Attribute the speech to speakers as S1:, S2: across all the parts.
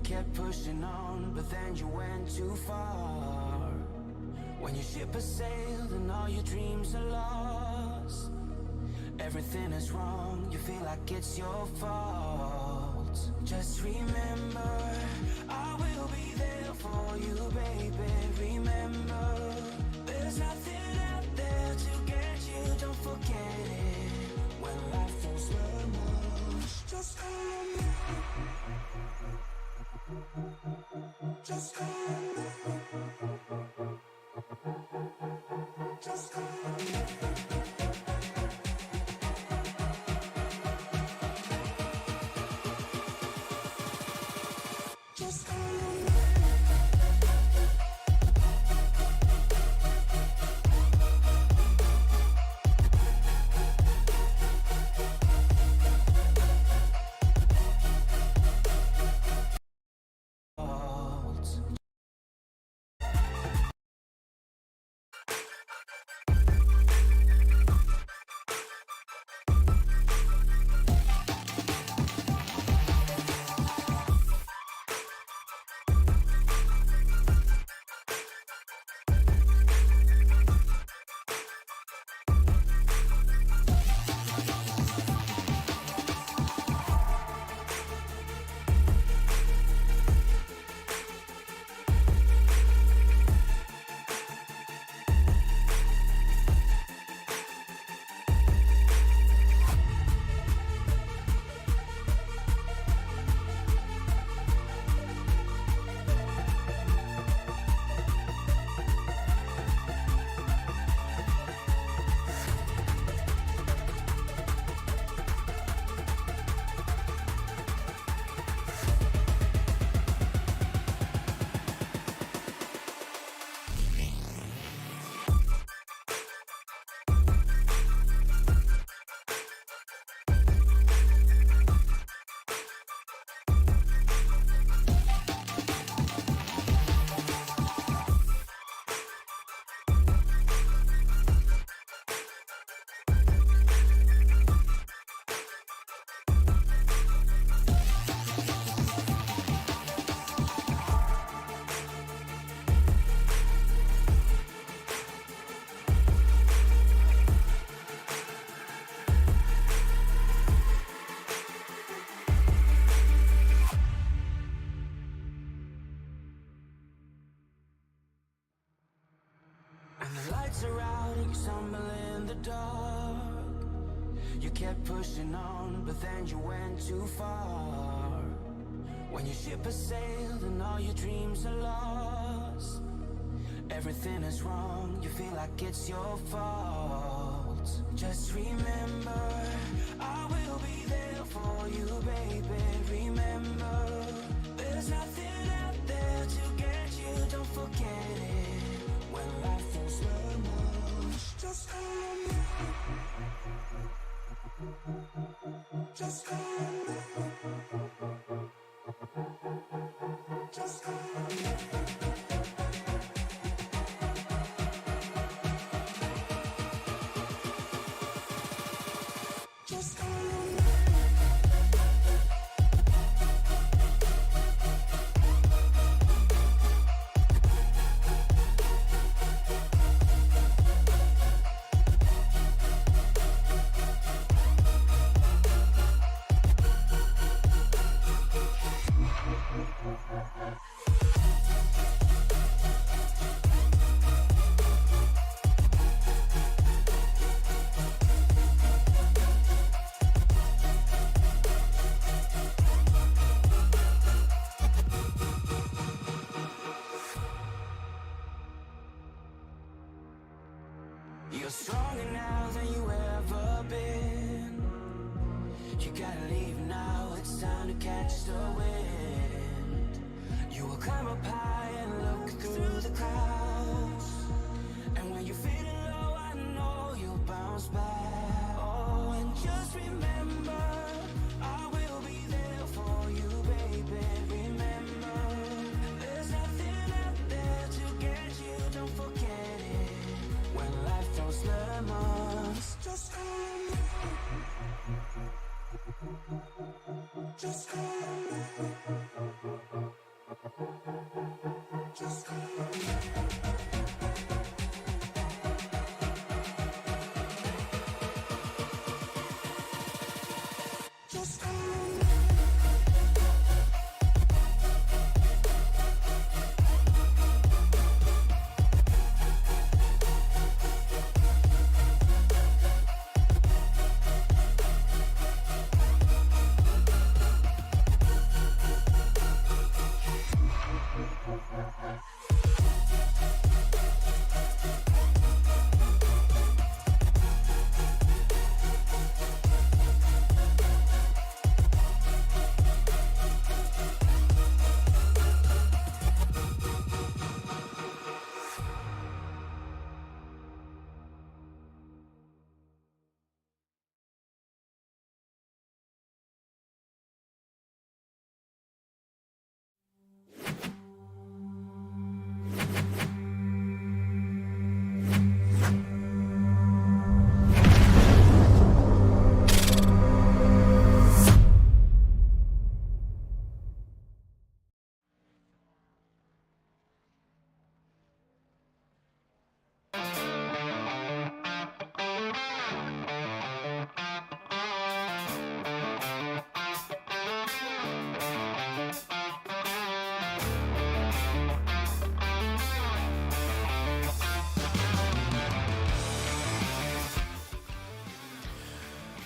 S1: kept pushing on, but then you went too far. When your ship has sailed and all your dreams are lost, everything is wrong, you feel like it's your fault. Just remember, I will be there for you, baby. Remember, there's nothing out there to get you, don't forget it. When life throws lemons, just call me. Just call me. Just call me. Just call me. And the lights are out and you stumble in the dark. You kept pushing on, but then you went too far. When your ship has sailed and all your dreams are lost, everything is wrong, you feel like it's your fault. Just remember, I will be there for you, baby. Remember, there's nothing out there to get you, don't forget it. When life throws lemons, just call me. Just call me. Just call me. Just call me. You're stronger now than you ever been. You gotta leave now, it's time to catch the wind. You will climb up high and look through the clouds. And when you're feeling low, I know you'll bounce back. Oh, and just remember, I will be there for you, baby. Remember, there's nothing out there to get you, don't forget it. When life throws lemons, just call me. Just call me.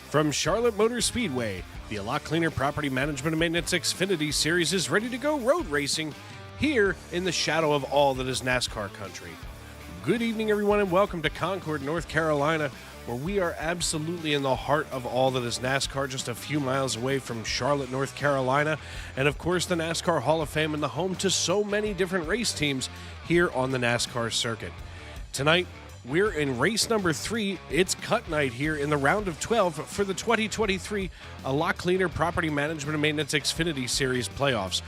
S2: From Charlotte Motor Speedway, the A Lot Cleaner Property Management and Maintenance Xfinity Series is ready to go road racing here in the shadow of all that is NASCAR country. Good evening, everyone, and welcome to Concord, North Carolina, where we are absolutely in the heart of all that is NASCAR, just a few miles away from Charlotte, North Carolina, and of course the NASCAR Hall of Fame and the home to so many different race teams here on the NASCAR circuit. Tonight, we're in race number 3. It's cut night here in the round of 12 for the 2023 A Lot Cleaner Property Management and Maintenance Xfinity Series playoffs.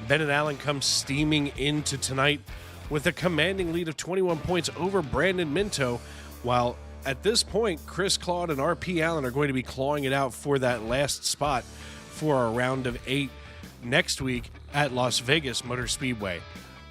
S2: Bennett Allen comes steaming into tonight with a commanding lead of 21 points over Brandon Minto, while at this point, Chris Claude and R.P. Allen are going to be clawing it out for that last spot for our round of 8 next week at Las Vegas Motor Speedway.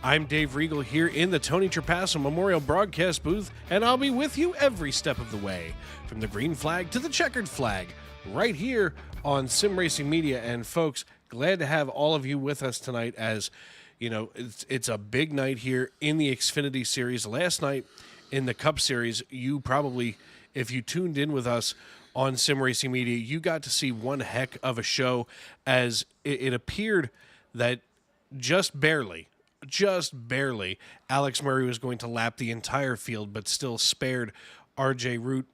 S2: I'm Dave Regal here in the Tony Trapasso Memorial Broadcast booth, and I'll be with you every step of the way, from the green flag to the checkered flag, right here on Sim Racing Media. And folks, glad to have all of you with us tonight, as you know, it's a big night here in the Xfinity Series. Last night in the Cup Series, you probably, if you tuned in with us on Sim Racing Media, you got to see one heck of a show, as it appeared that just barely, Alex Murray was going to lap the entire field, but still spared RJ Root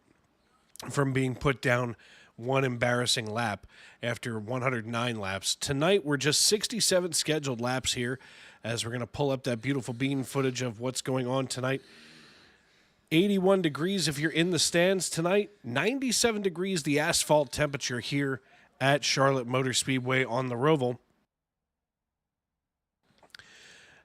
S2: from being put down one embarrassing lap after 109 laps. Tonight, we're just 67 scheduled laps here, as we're going to pull up that beautiful bean footage of what's going on tonight. 81 degrees if you're in the stands tonight. 97 degrees the asphalt temperature here at Charlotte Motor Speedway on the Roval.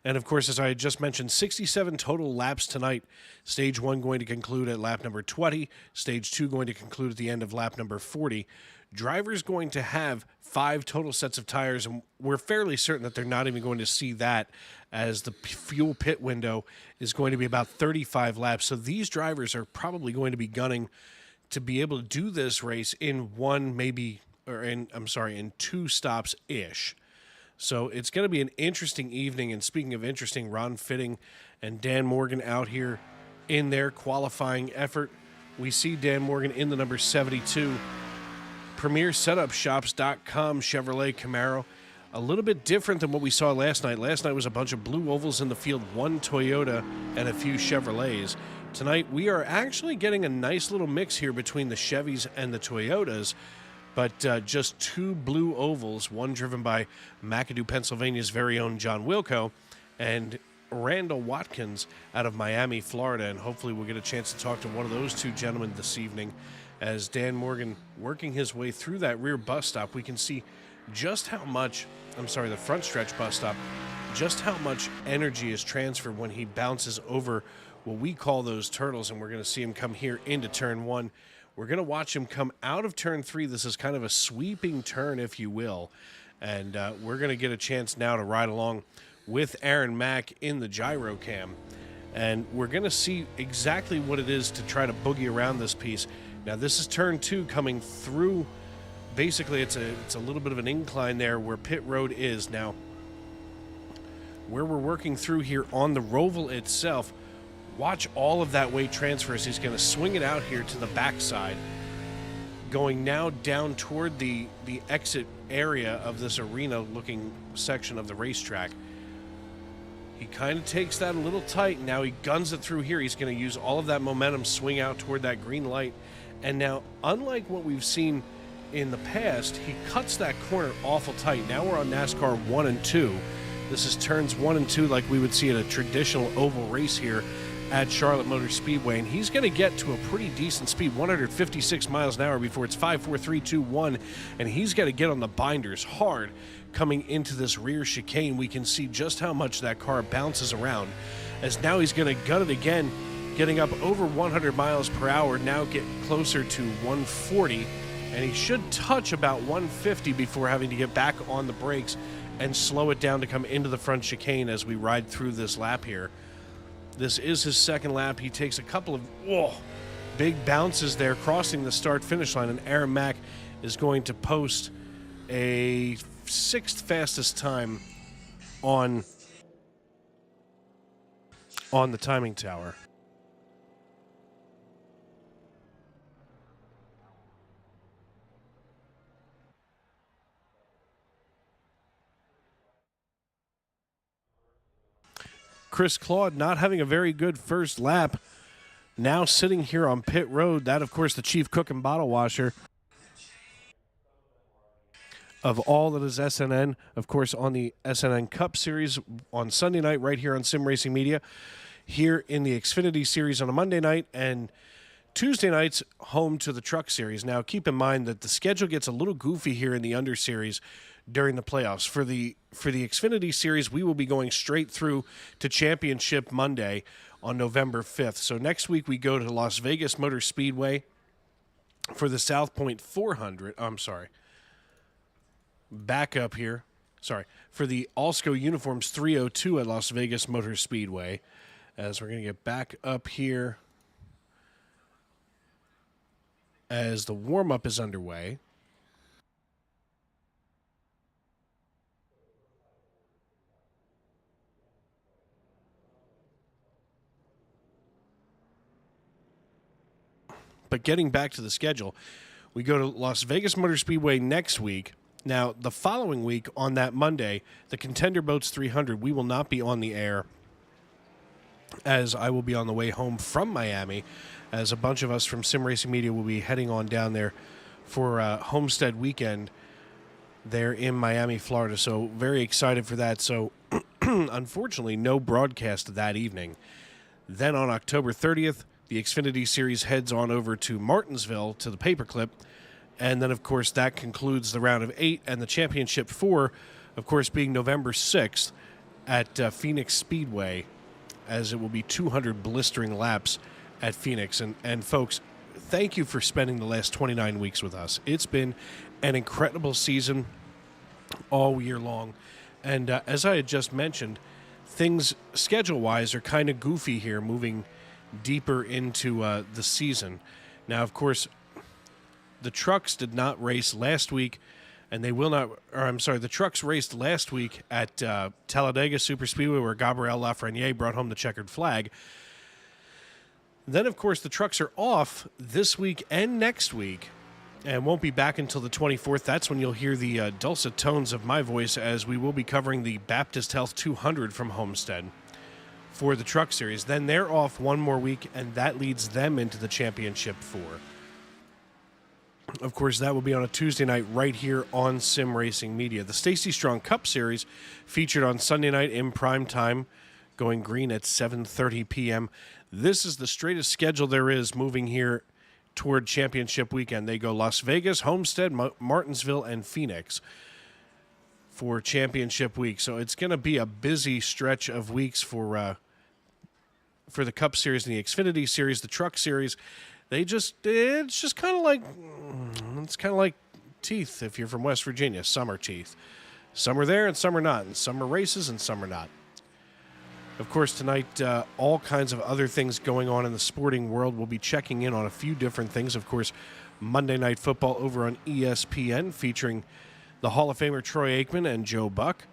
S2: And, of course, as I had just mentioned, 67 total laps tonight. Stage 1 going to conclude at lap number 20. Stage 2 going to conclude at the end of lap number 40. Drivers going to have 5 total sets of tires, and we're fairly certain that they're not even going to see that, as the fuel pit window is going to be about 35 laps. So these drivers are probably going to be gunning to be able to do this race in in 2 stops-ish. So it's going to be an interesting evening. And speaking of interesting, Ron Fitting and Dan Morgan out here in their qualifying effort. We see Dan Morgan in the number 72. PremierSetupShops.com Chevrolet Camaro. A little bit different than what we saw last night. Last night was a bunch of blue ovals in the field, 1 Toyota and a few Chevrolets. Tonight we are actually getting a nice little mix here between the Chevys and the Toyotas. But just 2 blue ovals, one driven by McAdoo, Pennsylvania's very own John Wilco, and Randall Watkins out of Miami, Florida. And hopefully we'll get a chance to talk to one of those 2 gentlemen this evening, as Dan Morgan working his way through that rear bus stop. We can see just how much, the front stretch bus stop, just how much energy is transferred when he bounces over what we call those turtles. And we're going to see him come here into turn 1. We're going to watch him come out of turn 3. This is kind of a sweeping turn, if you will. And we're going to get a chance now to ride along with Aaron Mack in the gyro cam. And we're going to see exactly what it is to try to boogie around this piece. Now, this is turn 2 coming through. Basically, it's a little bit of an incline there where pit road is. Now, where we're working through here on the roval itself, watch all of that weight transfer as he's going to swing it out here to the backside, going now down toward the exit area of this arena-looking section of the racetrack. He kind of takes that a little tight. Now he guns it through here. He's going to use all of that momentum, swing out toward that green light. And now, unlike what we've seen in the past, he cuts that corner awful tight. Now we're on NASCAR 1 and 2. This is turns 1 and 2 like we would see at a traditional oval race here at Charlotte Motor Speedway. And he's going to get to a pretty decent speed, 156 miles an hour before it's 5, 4, 3, 2, 1. And he's got to get on the binders hard coming into this rear chicane. We can see just how much that car bounces around, as now he's going to gun it again, getting up over 100 miles per hour, now get closer to 140, and he should touch about 150 before having to get back on the brakes and slow it down to come into the front chicane as we ride through this lap here. This is his second lap. He takes a couple of big bounces there crossing the start-finish line, and Aaron Mack is going to post a 6th fastest time on the timing tower. Chris Claude not having a very good first lap, now sitting here on pit road. That, of course, the chief cook and bottle washer of all that is SNN, of course, on the SNN Cup Series on Sunday night right here on Sim Racing Media, here in the Xfinity Series on a Monday night, and Tuesday nights home to the Truck Series. Now, keep in mind that the schedule gets a little goofy here in the Under Series during the playoffs. For the Xfinity Series, we will be going straight through to Championship Monday on November 5th. So next week we go to Las Vegas Motor Speedway for the South Point 400. Back up here. For the Alsco Uniforms 302 at Las Vegas Motor Speedway. As we're going to get back up here as the warm-up is underway. But getting back to the schedule, we go to Las Vegas Motor Speedway next week. Now, the following week on that Monday, the Contender Boats 300, we will not be on the air, as I will be on the way home from Miami, as a bunch of us from Sim Racing Media will be heading on down there for Homestead weekend there in Miami, Florida. So very excited for that. So unfortunately, no broadcast that evening. Then on October 30th, the Xfinity Series heads on over to Martinsville to the Paperclip. And then, of course, that concludes the round of 8, and the Championship 4, of course, being November 6th at Phoenix Speedway, as it will be 200 blistering laps at Phoenix. And folks, thank you for spending the last 29 weeks with us. It's been an incredible season all year long. And as I had just mentioned, things schedule-wise are kind of goofy here, moving deeper into the season. Now, of course, the trucks did not race last week, and they will not, the trucks raced last week at Talladega Superspeedway, where Gabriel Lafreniere brought home the checkered flag. Then, of course, the trucks are off this week and next week, and won't be back until the 24th. That's when you'll hear the dulcet tones of my voice, as we will be covering the Baptist Health 200 from Homestead for the Truck Series. Then they're off one more week, and that leads them into the Championship 4. Of course, that will be on a Tuesday night right here on Sim Racing Media. The Stacey Strong Cup Series featured on Sunday night in prime time, going green at 7:30 p.m. This is the straightest schedule there is moving here toward championship weekend. They go Las Vegas, Homestead, Martinsville, and Phoenix for championship week. So it's going to be a busy stretch of weeks for the Cup Series and the Xfinity Series, the Truck Series. It's just kind of like teeth if you're from West Virginia, summer teeth. Some are there and some are not, and some are races and some are not. Of course, tonight, all kinds of other things going on in the sporting world. We'll be checking in on a few different things. Of course, Monday Night Football over on ESPN featuring the Hall of Famer Troy Aikman and Joe Buck.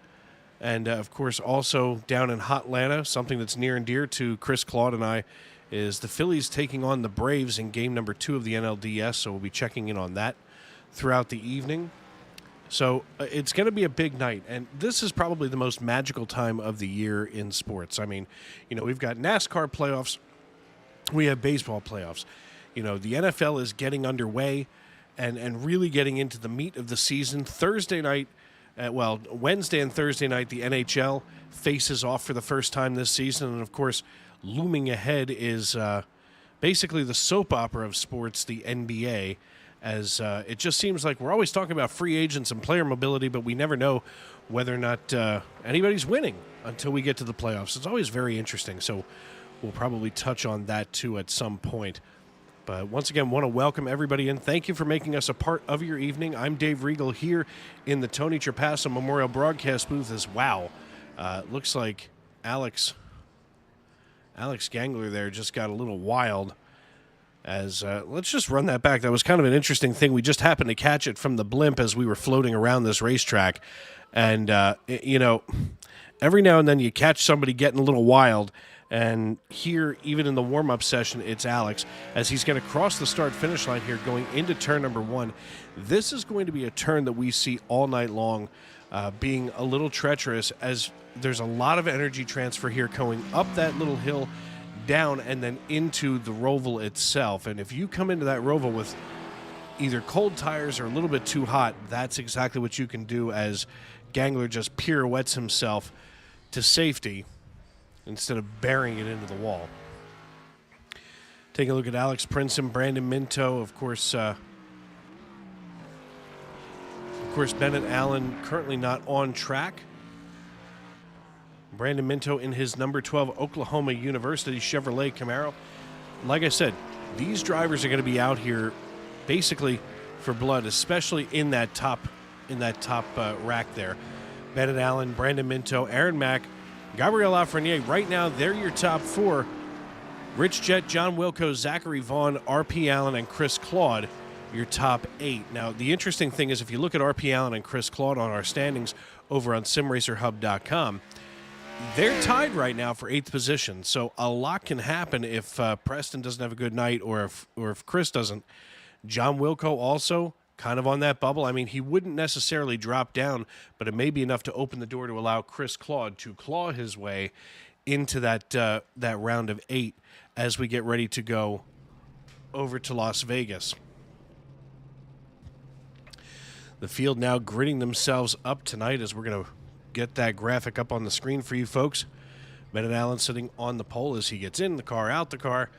S2: And, of course, also down in Hotlanta, something that's near and dear to Chris Claude and I, is the Phillies taking on the Braves in game number 2 of the NLDS. So we'll be checking in on that throughout the evening. So it's going to be a big night, and this is probably the most magical time of the year in sports. I mean, we've got NASCAR playoffs, we have baseball playoffs. The NFL is getting underway and really getting into the meat of the season. Wednesday and Thursday night, the NHL faces off for the first time this season, and of course, looming ahead is basically the soap opera of sports, the NBA. As it just seems like we're always talking about free agents and player mobility, but we never know whether or not anybody's winning until we get to the playoffs. It's always very interesting, so we'll probably touch on that too at some point. But once again, want to welcome everybody in. Thank you for making us a part of your evening. I'm Dave Regal here in the Tony Trapasso Memorial Broadcast booth. Looks like Alex Gangler there just got a little wild. Let's just run that back. That was kind of an interesting thing. We just happened to catch it from the blimp as we were floating around this racetrack. And, every now and then you catch somebody getting a little wild. And here, even in the warm-up session, it's Alex, as he's going to cross the start-finish line here going into turn number 1. This is going to be a turn that we see all night long, being a little treacherous, as there's a lot of energy transfer here going up that little hill, down and then into the roval itself. And if you come into that roval with either cold tires or a little bit too hot, that's exactly what you can do, as Gangler just pirouettes himself to safety instead of burying it into the wall. Take a look at Alex Princeton, Brandon Minto, of course, Bennett Allen currently not on track. Brandon Minto in his number 12 Oklahoma University Chevrolet Camaro. Like I said, these drivers are going to be out here basically for blood, especially in that top rack there. Bennett Allen, Brandon Minto, Aaron Mack, Gabriel Lafreniere. Right now, they're your top 4. Rich Jett, John Wilco, Zachary Vaughn, R.P. Allen, and Chris Claude, your top 8. Now, the interesting thing is if you look at R.P. Allen and Chris Claude on our standings over on SimRacerHub.com, they're tied right now for 8th position, so a lot can happen if Preston doesn't have a good night or if Chris doesn't. John Wilco also kind of on that bubble. I mean, he wouldn't necessarily drop down, but it may be enough to open the door to allow Chris Claude to claw his way into that round of 8 as we get ready to go over to Las Vegas. The field now gritting themselves up tonight as we're going to get that graphic up on the screen for you folks. Bennett Allen sitting on the pole as he gets in the car, out the car.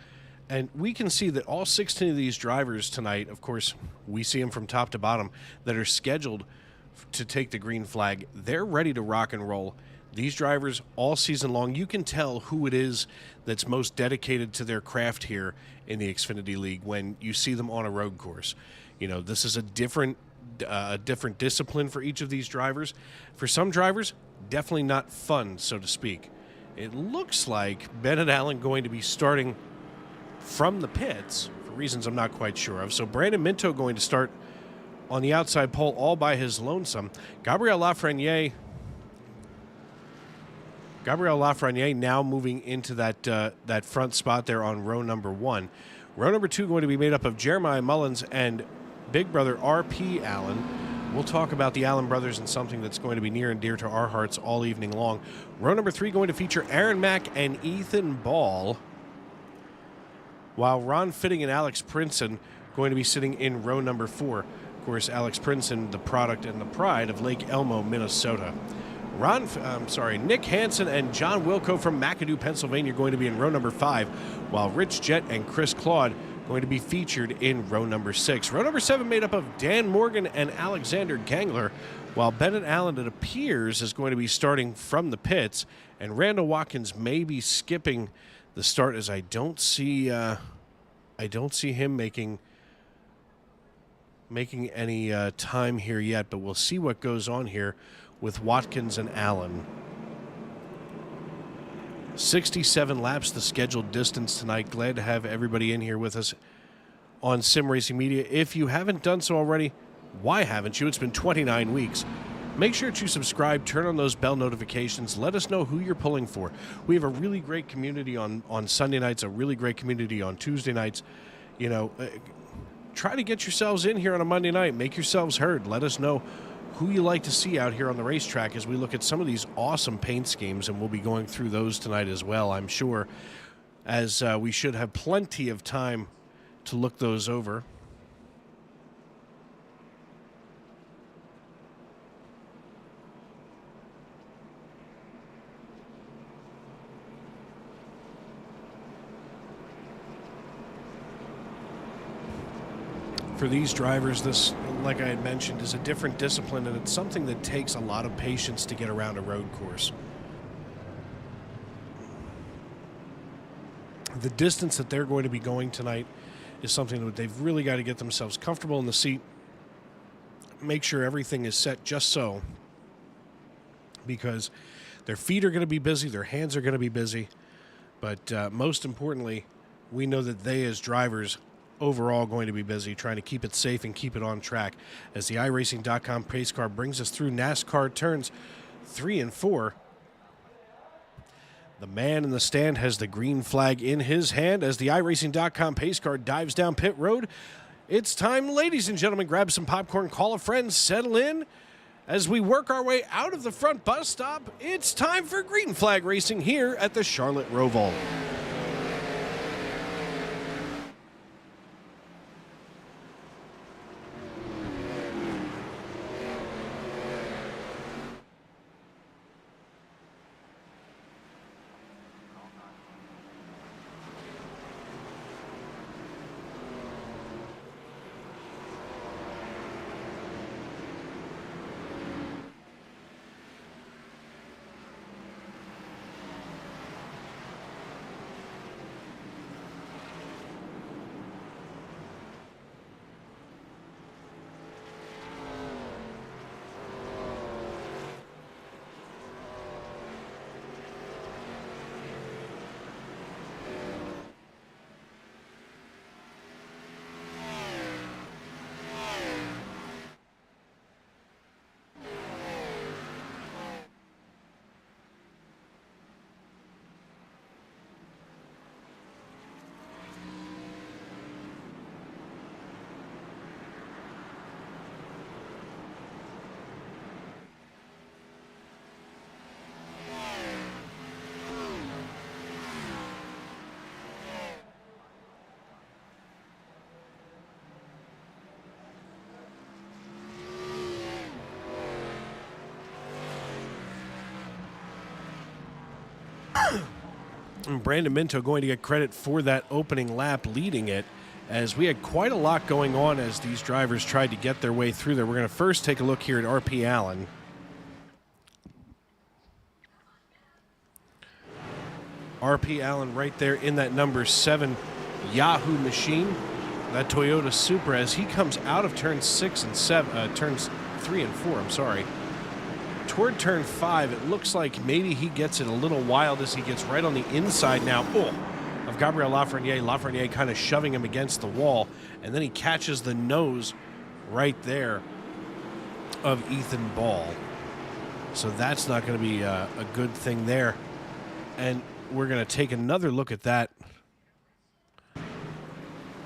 S2: And we can see that all 16 of these drivers tonight, of course, we see them from top to bottom, that are scheduled to take the green flag. They're ready to rock and roll. These drivers all season long, you can tell who it is that's most dedicated to their craft here in the Xfinity League when you see them on a road course. This is a different discipline for each of these drivers. For some drivers, definitely not fun, so to speak. It looks like Bennett Allen going to be starting from the pits for reasons I'm not quite sure of. So Brandon Minto going to start on the outside pole all by his lonesome. Gabriel Lafreniere now moving into that front spot there on row number 1. Row number 2 going to be made up of Jeremiah Mullins and big brother R.P. Allen. We'll talk about the Allen brothers and something that's going to be near and dear to our hearts all evening long. Row number 3 going to feature Aaron Mack and Ethan Ball, while Ron Fitting and Alex Princeton going to be sitting in row number 4. Of course, Alex Princeton, the product and the pride of Lake Elmo, Minnesota. Nick Hansen and John Wilco from McAdoo, Pennsylvania, going to be in row number 5, while Rich Jett and Chris Claude going to be featured in row number 6. Row number 7 made up of Dan Morgan and Alexander Gangler, while Bennett Allen, it appears, is going to be starting from the pits, and Randall Watkins may be skipping the start, as I don't see him making any time here yet, but we'll see what goes on here with Watkins and Allen. 67 laps, the scheduled distance tonight. Glad to have everybody in here with us on Sim Racing Media. If you haven't done so already, why haven't you? It's been 29 weeks. Make sure to subscribe, turn on those bell notifications. Let us know who you're pulling for. We have a really great community on Sunday nights, a really great community on Tuesday nights. You know, try to get yourselves in here on a Monday night. Make yourselves heard. Let us know who you like to see out here on the racetrack as we look at some of these awesome paint schemes, and we'll be going through those tonight as well, I'm sure, as we should have plenty of time to look those over. For these drivers, this, like I had mentioned, is a different discipline, and it's something that takes a lot of patience to get around a road course. The distance that they're going to be going tonight is something that they've really got to get themselves comfortable in the seat, make sure everything is set just so, because their feet are going to be busy, their hands are going to be busy, but most importantly, we know that they as drivers overall going to be busy trying to keep it safe and keep it on track as the iRacing.com pace car brings us through NASCAR turns 3 and 4. The man in the stand has the green flag in his hand as the iRacing.com pace car dives down pit road. It's time, ladies and gentlemen, grab some popcorn, call a friend, settle in. As we work our way out of the front bus stop, it's time for green flag racing here at the Charlotte Roval. And Brandon Minto going to get credit for that opening lap leading it, as we had quite a lot going on as these drivers tried to get their way through there. We're going to first take a look here at R.P. Allen. R.P. Allen right there in that number 7 Yahoo machine, that Toyota Supra, as he comes out of turns 3 and 4, I'm sorry. Toward turn 5, it looks like maybe he gets it a little wild as he gets right on the inside now of Gabriel Lafreniere. Lafreniere kind of shoving him against the wall, and then he catches the nose right there of Ethan Ball. So that's not going to be a good thing there. And we're going to take another look at that,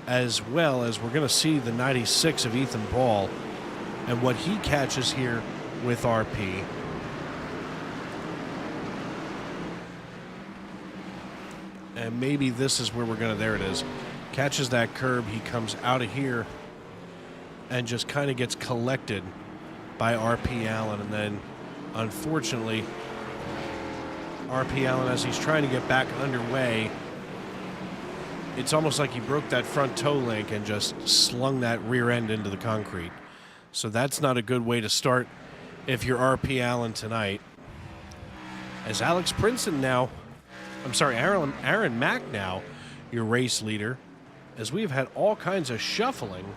S2: as well as we're going to see the 96 of Ethan Ball and what he catches here with RP. And maybe this is where we're going to, there it is. Catches that curb, he comes out of here and just kind of gets collected by RP Allen. And then, unfortunately, RP Allen, as he's trying to get back underway, it's almost like he broke that front toe link and just slung that rear end into the concrete. So that's not a good way to start if you're RP Allen tonight. As Alex Princeton now, Aaron Mack now, your race leader, as we've had all kinds of shuffling.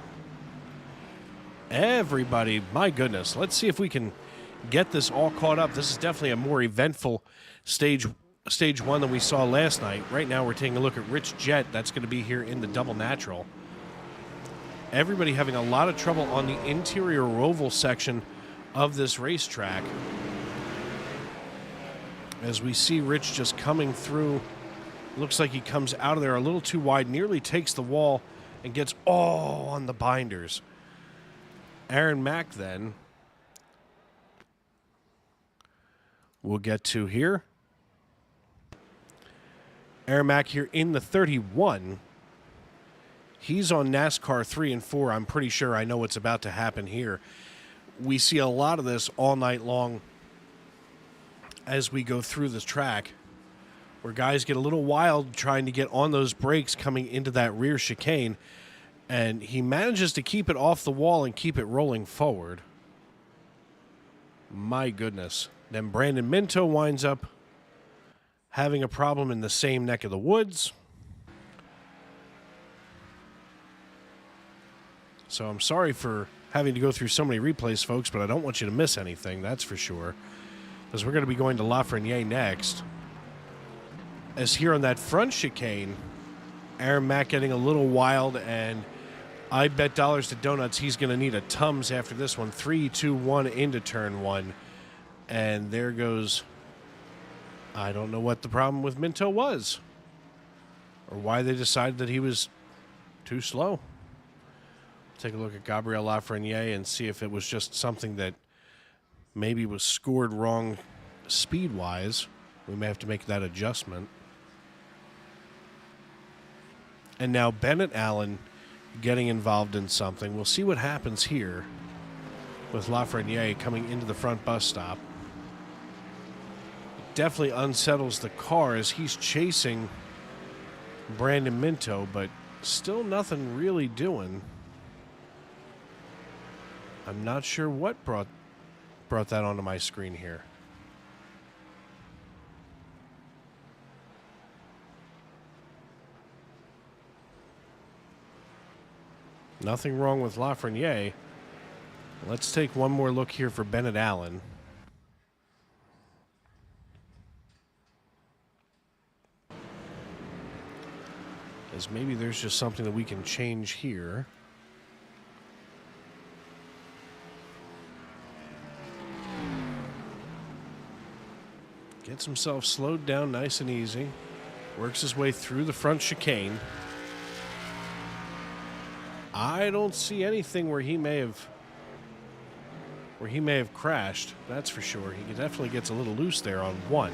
S2: Everybody, my goodness, let's see if we can get this all caught up. This is definitely a more eventful stage stage 1 than we saw last night. Right now we're taking a look at Rich Jet. That's going to be here in the double natural. Everybody having a lot of trouble on the interior oval section of this racetrack. As we see Rich just coming through. Looks like he comes out of there a little too wide, nearly takes the wall and gets all on the binders. Aaron Mack then we'll get to here. Aaron Mack here in the 31. He's on NASCAR 3 and 4. I'm pretty sure I know what's about to happen here. We see a lot of this all night long as we go through this track, where guys get a little wild trying to get on those brakes coming into that rear chicane, and he manages to keep it off the wall and keep it rolling forward. My goodness. Then Brandon Minto winds up having a problem in the same neck of the woods. So I'm sorry for having to go through so many replays, folks, but I don't want you to miss anything, that's for sure. Because we're going to be going to Lafreniere next. As here on that front chicane, Aaron Mack getting a little wild, and I bet dollars to donuts he's going to need a Tums after this one. 3, 2, 1 into turn 1. And there goes... I don't know what the problem with Minto was, or why they decided that he was too slow. Take a look at Gabriel Lafreniere and see if it was just something that maybe was scored wrong speed-wise. We may have to make that adjustment. And now Bennett Allen getting involved in something. We'll see what happens here with Lafreniere coming into the front bus stop. Definitely unsettles the car as he's chasing Brandon Minto, but still nothing really doing. I'm not sure what brought that onto my screen here. Nothing wrong with Lafreniere. Let's take one more look here for Bennett Allen. As maybe there's just something that we can change here. Gets himself slowed down nice and easy. Works his way through the front chicane. I don't see anything where he may have crashed. That's for sure. He definitely gets a little loose there on 1.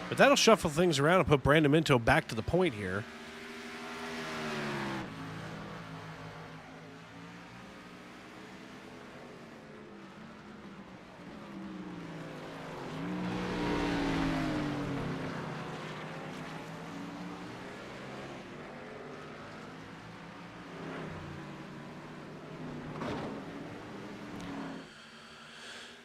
S2: But that'll shuffle things around and put Brandon Minto back to the point here.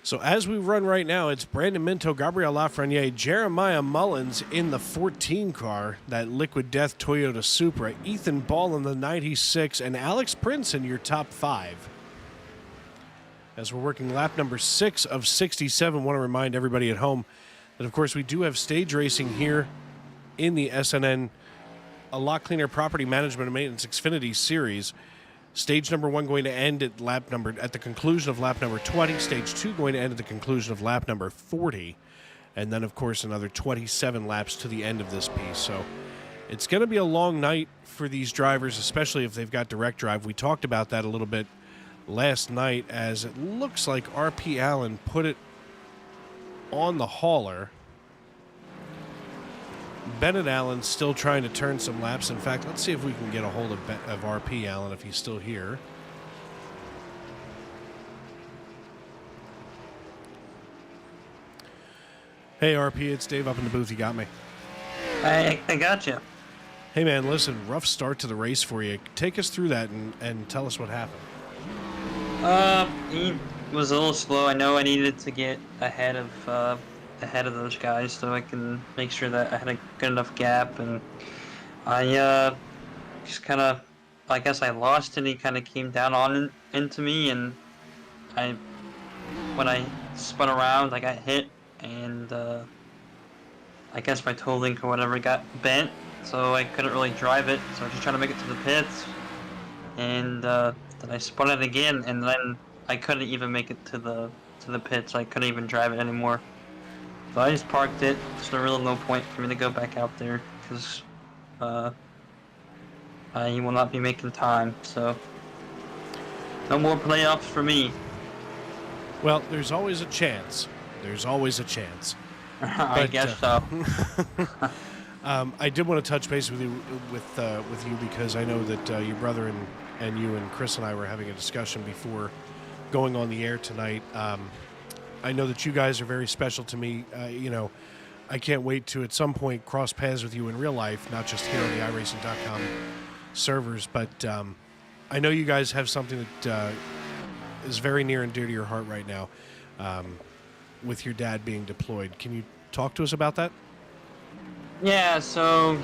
S2: So as we run right now, it's Brandon Minto, Gabriel Lafreniere, Jeremiah Mullins in the 14 car, that Liquid Death Toyota Supra, Ethan Ball in the 96, and Alex Prince in your top 5. As we're working lap number 6 of 67, I want to remind everybody at home that, of course, we do have stage racing here in the SNN, a Lot Cleaner Property Management and Maintenance Xfinity Series. Stage number 1 going to end at the conclusion of lap number 20. Stage 2 going to end at the conclusion of lap number 40. And then, of course, another 27 laps to the end of this piece. So it's going to be a long night for these drivers, especially if they've got direct drive. We talked about that a little bit last night, as it looks like R.P. Allen put it on the hauler. Bennett Allen still trying to turn some laps. In fact, let's see if we can get a hold of R.P. Allen if he's still here. Hey, R.P., it's Dave up in the booth. You got me?
S3: I got you.
S2: Hey, man, listen, rough start to the race for you. Take us through that and tell us what happened.
S3: He was a little slow. I know I needed to get ahead of those guys so I can make sure that I had a good enough gap, and I just kind of, I guess I lost, and he kind of came down into me, and when I spun around, I got hit, and I guess my toe link or whatever got bent, so I couldn't really drive it. So I was just trying to make it to the pits, and then I spun it again, and then I couldn't even make it to the pits. I couldn't even drive it anymore. So I just parked it. There's really no point for me to go back out there because I will not be making time. So no more playoffs for me.
S2: Well, there's always a chance. There's always a chance.
S3: I guess so.
S2: I did want to touch base with you because I know that your brother and you and Chris and I were having a discussion before going on the air tonight. I know that you guys are very special to me. I can't wait to at some point cross paths with you in real life, not just here on the iRacing.com servers. But I know you guys have something that is very near and dear to your heart right now, with your dad being deployed. Can you talk to us about that?
S3: Yeah, so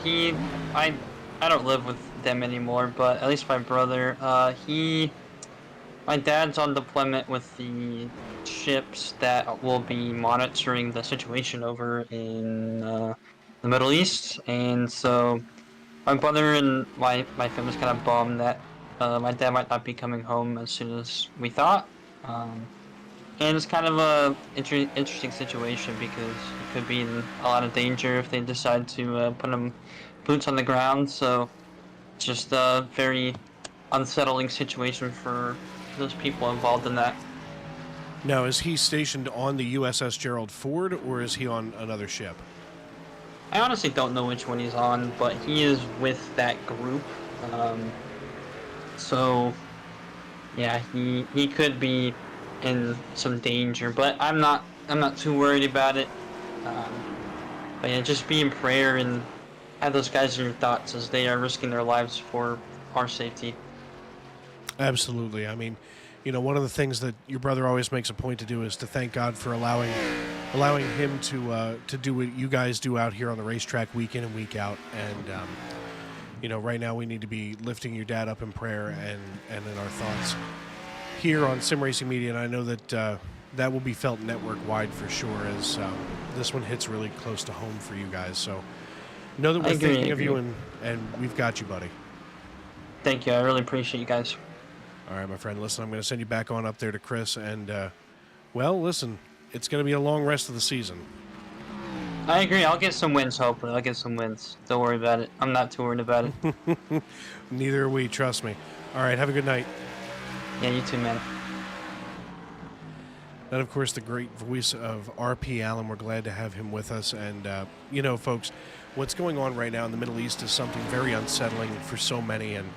S3: I don't live with them anymore, but at least my brother, my dad's on deployment with the ships that will be monitoring the situation over in the Middle East, and so my brother and my family's kind of bummed that my dad might not be coming home as soon as we thought. And it's kind of a interesting situation because it could be in a lot of danger if they decide to put him boots on the ground. So it's just a very unsettling situation for those people involved in that.
S2: Now, is he stationed on the USS Gerald Ford, or is he on another ship?
S3: I honestly don't know which one he's on, but he is with that group. So yeah, he could be in some danger, but I'm not too worried about it. But yeah, just be in prayer and have those guys in your thoughts as they are risking their lives for our safety.
S2: Absolutely. I mean, one of the things that your brother always makes a point to do is to thank God for allowing him to do what you guys do out here on the racetrack week in and week out. And right now we need to be lifting your dad up in prayer and in our thoughts here on Sim Racing Media, and I know that that will be felt network-wide for sure as this one hits really close to home for you guys. So know that we're thinking of you, and we've got you, buddy.
S3: Thank you. I really appreciate you guys.
S2: All right, my friend. Listen, I'm going to send you back on up there to Chris, and, listen, it's going to be a long rest of the season.
S3: I agree. I'll get some wins, hopefully. I'll get some wins. Don't worry about it. I'm not too worried about it.
S2: Neither are we, trust me. All right, have a good night.
S3: Yeah, you too, man.
S2: And, of course, the great voice of R.P. Allen. We're glad to have him with us. And, folks, what's going on right now in the Middle East is something very unsettling for so many. And,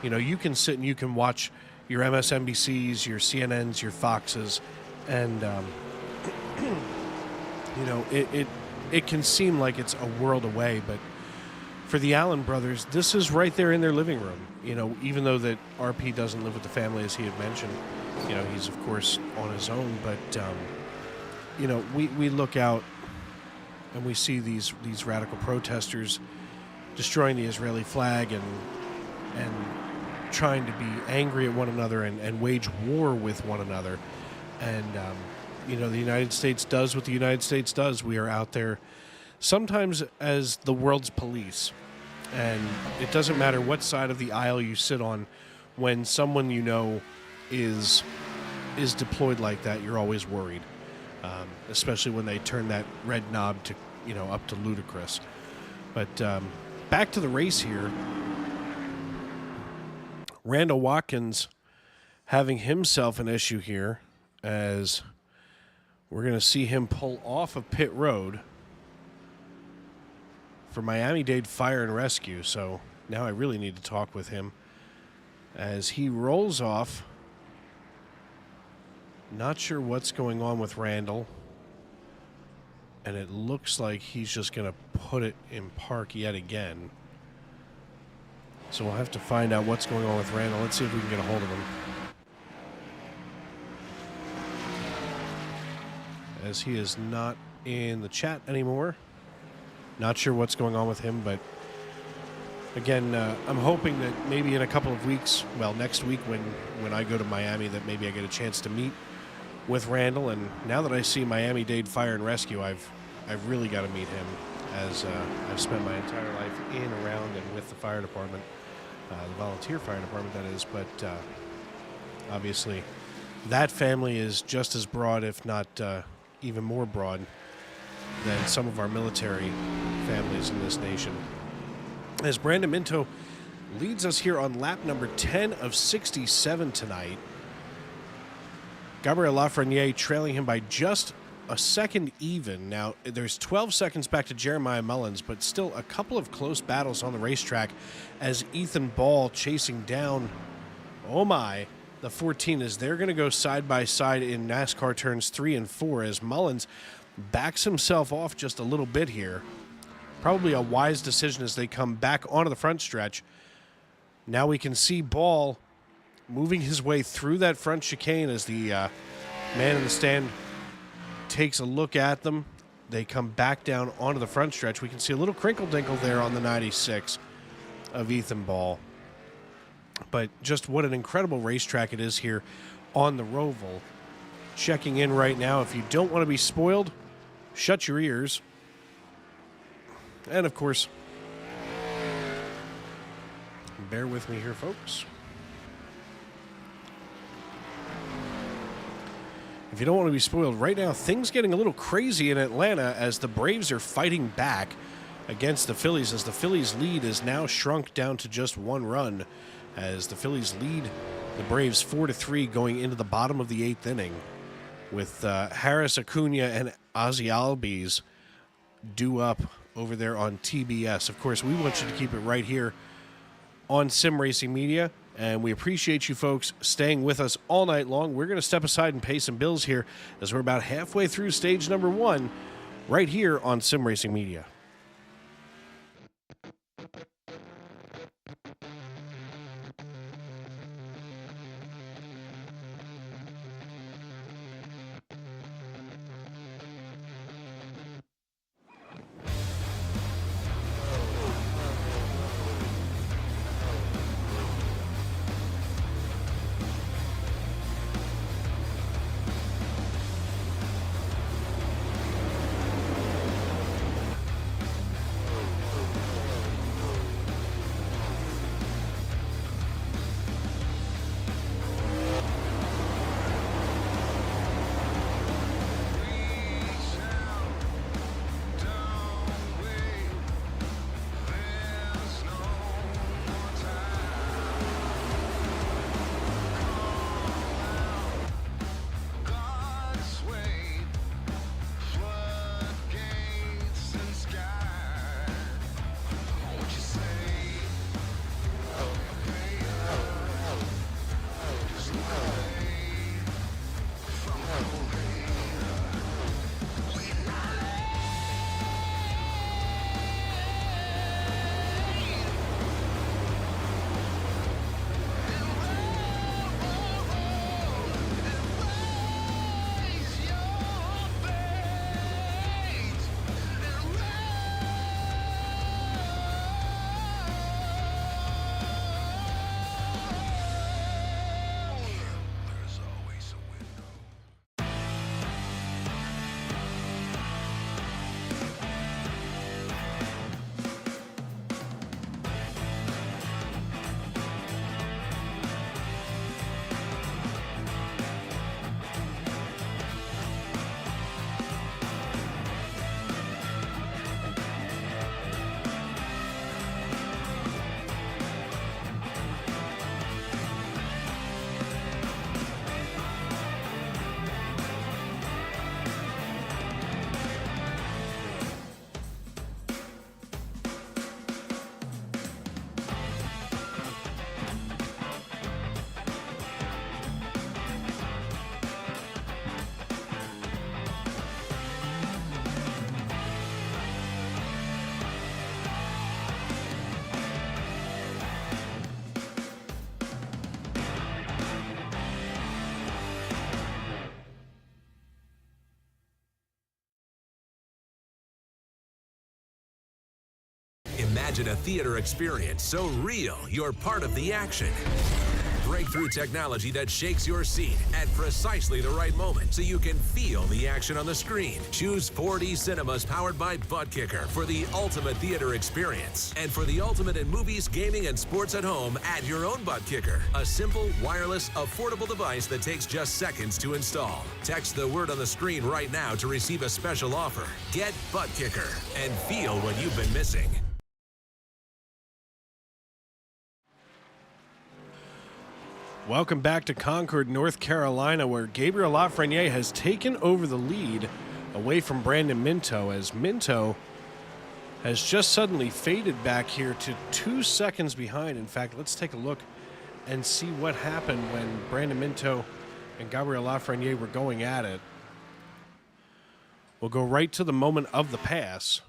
S2: you can sit and you can watch your MSNBCs, your CNNs, your Foxes, and, it can seem like it's a world away. But for the Allen brothers, this is right there in their living room. Even though that RP doesn't live with the family, as he had mentioned, he's of course on his own. But we look out and we see these radical protesters destroying the Israeli flag and trying to be angry at one another and wage war with one another. And the United States does what the United States does. We are out there sometimes as the world's police. And it doesn't matter what side of the aisle you sit on, when someone is deployed like that, you're always worried, especially when they turn that red knob to up to ludicrous. But back to the race here. Randall Watkins having himself an issue here, as we're going to see him pull off of pit road for Miami-Dade Fire and Rescue. So now I really need to talk with him as he rolls off. Not sure what's going on with Randall. And it looks like he's just going to put it in park yet again. So we'll have to find out what's going on with Randall. Let's see if we can get a hold of him. As he is not in the chat anymore. Not sure what's going on with him, but again, I'm hoping that maybe in a couple of weeks, well, next week when I go to Miami, that maybe I get a chance to meet with Randall, and now that I see Miami-Dade Fire and Rescue, I've really got to meet him, as I've spent my entire life in, around, and with the fire department, the volunteer fire department, that is. But obviously, that family is just as broad, if not even more broad, than some of our military families in this nation. As Brandon Minto leads us here on lap number 10 of 67 tonight. Gabriel Lafreniere trailing him by just a second even. Now, there's 12 seconds back to Jeremiah Mullins, but still a couple of close battles on the racetrack as Ethan Ball chasing down, oh my, the 14, as they're going to go side by side in NASCAR turns 3 and 4 as Mullins backs himself off just a little bit here. Probably a wise decision as they come back onto the front stretch. Now we can see Ball moving his way through that front chicane as the man in the stand takes a look at them. They come back down onto the front stretch. We can see a little crinkle-dinkle there on the 96 of Ethan Ball. But just what an incredible racetrack it is here on the Roval. Checking in right now. If you don't want to be spoiled, shut your ears. And, of course, bear with me here, folks. If you don't want to be spoiled, right now things getting a little crazy in Atlanta as the Braves are fighting back against the Phillies, as the Phillies lead is now shrunk down to just 1 run, as the Phillies lead the Braves 4-3 going into the bottom of the 8th inning, with Harris, Acuna, and Ozzie Albies due up over there on TBS. Of course, we want you to keep it right here on Sim Racing Media, and we appreciate you folks staying with us all night long. We're going to step aside and pay some bills here as we're about halfway through stage number 1 right here on Sim Racing Media.
S4: Imagine a theater experience so real you're part of the action. breakthrough technology that shakes your seat at precisely the right moment so you can feel the action on the screen. Choose 4D Cinemas powered by Butt Kicker for the ultimate theater experience. And for the ultimate in movies, gaming, and sports at home, add your own Butt Kicker. A simple, wireless, affordable device that takes just seconds to install. Text the word on the screen right now to receive a special offer. Get Butt Kicker and feel what you've been missing.
S2: Welcome back to Concord, North Carolina, where Gabriel Lafreniere has taken over the lead away from Brandon Minto, as Minto has just suddenly faded back here to 2 seconds behind. In fact, let's take a look and see what happened when Brandon Minto and Gabriel Lafreniere were going at it. We'll go right to the moment of the pass.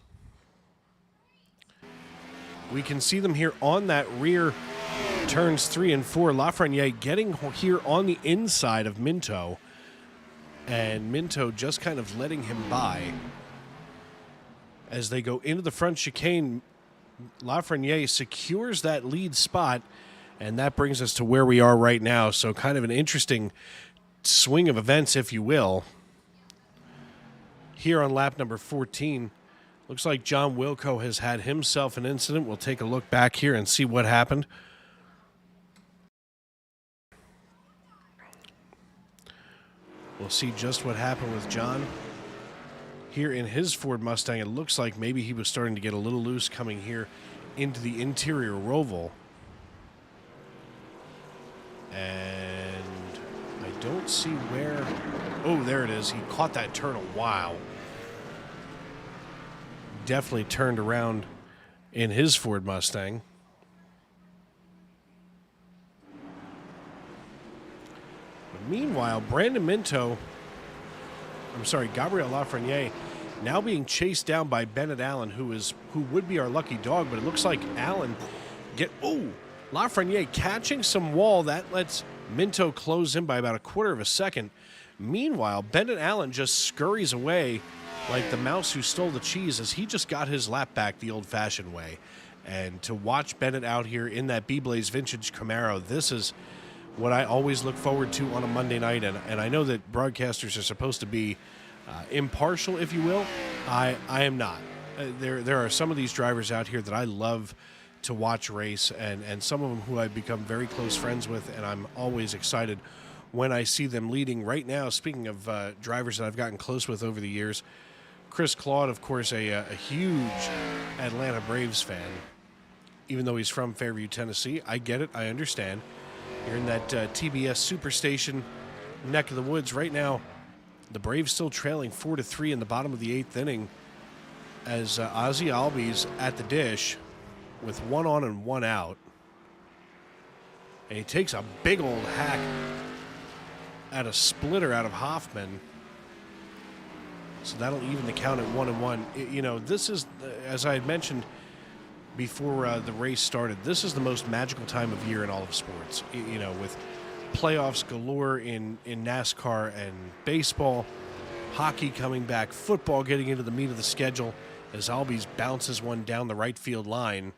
S2: We can see them here on that rear turns 3 and 4. Lafreniere getting here on the inside of Minto, and Minto just kind of letting him by. As they go into the front chicane, Lafreniere secures that lead spot, and that brings us to where we are right now. So kind of an interesting swing of events, if you will. Here on lap number 14, looks like John Wilco has had himself an incident. We'll take a look back here and see what happened. We'll see just what happened with John. Here in his Ford Mustang, it looks like maybe he was starting to get a little loose coming here into the interior roval. And I don't see where... Oh, there it is. He caught that turn a while. Definitely turned around in his Ford Mustang. Meanwhile, Gabriel Lafreniere now being chased down by Bennett Allen, who would be our lucky dog, but it looks like Allen Lafreniere catching some wall. That lets Minto close in by about a quarter of a second. Meanwhile, Bennett Allen just scurries away like the mouse who stole the cheese, as he just got his lap back the old-fashioned way. And to watch Bennett out here in that B-Blaze Vintage Camaro, this is what I always look forward to on a Monday night, and I know that broadcasters are supposed to be impartial, if you will. I am not. There are some of these drivers out here that I love to watch race, and some of them who I've become very close friends with, and I'm always excited when I see them leading. Right now, speaking of drivers that I've gotten close with over the years, Chris Claude, of course, a huge Atlanta Braves fan, even though he's from Fairview, Tennessee. I get it. I understand. You're in that TBS Superstation neck of the woods right now. The Braves still trailing 4-3 in the bottom of the 8th inning, as Ozzie Albies at the dish with 1 on and 1 out. And he takes a big old hack at a splitter out of Hoffman. So that'll even the count at 1-1. You know, this is, as I had mentioned before the race started, this is the most magical time of year in all of sports. You know, with playoffs galore in NASCAR and baseball, hockey coming back, football getting into the meat of the schedule, as Albies bounces one down the right field line.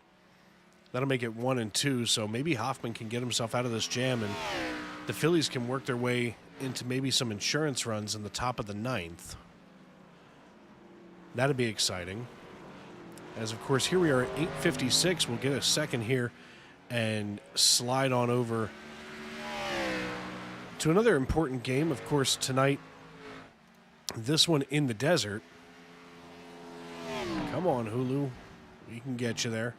S2: That'll make it 1-2, so maybe Hoffman can get himself out of this jam, and the Phillies can work their way into maybe some insurance runs in the top of the 9th. That'd be exciting. As, of course, here we are at 8:56. We'll get a second here and slide on over to another important game, of course, tonight. This one in the desert. Come on, Hulu. We can get you there.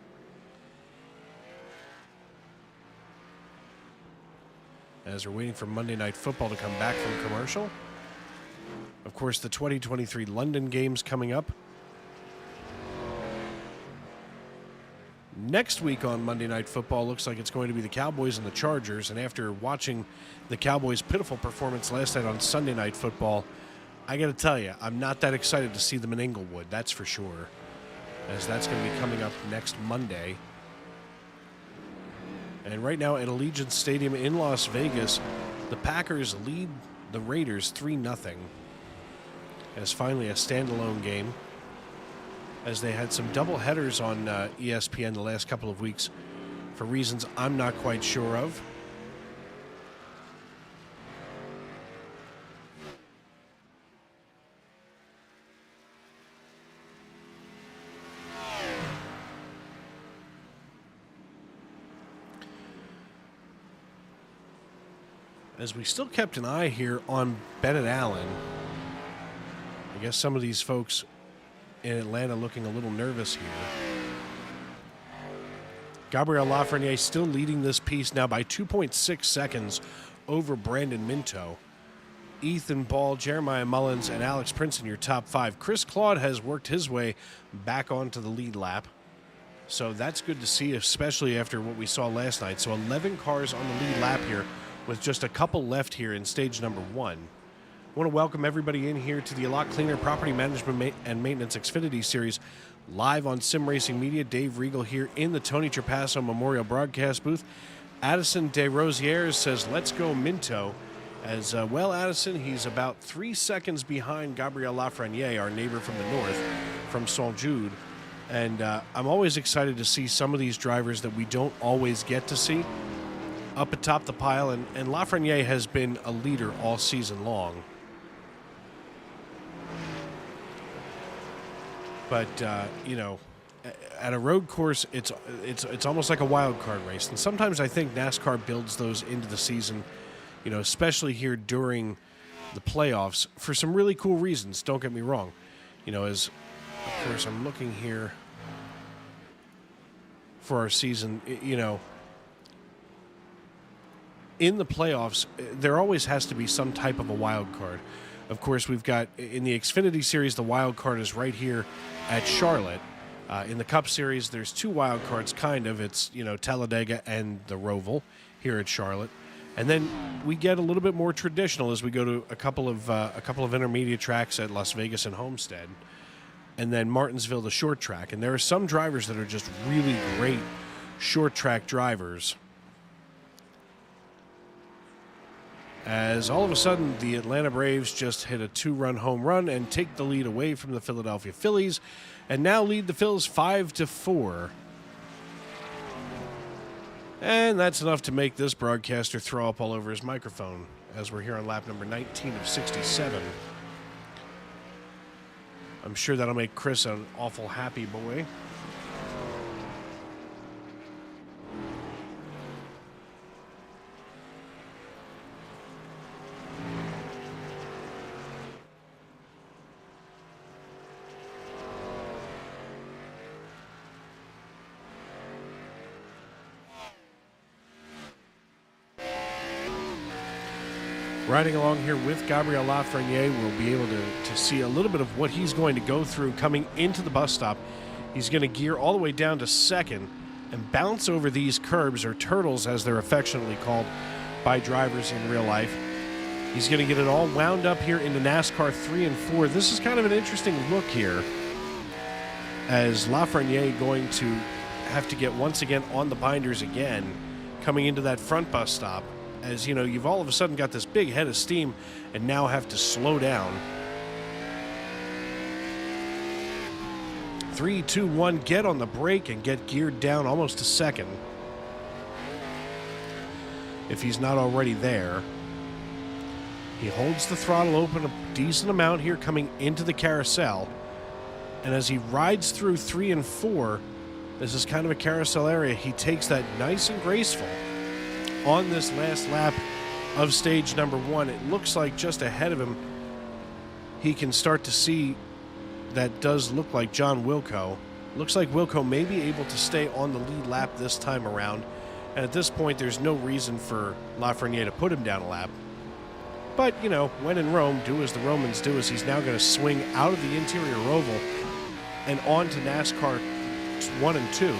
S2: As we're waiting for Monday Night Football to come back from commercial. Of course, the 2023 London Games coming up. Next week on Monday Night Football, looks like it's going to be the Cowboys and the Chargers. And after watching the Cowboys' pitiful performance last night on Sunday Night Football, I got to tell you, I'm not that excited to see them in Inglewood, that's for sure, as that's going to be coming up next Monday. And right now at Allegiant Stadium in Las Vegas, the Packers lead the Raiders 3-0 as finally a standalone game, as they had some double headers on ESPN the last couple of weeks for reasons I'm not quite sure of. as we still kept an eye here on Bennett Allen. I guess some of these folks in Atlanta looking a little nervous here. Gabriel Lafreniere still leading this piece now by 2.6 seconds over Brandon Minto. Ethan Ball, Jeremiah Mullins, and Alex Princeton, your top 5. Chris Claude has worked his way back onto the lead lap. So that's good to see, especially after what we saw last night. So 11 cars on the lead lap here with just a couple left here in stage number 1. I want to welcome everybody in here to the A Lot Cleaner Property Management and Maintenance Xfinity Series live on Sim Racing Media. Dave Regal here in the Tony Trapasso Memorial Broadcast booth. Addison De Rosiers says, let's go Minto. As well, Addison, he's about 3 seconds behind Gabriel Lafreniere, our neighbor from the north, from Saint Jude. And I'm always excited to see some of these drivers that we don't always get to see up atop the pile. And Lafreniere has been a leader all season long. But, you know, at a road course, it's almost like a wild card race. And sometimes I think NASCAR builds those into the season, you know, especially here during the playoffs for some really cool reasons. Don't get me wrong. You know, as, of course, I'm looking here for our season, you know, in the playoffs, there always has to be some type of a wild card. Of course, we've got, in the Xfinity Series, the wild card is right here at Charlotte. In the Cup Series, there's 2 wild cards, kind of. It's, you know, Talladega and the Roval here at Charlotte. And then we get a little bit more traditional as we go to a couple of intermediate tracks at Las Vegas and Homestead, and then Martinsville, the short track. And there are some drivers that are just really great short track drivers. As all of a sudden, the Atlanta Braves just hit a 2-run home run and take the lead away from the Philadelphia Phillies, and now lead the Phils 5-4. And that's enough to make this broadcaster throw up all over his microphone as we're here on lap number 19 of 67. I'm sure that'll make Chris an awful happy boy. Riding along here with Gabriel Lafreniere, we'll be able to see a little bit of what he's going to go through coming into the bus stop. He's going to gear all the way down to second and bounce over these curbs, or turtles as they're affectionately called by drivers in real life. He's going to get it all wound up here into NASCAR 3 and 4. This is kind of an interesting look here, as Lafreniere going to have to get once again on the binders again coming into that front bus stop. As you know, you've all of a sudden got this big head of steam and now have to slow down. 3, 2, 1, get on the brake and get geared down almost a second, if he's not already there. He holds the throttle open a decent amount here coming into the carousel. And as he rides through 3 and 4, this is kind of a carousel area, he takes that nice and graceful. On this last lap of stage number 1, it looks like just ahead of him, he can start to see that does look like John Wilco. Looks like Wilco may be able to stay on the lead lap this time around. And at this point, there's no reason for Lafreniere to put him down a lap. But, you know, when in Rome, do as the Romans do, as he's now going to swing out of the interior oval and on to NASCAR 1 and 2.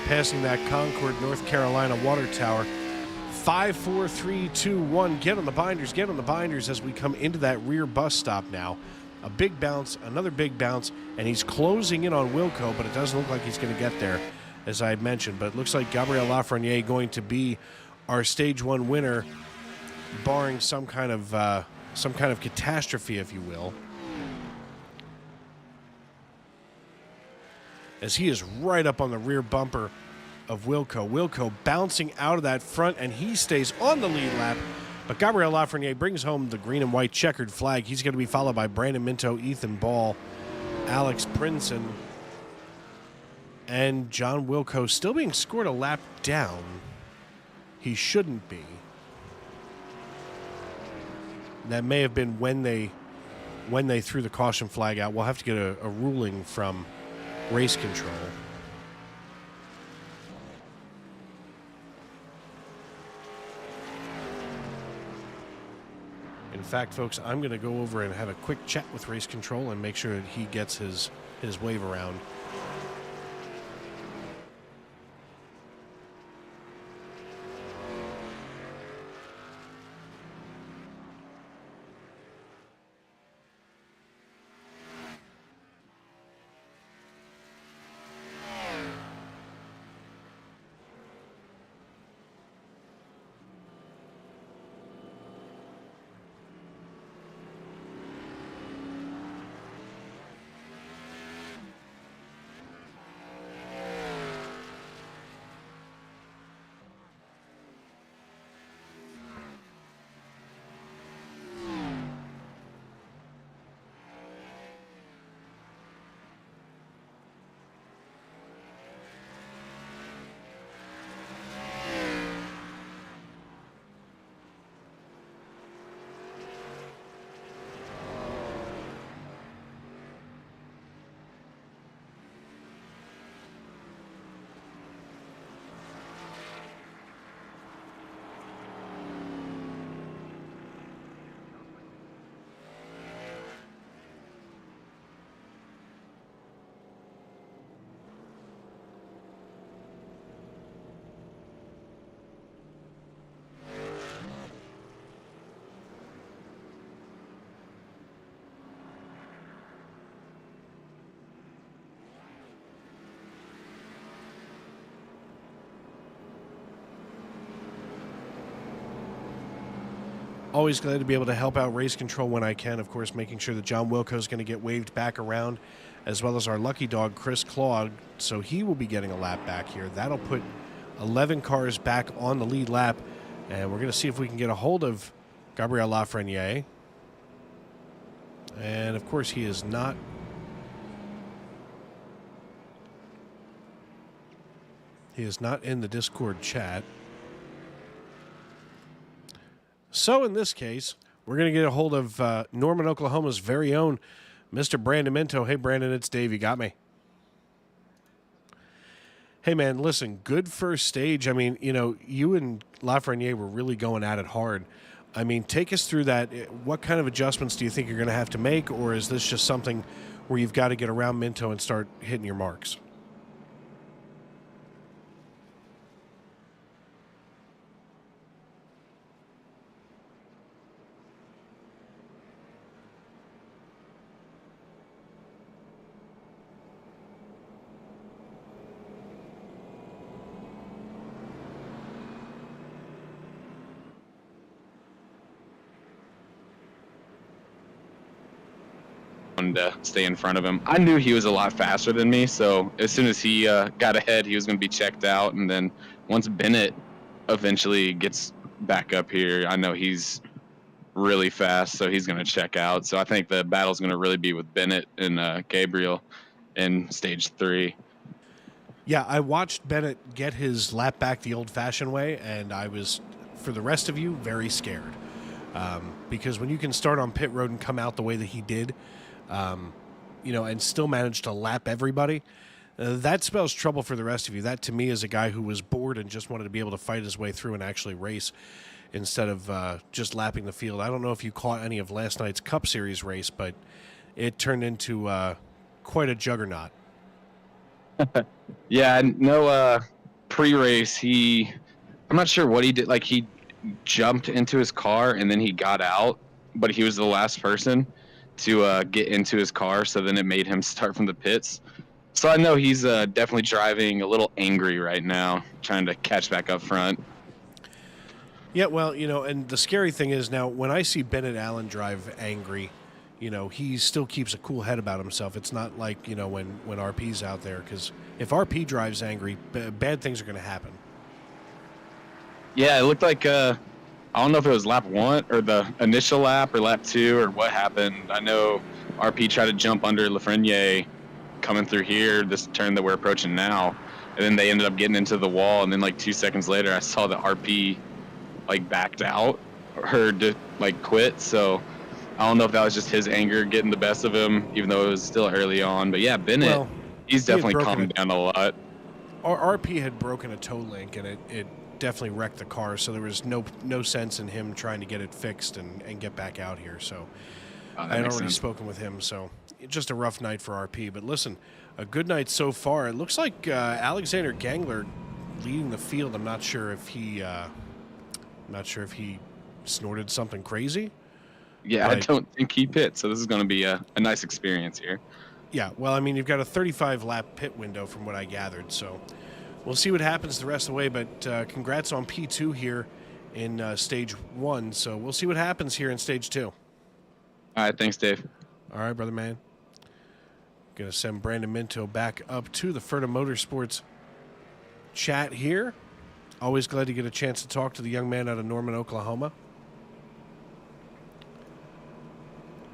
S2: Passing that Concord, North Carolina water tower. 5, 4, 3, 2, 1. Get on the binders as we come into that rear bus stop now. A big bounce, another big bounce, and he's closing in on Wilco, but it doesn't look like he's going to get there, as I had mentioned. But it looks like Gabriel Lafreniere going to be our stage 1 winner, barring some kind of catastrophe, if you will. As he is right up on the rear bumper of Wilco. Wilco bouncing out of that front, and he stays on the lead lap. But Gabriel Lafreniere brings home the green and white checkered flag. He's going to be followed by Brandon Minto, Ethan Ball, Alex Princeton, and John Wilco still being scored a lap down. He shouldn't be. That may have been when they threw the caution flag out. We'll have to get a ruling from race control. In fact, folks, I'm going to go over and have a quick chat with race control and make sure that he gets his wave around. Always glad to be able to help out race control when I can. Of course, making sure that John Wilco is going to get waved back around, as well as our lucky dog, Chris Claude. So he will be getting a lap back here. That'll put 11 cars back on the lead lap. And we're going to see if we can get a hold of Gabriel Lafreniere. And, of course, he is not. He is not in the Discord chat. So in this case, we're going to get a hold of Norman, Oklahoma's very own Mr. Brandon Minto. Hey, Brandon, it's Dave. You got me? Hey, man, listen, good first stage. I mean, you know, you and Lafreniere were really going at it hard. I mean, take us through that. What kind of adjustments do you think you're going to have to make, or is this just something where you've got to get around Minto and start hitting your marks?
S5: To stay in front of him. I knew he was a lot faster than me, so as soon as he got ahead, he was going to be checked out. And then once Bennett eventually gets back up here, I know he's really fast, so he's going to check out. So I think the battle's going to really be with Bennett and Gabriel in stage 3.
S2: Yeah, I watched Bennett get his lap back the old-fashioned way, and I was, for the rest of you, very scared. Because when you can start on pit road and come out the way that he did, you know, and still manage to lap everybody, that spells trouble for the rest of you. That, to me, is a guy who was bored and just wanted to be able to fight his way through and actually race instead of just lapping the field. I don't know if you caught any of last night's Cup Series race, but it turned into quite a juggernaut.
S5: Yeah, no pre-race, I'm not sure what he did. Like, he jumped into his car and then he got out, but he was the last person to get into his car, so then it made him start from the pits. So I know he's definitely driving a little angry right now, trying to catch back up front.
S2: Yeah, well, you know, and the scary thing is now when I see Bennett Allen drive angry, you know, he still keeps a cool head about himself. It's not like, you know, when RP's out there, because if RP drives angry, bad things are going to happen.
S5: Yeah, it looked like I don't know if it was lap 1 or the initial lap or lap 2 or what happened. I know RP tried to jump under Lafreniere coming through here, this turn that we're approaching now, and then they ended up getting into the wall, and then like 2 seconds later I saw the RP like backed out, her to like quit. So I don't know if that was just his anger getting the best of him, even though it was still early on. But yeah, Bennett,
S2: Well,
S5: he's
S2: he had
S5: definitely
S2: broken
S5: calmed down a lot.
S2: Our RP had broken a toe link, and it definitely wrecked the car. So there was no sense in him trying to get it fixed and get back out here. So I had already spoken with him. So just a rough night for RP. But listen, a good night so far. It looks like Alexander Gangler leading the field. I'm not sure if he snorted something crazy.
S5: Yeah, I don't think he pit. So this is going to be a nice experience here.
S2: Yeah, well, I mean, you've got a 35-lap pit window from what I gathered, so we'll see what happens the rest of the way, but congrats on P2 here in Stage 1, so we'll see what happens here in Stage 2.
S5: All right, thanks, Dave.
S2: All right, brother man. Going to send Brandon Minto back up to the Ferta Motorsports chat here. Always glad to get a chance to talk to the young man out of Norman, Oklahoma.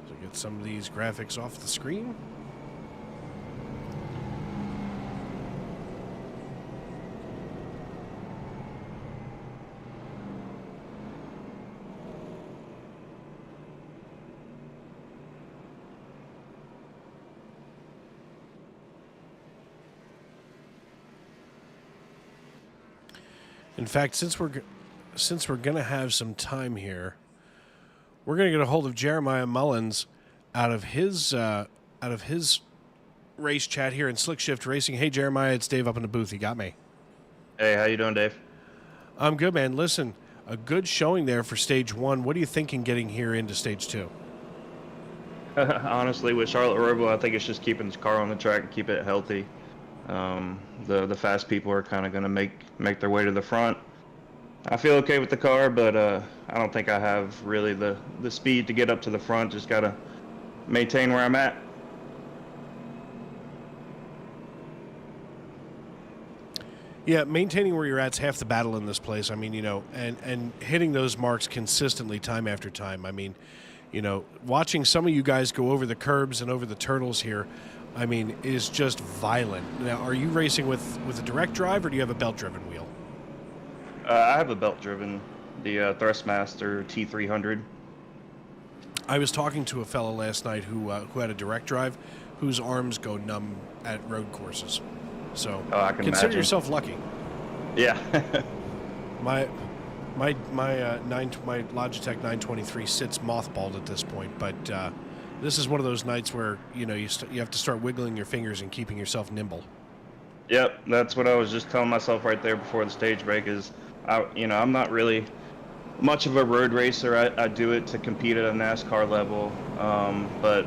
S2: So get some of these graphics off the screen. In fact, since we're going to have some time here, we're going to get a hold of Jeremiah Mullins out of his race chat here in Slick Shift Racing. Hey, Jeremiah, it's Dave up in the booth. You got me.
S6: Hey, how you doing, Dave?
S2: I'm good, man. Listen, a good showing there for Stage 1. What are you thinking getting here into Stage 2?
S6: Honestly, with Charlotte Roval, I think it's just keeping his car on the track and keep it healthy. The fast people are kind of going to make their way to the front. I feel okay with the car, but I don't think I have really the speed to get up to the front. Just got to maintain where I'm at.
S2: Yeah, maintaining where you're at's half the battle in this place. I mean, you know, and hitting those marks consistently time after time. I mean, you know, watching some of you guys go over the curbs and over the turtles here, I mean, is just violent. Now, are you racing with a direct drive, or do you have a belt-driven wheel?
S6: I have a belt-driven, the Thrustmaster T300.
S2: I was talking to a fellow last night who had a direct drive, whose arms go numb at road courses. So
S6: I can
S2: consider
S6: imagine.
S2: yourself lucky.
S6: Yeah.
S2: My Logitech 923 sits mothballed at this point, but this is one of those nights where you have to start wiggling your fingers and keeping yourself nimble.
S6: Yep, that's what I was just telling myself right there before the stage break. Is I'm not really much of a road racer. I do it to compete at a NASCAR level, but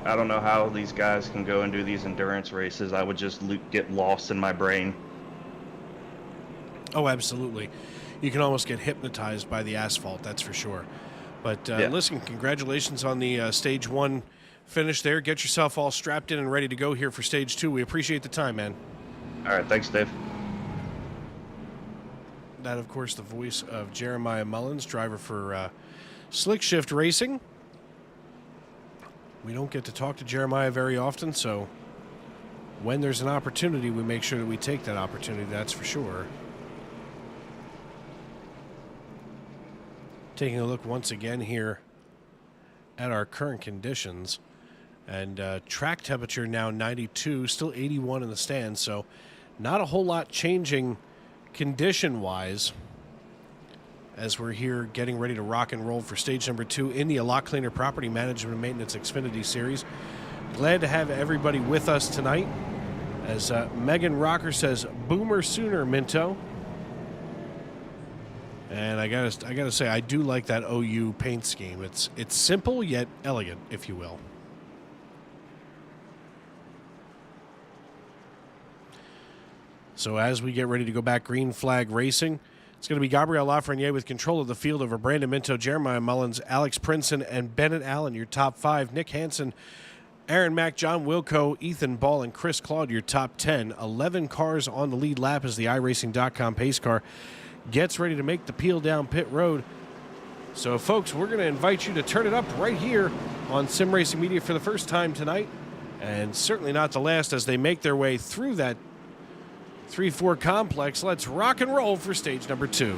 S6: I don't know how these guys can go and do these endurance races. I would just get lost in my brain.
S2: Oh, absolutely. You can almost get hypnotized by the asphalt, that's for sure. But Listen, congratulations on the Stage 1 finish there. Get yourself all strapped in and ready to go here for Stage 2. We appreciate the time, man.
S6: All right, thanks, Dave.
S2: That, of course, the voice of Jeremiah Mullins, driver for Slick Shift Racing. We don't get to talk to Jeremiah very often, so when there's an opportunity, we make sure that we take that opportunity, that's for sure. Taking a look once again here at our current conditions, and track temperature now 92, still 81 in the stands, so not a whole lot changing condition-wise as we're here getting ready to rock and roll for stage number 2 in the A Lot Cleaner Property Management and Maintenance Xfinity Series. Glad to have everybody with us tonight. As Megan Rocker says, boomer sooner, Minto. And I gotta say, I do like that OU paint scheme. It's simple yet elegant, if you will. So as we get ready to go back green flag racing, it's going to be Gabriel Lafreniere with control of the field over Brandon Minto, Jeremiah Mullins, Alex Princeton, and Bennett Allen, your top 5. Nick Hansen, Aaron Mack, John Wilco, Ethan Ball, and Chris Claude, your top 10. 11 cars on the lead lap as the iRacing.com pace car gets ready to make the peel down pit road. So, folks, we're going to invite you to turn it up right here on Sim Racing Media for the first time tonight, and certainly not the last as they make their way through that 3-4 complex. Let's rock and roll for stage number 2.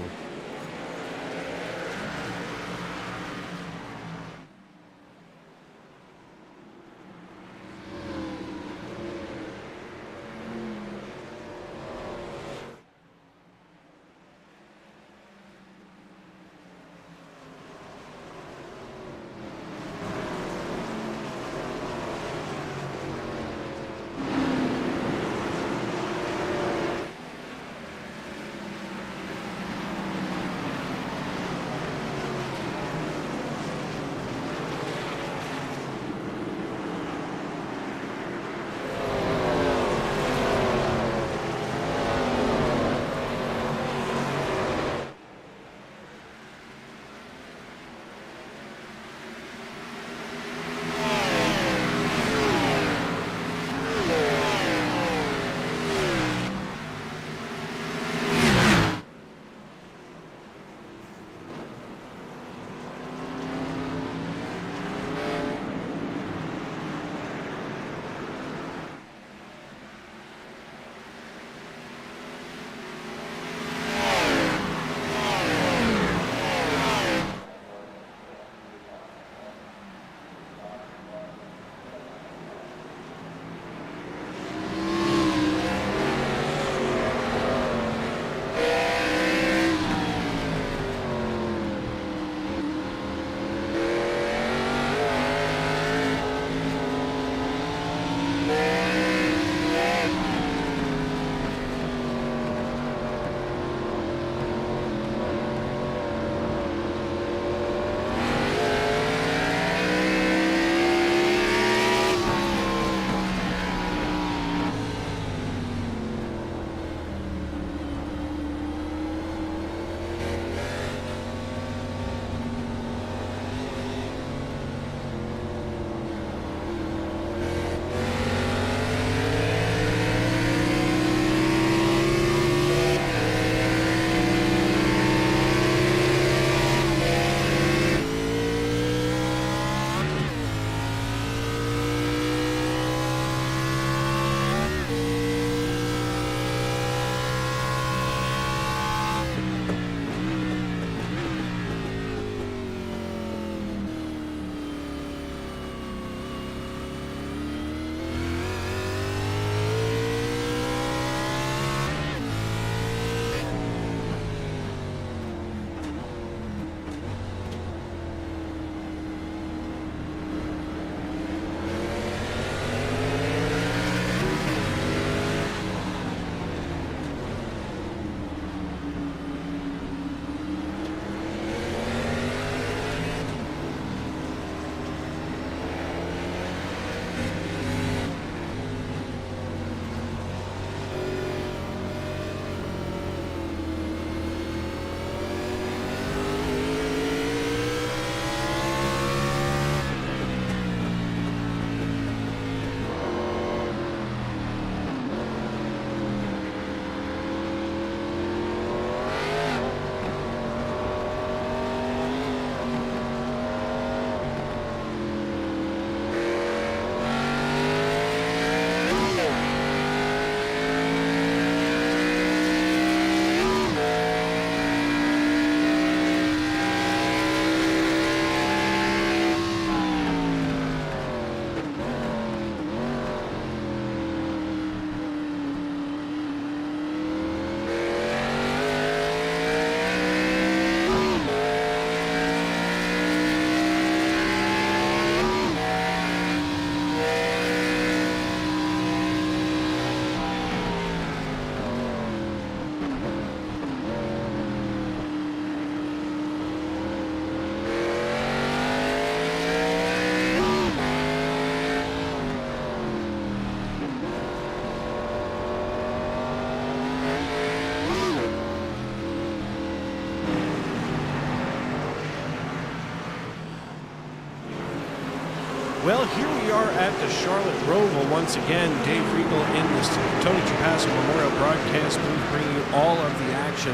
S2: Well, here we are at the Charlotte Roval once again. Dave Regal in this Tony Trapasso Memorial Broadcast booth, bringing you all of the action.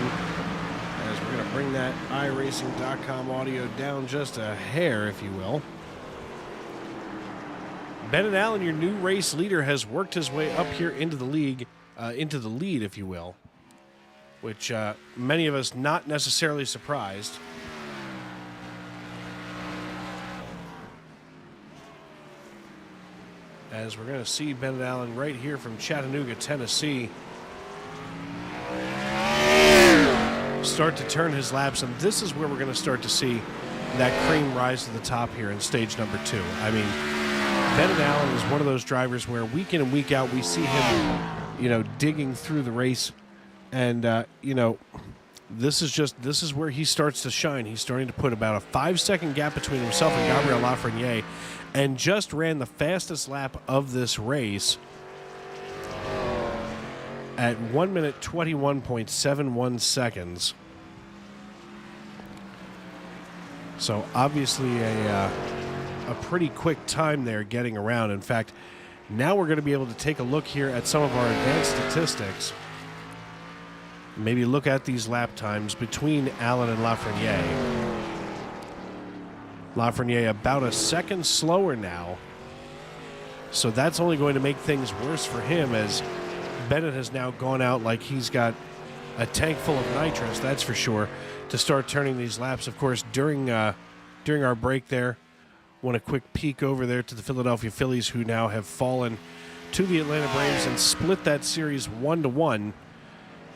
S2: As we're going to bring that iRacing.com audio down just a hair, if you will. Bennett Allen, your new race leader, has worked his way up here into the lead, if you will, which many of us not necessarily surprised. As we're going to see Bennett Allen right here from Chattanooga, Tennessee, start to turn his laps, and this is where we're going to start to see that cream rise to the top here in stage number 2. I mean, Bennett Allen is one of those drivers where week in and week out we see him, digging through the race, and this is where he starts to shine. He's starting to put about a 5-second gap between himself and Gabriel Lafreniere, and just ran the fastest lap of this race at 1 minute 21.71 seconds. So obviously a pretty quick time there getting around. In fact, now we're going to be able to take a look here at some of our advanced statistics. Maybe look at these lap times between Allen and Lafreniere. Lafreniere about a second slower now. So that's only going to make things worse for him, as Bennett has now gone out like he's got a tank full of nitrous, that's for sure, to start turning these laps. Of course, during our break there, want a quick peek over there to the Philadelphia Phillies, who now have fallen to the Atlanta Braves and split that series 1-1.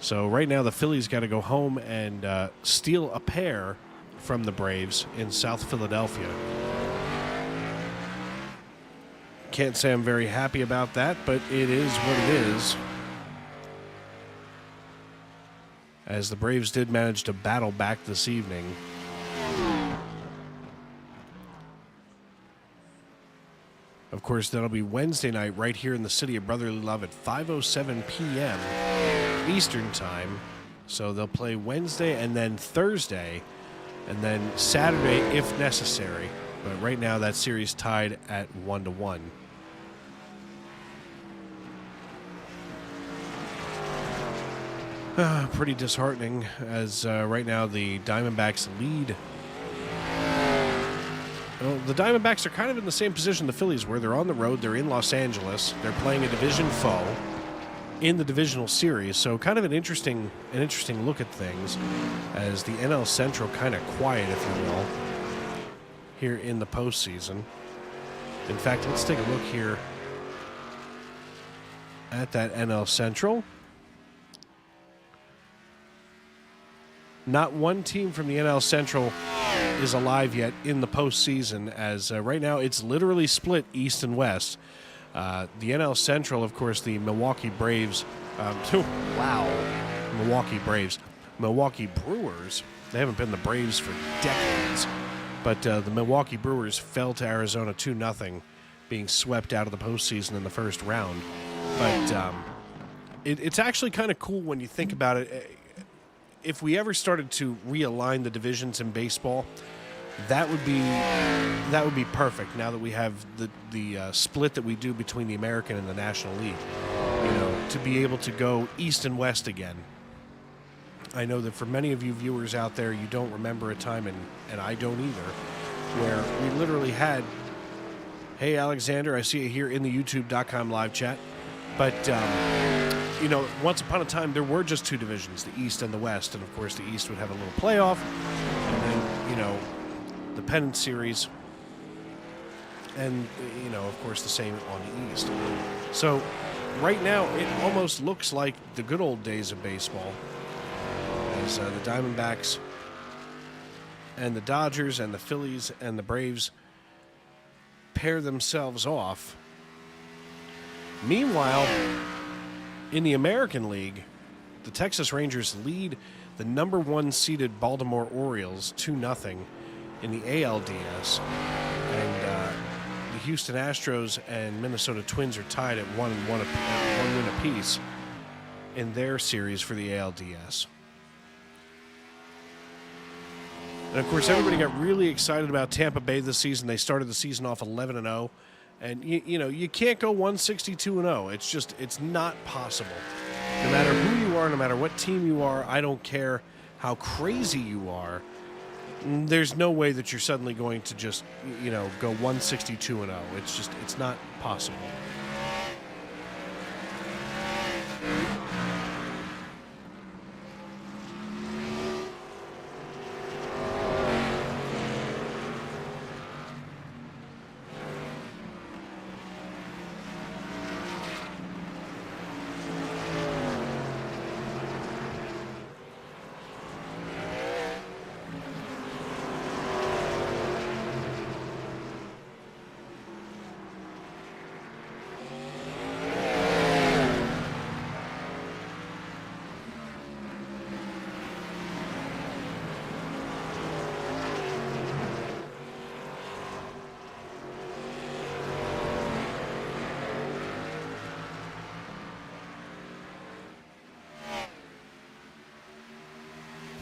S2: So right now the Phillies got to go home and steal a pair from the Braves in South Philadelphia. Can't say I'm very happy about that, but it is what it is. As the Braves did manage to battle back this evening. Of course, that'll be Wednesday night right here in the city of brotherly love at 5:07 p.m. Eastern Time. So they'll play Wednesday and then Thursday and then Saturday if necessary. But right now that series tied at 1-1. Pretty disheartening, as right now the Diamondbacks lead. Well, the Diamondbacks are kind of in the same position the Phillies were. They're on the road. They're in Los Angeles. They're playing a division foe in the divisional series. So kind of an interesting look at things, as the NL Central kind of quiet, if you will, here in the postseason. In fact, let's take a look here at that NL Central. Not one team from the NL Central is alive yet in the postseason, as right now it's literally split east and west. The NL Central, of course, the Milwaukee Braves. Milwaukee Braves. Milwaukee Brewers. They haven't been the Braves for decades. But the Milwaukee Brewers fell to Arizona 2-0, being swept out of the postseason in the first round. But it's actually kind of cool when you think about it. If we ever started to realign the divisions in baseball, that would be perfect. Now that we have the split that we do between the American and the National League, to be able to go east and west again. I know that for many of you viewers out there, you don't remember a time, and I don't either, where we literally had, hey Alexander, I see you here in the YouTube.com live chat, but once upon a time, there were just two divisions, the East and the West. And, of course, the East would have a little playoff. And then, the pennant series. And, of course, the same on the East. So, right now, it almost looks like the good old days of baseball. As the Diamondbacks and the Dodgers and the Phillies and the Braves pair themselves off. Meanwhile, in the American League, the Texas Rangers lead the number 1 seeded Baltimore Orioles 2-0 in the ALDS. And the Houston Astros and Minnesota Twins are tied at 1 win apiece in their series for the ALDS. And of course, everybody got really excited about Tampa Bay this season. They started the season off 11-0, and you know you can't go 162-0. It's not possible. No matter who you are, no matter what team you are, I don't care how crazy you are. There's no way that you're suddenly going to just go 162-0. It's not possible.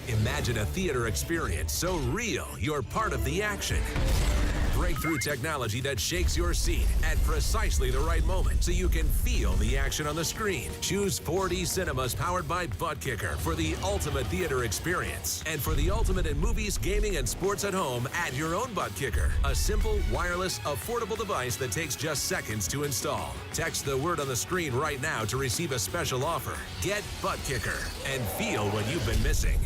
S4: Imagine a theater experience so real, you're part of the action. Breakthrough technology that shakes your seat at precisely the right moment so you can feel the action on the screen. Choose 4D cinemas powered by Butt Kicker for the ultimate theater experience. And for the ultimate in movies, gaming, and sports at home, add your own Butt Kicker. A simple, wireless, affordable device that takes just seconds to install. Text the word on the screen right now to receive a special offer. Get Butt Kicker and feel what you've been missing.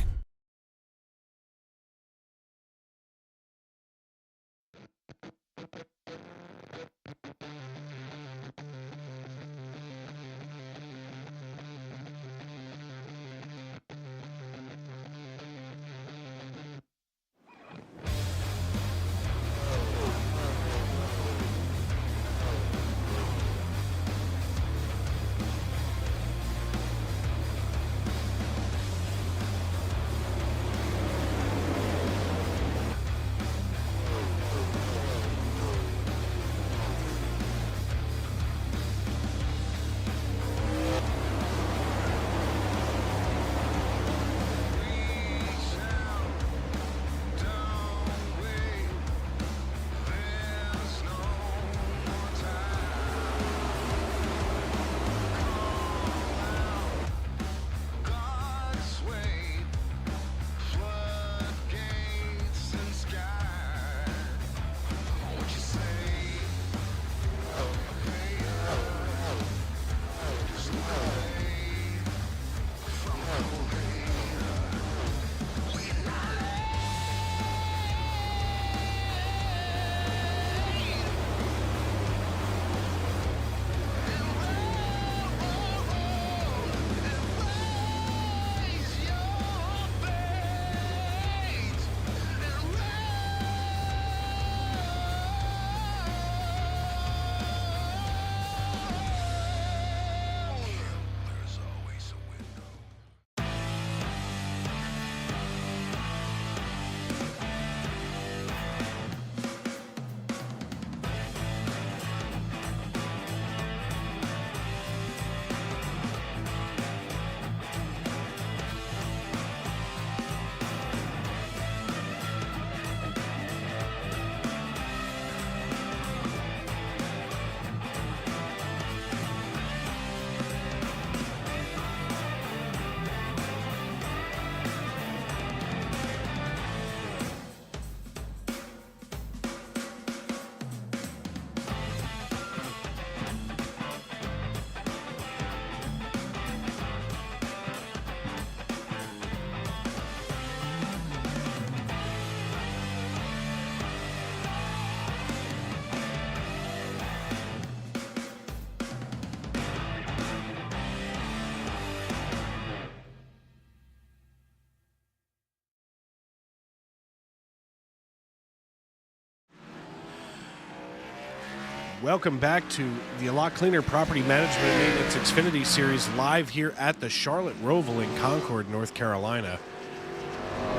S2: Welcome back to the A Lot Cleaner Property Management and Maintenance Xfinity Series live here at the Charlotte Roval in Concord, North Carolina.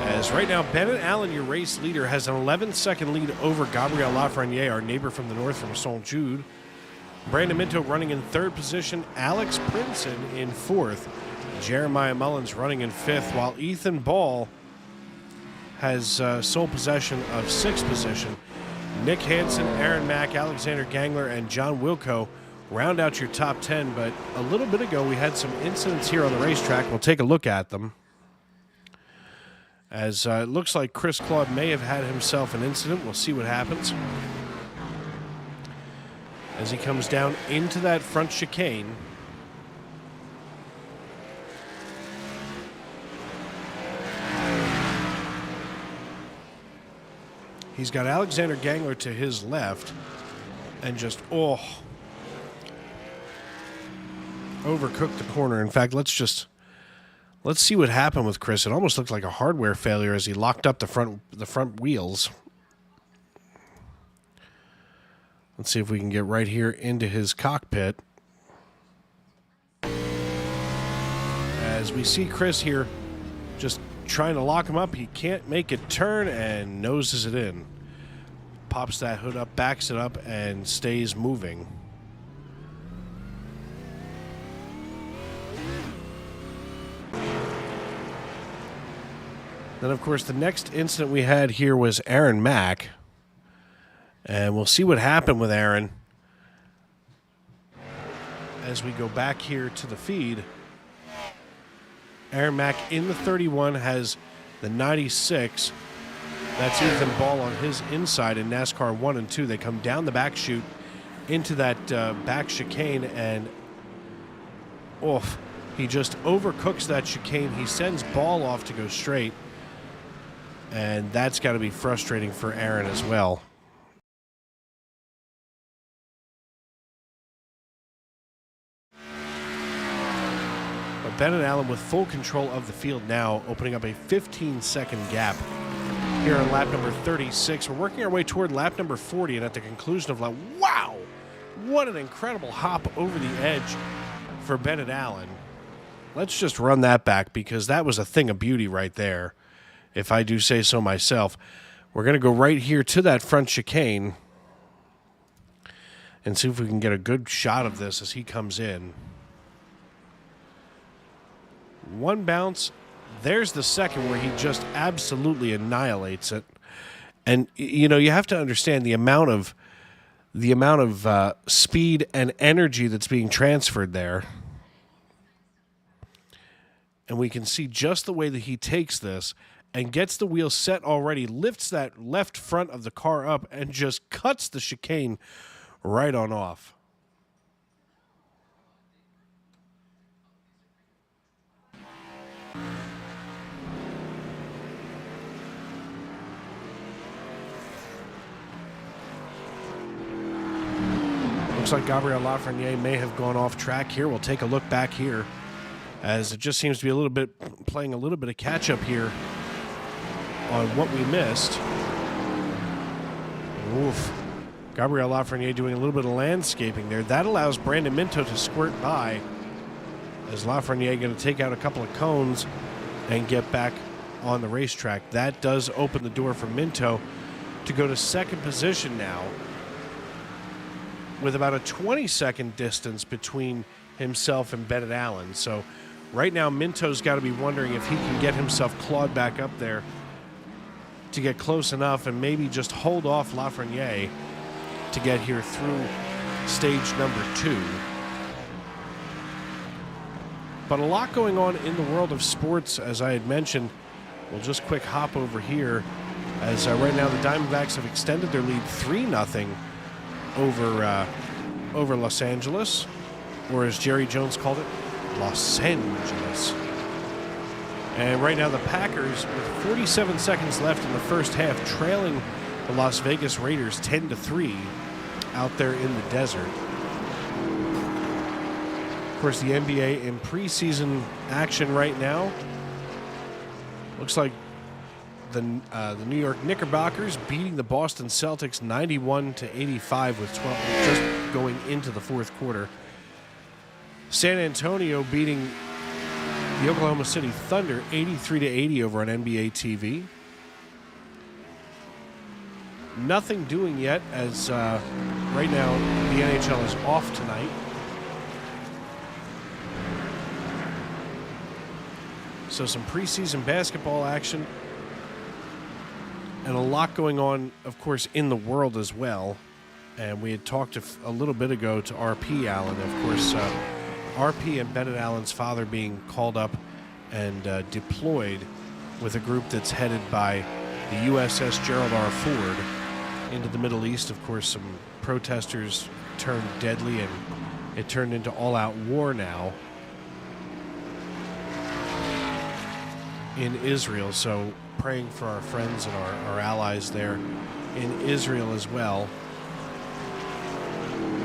S2: As right now, Bennett Allen, your race leader, has an 11-second lead over Gabriel Lafreniere, our neighbor from the north from St. Jude. Brandon Minto running in third position, Alex Princeton in fourth, Jeremiah Mullins running in fifth, while Ethan Ball has sole possession of 6th position. Nick Hansen, Aaron Mack, Alexander Gangler, and John Wilco round out your top 10, but a little bit ago we had some incidents here on the racetrack. We'll take a look at them. As it looks like Chris Claude may have had himself an incident. We'll see what happens. As he comes down into that front chicane. He's got Alexander Gangler to his left and just, overcooked the corner. In fact, let's see what happened with Chris. It almost looked like a hardware failure as he locked up the front wheels. Let's see if we can get right here into his cockpit. As we see Chris here just trying to lock him up. He can't make it turn and noses it in. Pops that hood up, backs it up, and stays moving. Then, of course, the next incident we had here was Aaron Mack. And we'll see what happened with Aaron as we go back here to the feed. Aaron Mack in the 31 has the 96. That's Ethan Ball on his inside in NASCAR 1 and 2. They come down the back chute into that back chicane, and he just overcooks that chicane. He sends Ball off to go straight, and that's got to be frustrating for Aaron as well. Bennett Allen with full control of the field now, opening up a 15-second gap here on lap number 36. We're working our way toward lap number 40, and at the conclusion of lap, wow, what an incredible hop over the edge for Bennett Allen. Let's just run that back because that was a thing of beauty right there, if I do say so myself. We're going to go right here to that front chicane and see if we can get a good shot of this as he comes in. One bounce, there's the second where he just absolutely annihilates it. And you know, you have to understand the amount of speed and energy that's being transferred there. And we can see just the way that he takes this and gets the wheel set already, lifts that left front of the car up and just cuts the chicane right on off. Looks like Gabriel Lafreniere may have gone off track here. We'll take a look back here as it just seems to be playing a little bit of catch up here on what we missed. Oof. Gabriel Lafreniere doing a little bit of landscaping there. That allows Brandon Minto to squirt by as Lafreniere going to take out a couple of cones and get back on the racetrack. That does open the door for Minto to go to second position now, with about a 20-second distance between himself and Bennett Allen. So right now, Minto's got to be wondering if he can get himself clawed back up there to get close enough and maybe just hold off Lafreniere to get here through stage number 2. But a lot going on in the world of sports, as I had mentioned. We'll just quick hop over here as right now the Diamondbacks have extended their lead 3-0 over Los Angeles, or as Jerry Jones called it, Los Angeles. And right now the Packers, with 47 seconds left in the first half, trailing the Las Vegas Raiders 10-3 out there in the desert. Of course, the NBA in preseason action right now. Looks like the New York Knickerbockers beating the Boston Celtics 91-85 with 12 just going into the fourth quarter. San Antonio beating the Oklahoma City Thunder 83-80 over on NBA TV. Nothing doing yet as right now the NHL is off tonight. So some preseason basketball action And a lot going on, of course, in the world as well. And we had talked a little bit ago to RP Allen. Of course, RP and Bennett Allen's father being called up and deployed with a group that's headed by the USS Gerald R. Ford into the Middle East. Of course, some protesters turned deadly, and it turned into all-out war now in Israel. So praying for our friends and our allies there in Israel as well.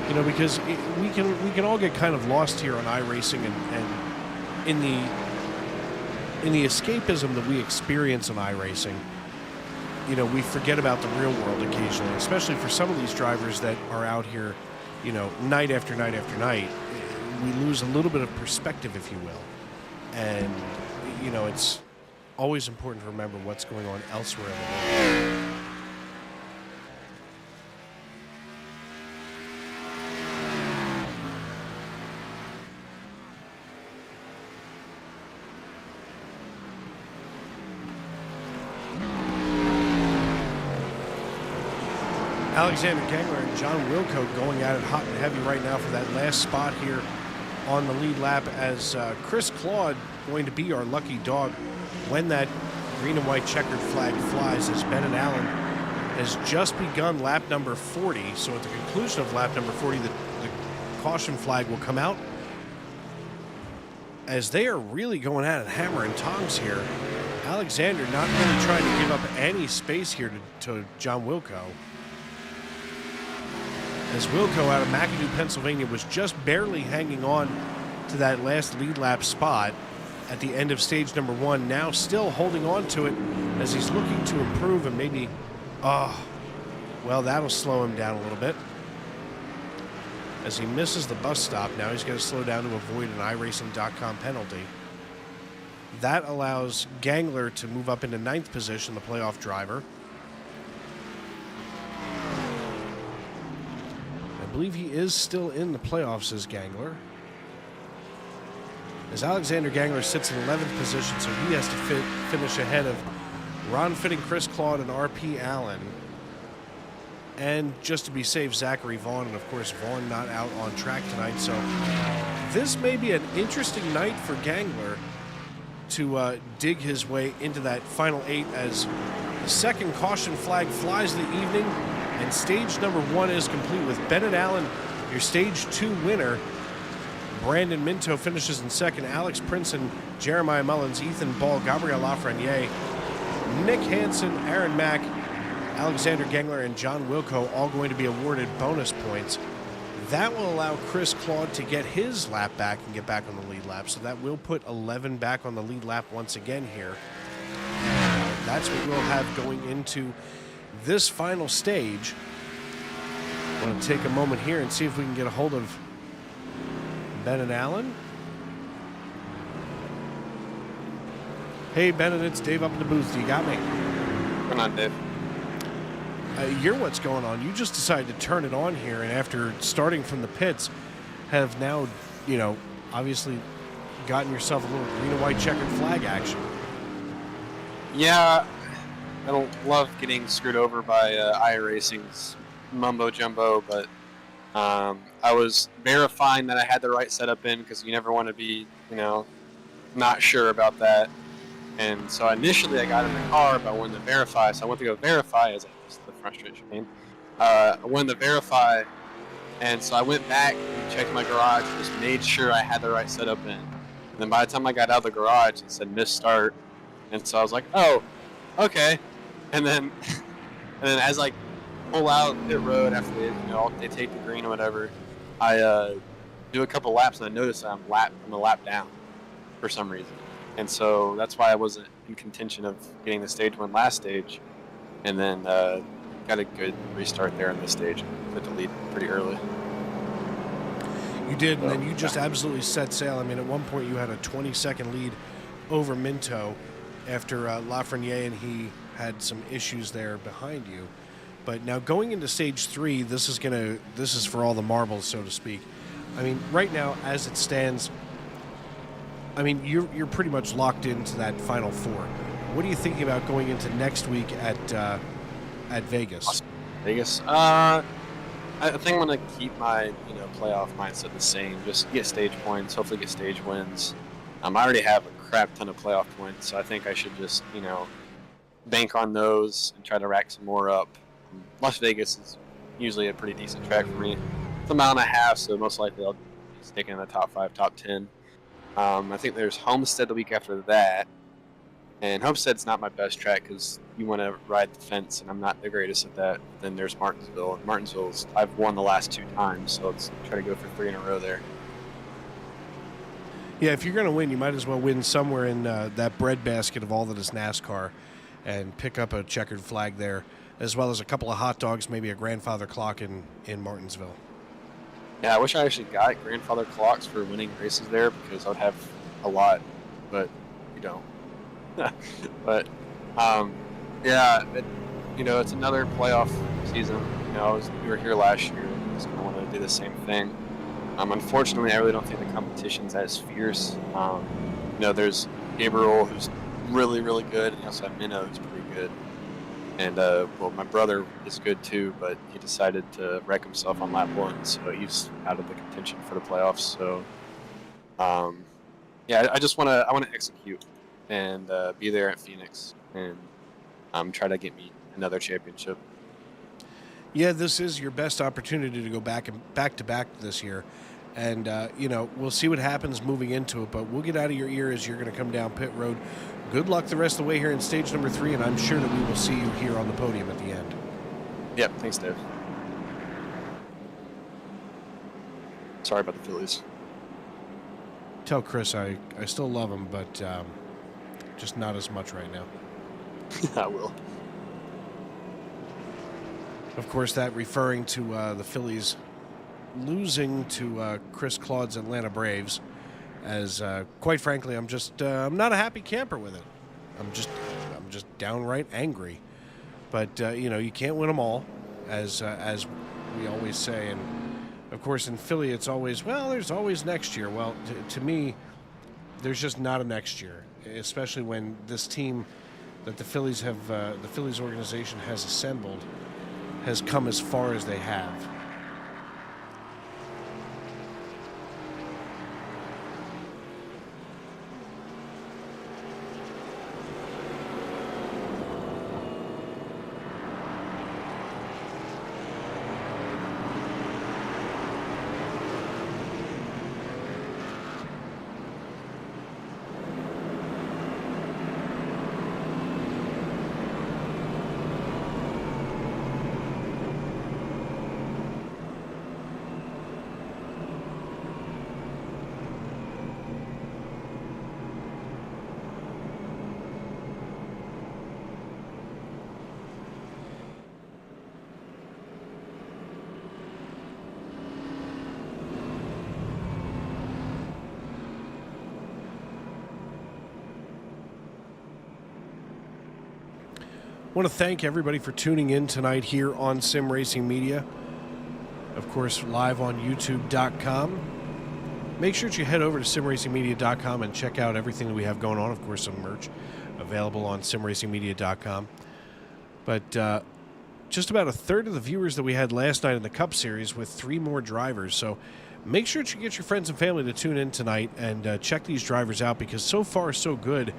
S2: You know, because we can all get kind of lost here on iRacing and in the escapism that we experience on iRacing. You know, we forget about the real world occasionally, especially for some of these drivers that are out here, you know, night after night after night. We lose a little bit of perspective, if you will. And, you know, it's always important to remember what's going on elsewhere in the world. Alexander Gangler and John Wilco going at it hot and heavy right now for that last spot here on the lead lap, as Chris Claude going to be our lucky dog when that green and white checkered flag flies, as Bennett Allen has just begun lap number 40. So at the conclusion of lap number 40, the caution flag will come out, as they are really going at it hammer and tongs here. Alexander not really trying to give up any space here to John Wilco, as Wilco out of McAdoo, Pennsylvania, was just barely hanging on to that last lead lap spot at the end of stage number 1, now still holding on to it as he's looking to improve, and maybe, well, that'll slow him down a little bit. As he misses the bus stop, now he's got to slow down to avoid an iRacing.com penalty. That allows Gangler to move up into 9th position, the playoff driver. I believe he is still in the playoffs as Gangler. As Alexander Gangler sits in 11th position, so he has to finish ahead of Ron Fitting, Chris Claude, and RP Allen. And just to be safe, Zachary Vaughn, and of course Vaughn not out on track tonight. So this may be an interesting night for Gangler to dig his way into that final 8, as the second caution flag flies the evening, and stage number 1 is complete with Bennett Allen, your stage 2 winner. Brandon Minto finishes in 2nd. Alex Princeton, Jeremiah Mullins, Ethan Ball, Gabriel Lafreniere, Nick Hansen, Aaron Mack, Alexander Gangler, and John Wilco all going to be awarded bonus points. That will allow Chris Claude to get his lap back and get back on the lead lap. So that will put 11 back on the lead lap once again here. That's what we'll have going into this final stage. I want to take a moment here and see if we can get a hold of Bennett Allen. Hey, Bennett, it's Dave up in the booth. Do you got me?
S7: Come on, Dave.
S2: You're what's going on. You just decided to turn it on here, and after starting from the pits, have now, you know, obviously gotten yourself a little green and white checkered flag action.
S7: Yeah, I don't love getting screwed over by iRacing's mumbo jumbo, but I was verifying that I had the right setup in, because you never want to be, you know, not sure about that. And so initially I got in the car, but I wanted to verify. So I went to go verify, as the frustration came. I wanted to verify, and so I went back and checked my garage, just made sure I had the right setup in. And then by the time I got out of the garage, it said missed start. And so I was like, oh, okay. And then as I pull out pit road after they take the green or whatever, I do a couple laps, and I notice I'm a lap down for some reason. And so that's why I wasn't in contention of getting the stage 1 last stage, and then got a good restart there in this stage and put the lead pretty early.
S2: You did, and then you just absolutely set sail. I mean, at one point you had a 20-second lead over Minto after Lafreniere, and he had some issues there behind you. But now going into stage 3, this is for all the marbles, so to speak. I mean, right now, as it stands, I mean, you're pretty much locked into that final 4. what are you thinking about going into next week at Vegas?
S7: Vegas. I think I'm gonna keep my playoff mindset the same. Just get stage points. Hopefully get stage wins. I already have a crap ton of playoff points, so I think I should just bank on those and try to rack some more up. Las Vegas is usually a pretty decent track for me. It's a mile and a half, so most likely I'll be sticking in the top 5, top 10. I think there's Homestead the week after that. And Homestead's not my best track because you want to ride the fence, and I'm not the greatest at that. Then there's Martinsville. And Martinsville's, I've won the last 2 times, so let's try to go for 3 in a row there.
S2: Yeah, if you're going to win, you might as well win somewhere in that breadbasket of all that is NASCAR and pick up a checkered flag there, as well as a couple of hot dogs, maybe a grandfather clock in Martinsville.
S7: Yeah, I wish I actually got grandfather clocks for winning races there because I would have a lot, but you don't. But yeah, it's another playoff season. We were here last year, and just kind of want to do the same thing. Unfortunately, I really don't think the competition's as fierce. There's Gabriel, who's really, really good, and you also have Minnow, who's pretty good. And my brother is good too, but he decided to wreck himself on lap 1, so he's out of the contention for the playoffs. So, yeah, I want to execute and be there at Phoenix and try to get me another championship.
S2: Yeah, this is your best opportunity to go back to back this year. And, we'll see what happens moving into it, but we'll get out of your ear as you're going to come down pit road. Good luck the rest of the way here in stage number 3, and I'm sure that we will see you here on the podium at the end.
S7: Yep, thanks, Dave. Sorry about the Phillies.
S2: Tell Chris I still love him, but just not as much right now.
S7: I will.
S2: Of course, that referring to the Phillies losing to Chris Claude's Atlanta Braves, as quite frankly, I'm not a happy camper with it. I'm just downright angry. But you can't win them all, as we always say. And of course, in Philly, it's always, there's always next year. Well, to me, there's just not a next year, especially when this team that the Phillies organization has assembled has come as far as they have. I want to thank everybody for tuning in tonight here on Sim Racing Media. Of course, live on YouTube.com. Make sure that you head over to simracingmedia.com and check out everything that we have going on. Of course, some merch available on simracingmedia.com. But just about a third of the viewers that we had last night in the Cup Series with 3 more drivers. So make sure that you get your friends and family to tune in tonight and check these drivers out, because so far so good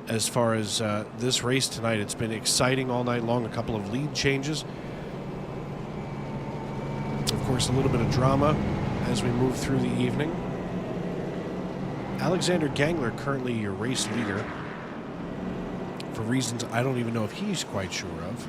S2: as far as this race tonight. It's been exciting all night long. A couple of lead changes. Of course, a little bit of drama as we move through the evening. Alexander Gangler, currently your race leader, for reasons I don't even know if he's quite sure of.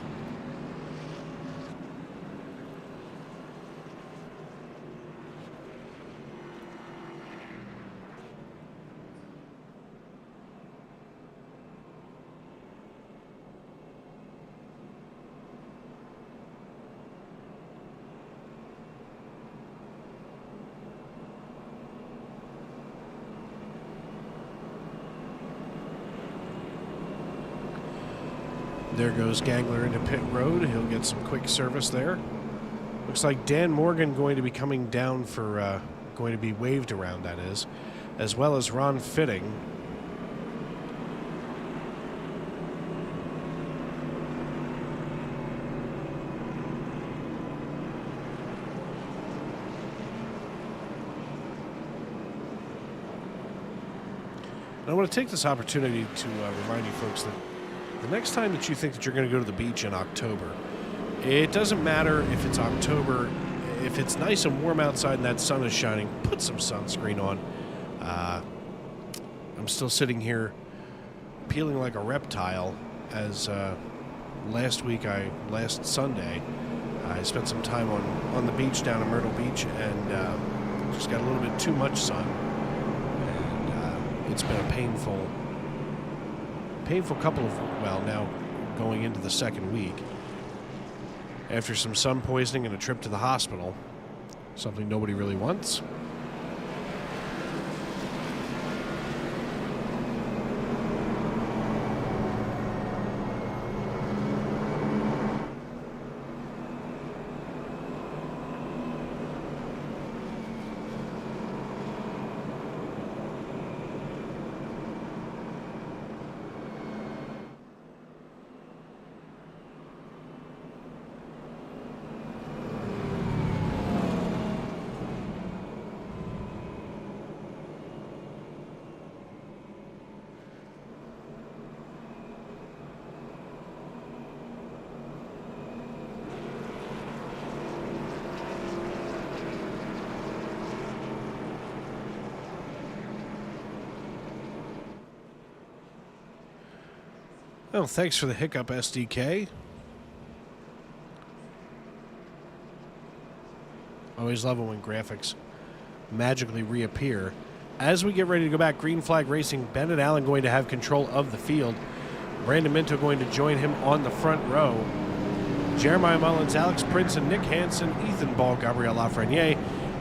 S2: There goes Gangler into pit road. He'll get some quick service there. Looks like Dan Morgan going to be coming down for, going to be waved around, that is, as well as Ron Fitting. I want to take this opportunity to remind you folks that the next time that you think that you're going to go to the beach in October, it doesn't matter if it's October. If it's nice and warm outside and that sun is shining, put some sunscreen on. I'm still sitting here peeling like a reptile as last Sunday, I spent some time on the beach down in Myrtle Beach and just got a little bit too much sun. And it's been a painful couple of, now going into the second week. After some sun poisoning and a trip to the hospital, something nobody really wants. Well, thanks for the hiccup, SDK. Always love it when graphics magically reappear. As we get ready to go back, green flag racing, Bennett Allen going to have control of the field. Brandon Minto going to join him on the front row. Jeremiah Mullins, Alex Prince, and Nick Hansen, Ethan Ball, Gabriel Lafreniere,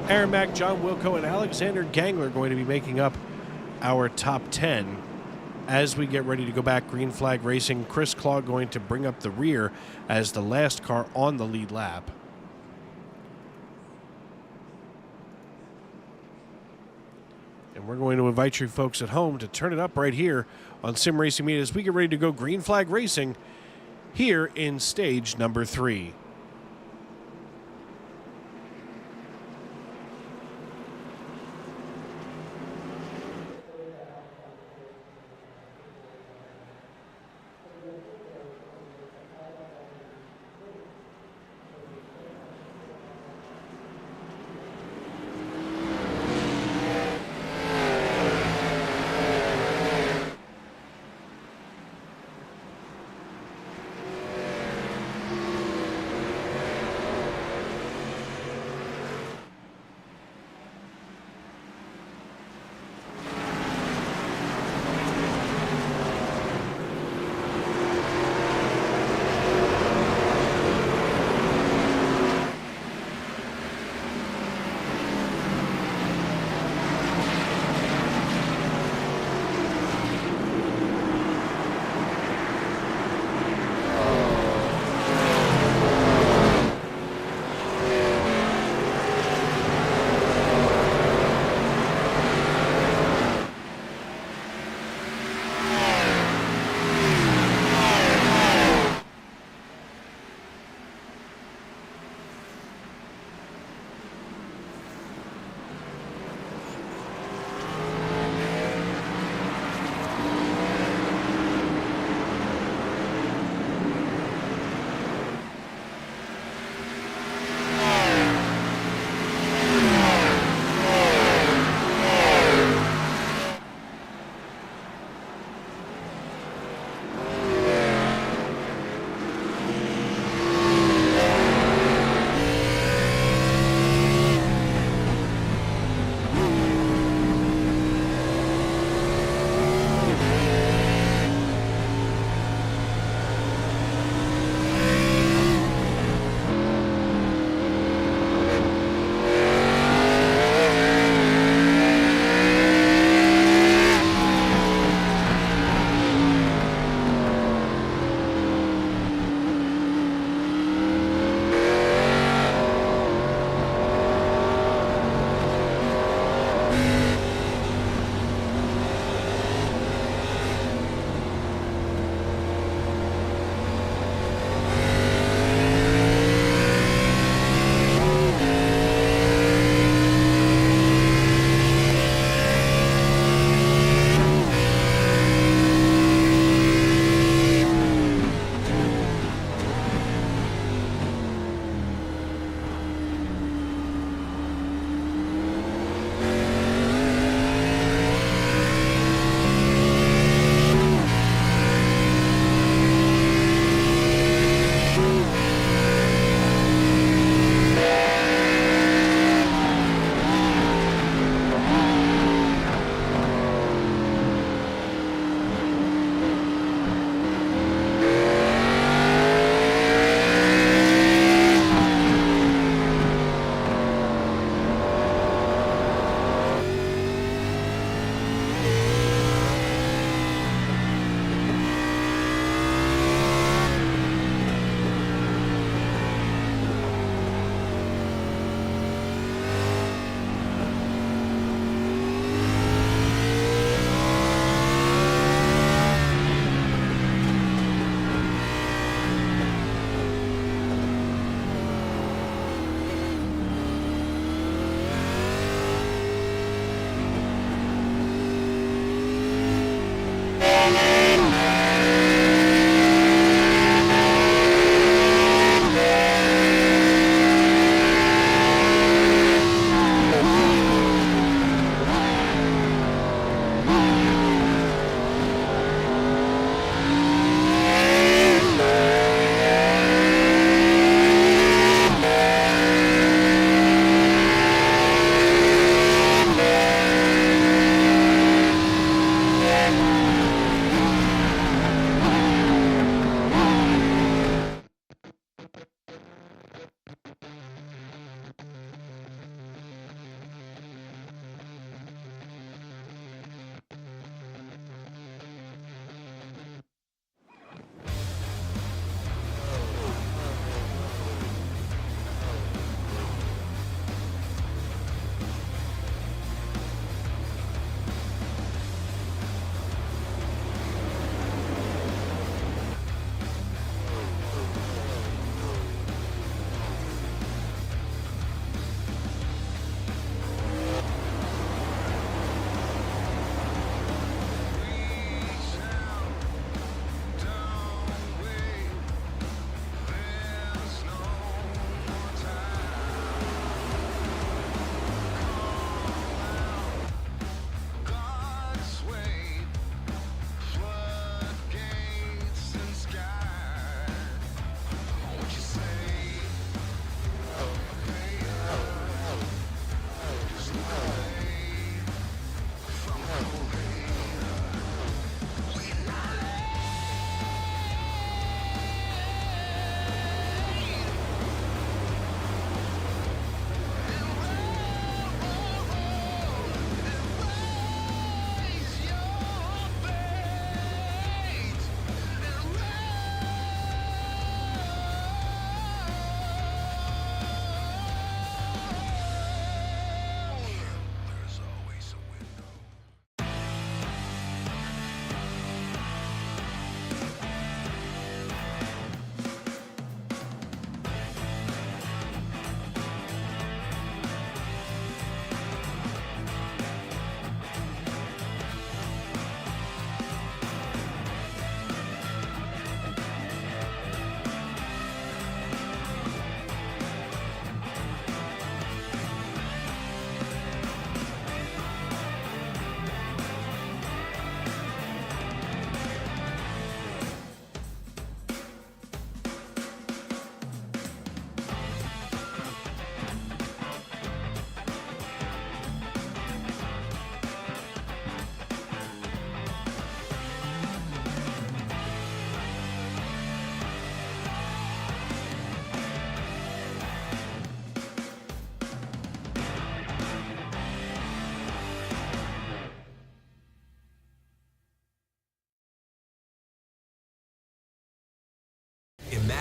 S2: Aaron Mack, John Wilco, and Alexander Gangler going to be making up our top 10. As we get ready to go back, green flag racing, Chris Claw going to bring up the rear as the last car on the lead lap. And we're going to invite you folks at home to turn it up right here on Sim Racing Media as we get ready to go green flag racing here in stage number 3.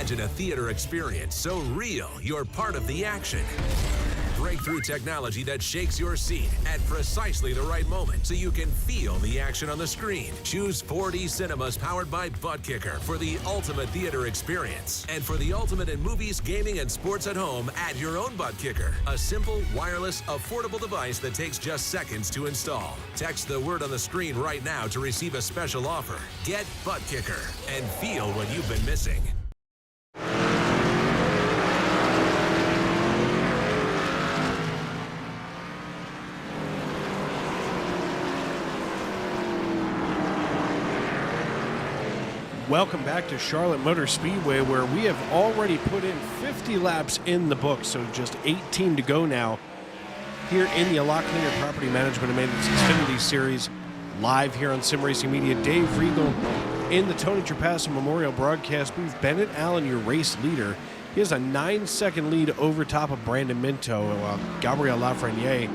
S4: Imagine a theater experience so real you're part of the action. Breakthrough technology that shakes your seat at precisely the right moment so you can feel the action on the screen. Choose 4D cinemas powered by Butt Kicker for the ultimate theater experience. And for the ultimate in movies, gaming, and sports at home, add your own Butt Kicker. A simple, wireless, affordable device that takes just seconds to install. Text the word on the screen right now to receive a special offer. Get Butt Kicker and feel what you've been missing.
S2: Welcome back to Charlotte Motor Speedway, where we have already put in 50 laps in the book, so just 18 to go now here in the Lot Cleaner Property Management and Maintenance Xfinity Series, live here on Sim Racing Media. Dave Regal in the Tony Trapasso Memorial Broadcast booth. Bennett Allen, your race leader. He has a 9-second lead over top of Brandon Minto, while Gabriel Lafreniere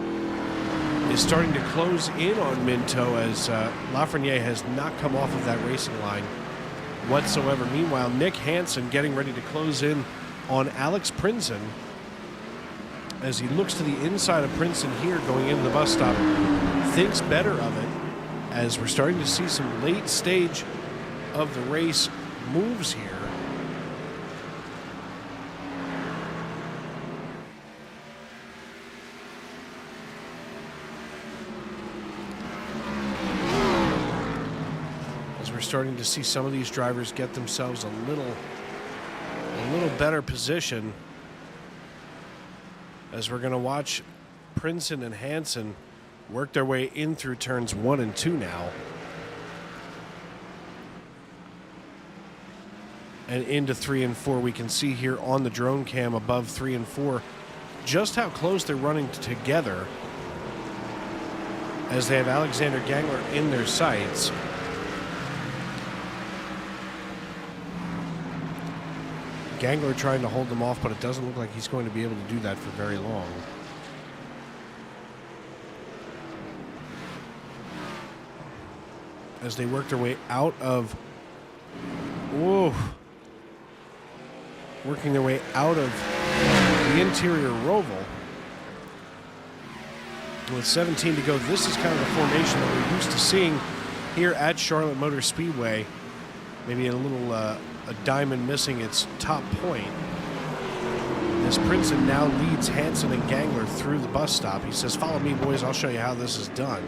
S2: is starting to close in on Minto as Lafreniere has not come off of that racing line whatsoever. Meanwhile, Nick Hansen getting ready to close in on Alex Prinsen as he looks to the inside of Prinsen here going into the bus stop. Thinks better of it as we're starting to see some late stage of the race moves here. We're starting to see some of these drivers get themselves a little better position as we're going to watch Prinsen and Hansen work their way in through turns 1 and 2 now and into 3 and 4. We can see here on the drone cam above 3 and 4 just how close they're running together as they have Alexander Gangler in their sights. Gangler trying to hold them off, but it doesn't look like he's going to be able to do that for very long. As they work their way out of... working their way out of the interior Roval. With 17 to go, this is kind of the formation that we're used to seeing here at Charlotte Motor Speedway. Maybe a little... a diamond missing its top point. As Prinsen now leads Hansen and Gangler through the bus stop. He says, "Follow me, boys. I'll show you how this is done."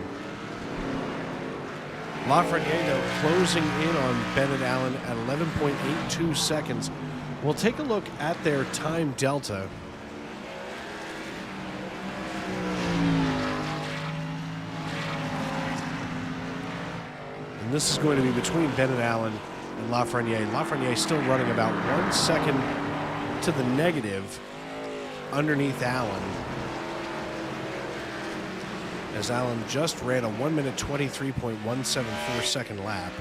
S2: Lafreniere closing in on Bennett Allen at 11.82 seconds. We'll take a look at their time delta. And this is going to be between Bennett Allen and Lafreniere. Lafreniere still running about 1 second to the negative underneath Allen, as Allen just ran a 1 minute 23.174 second lap.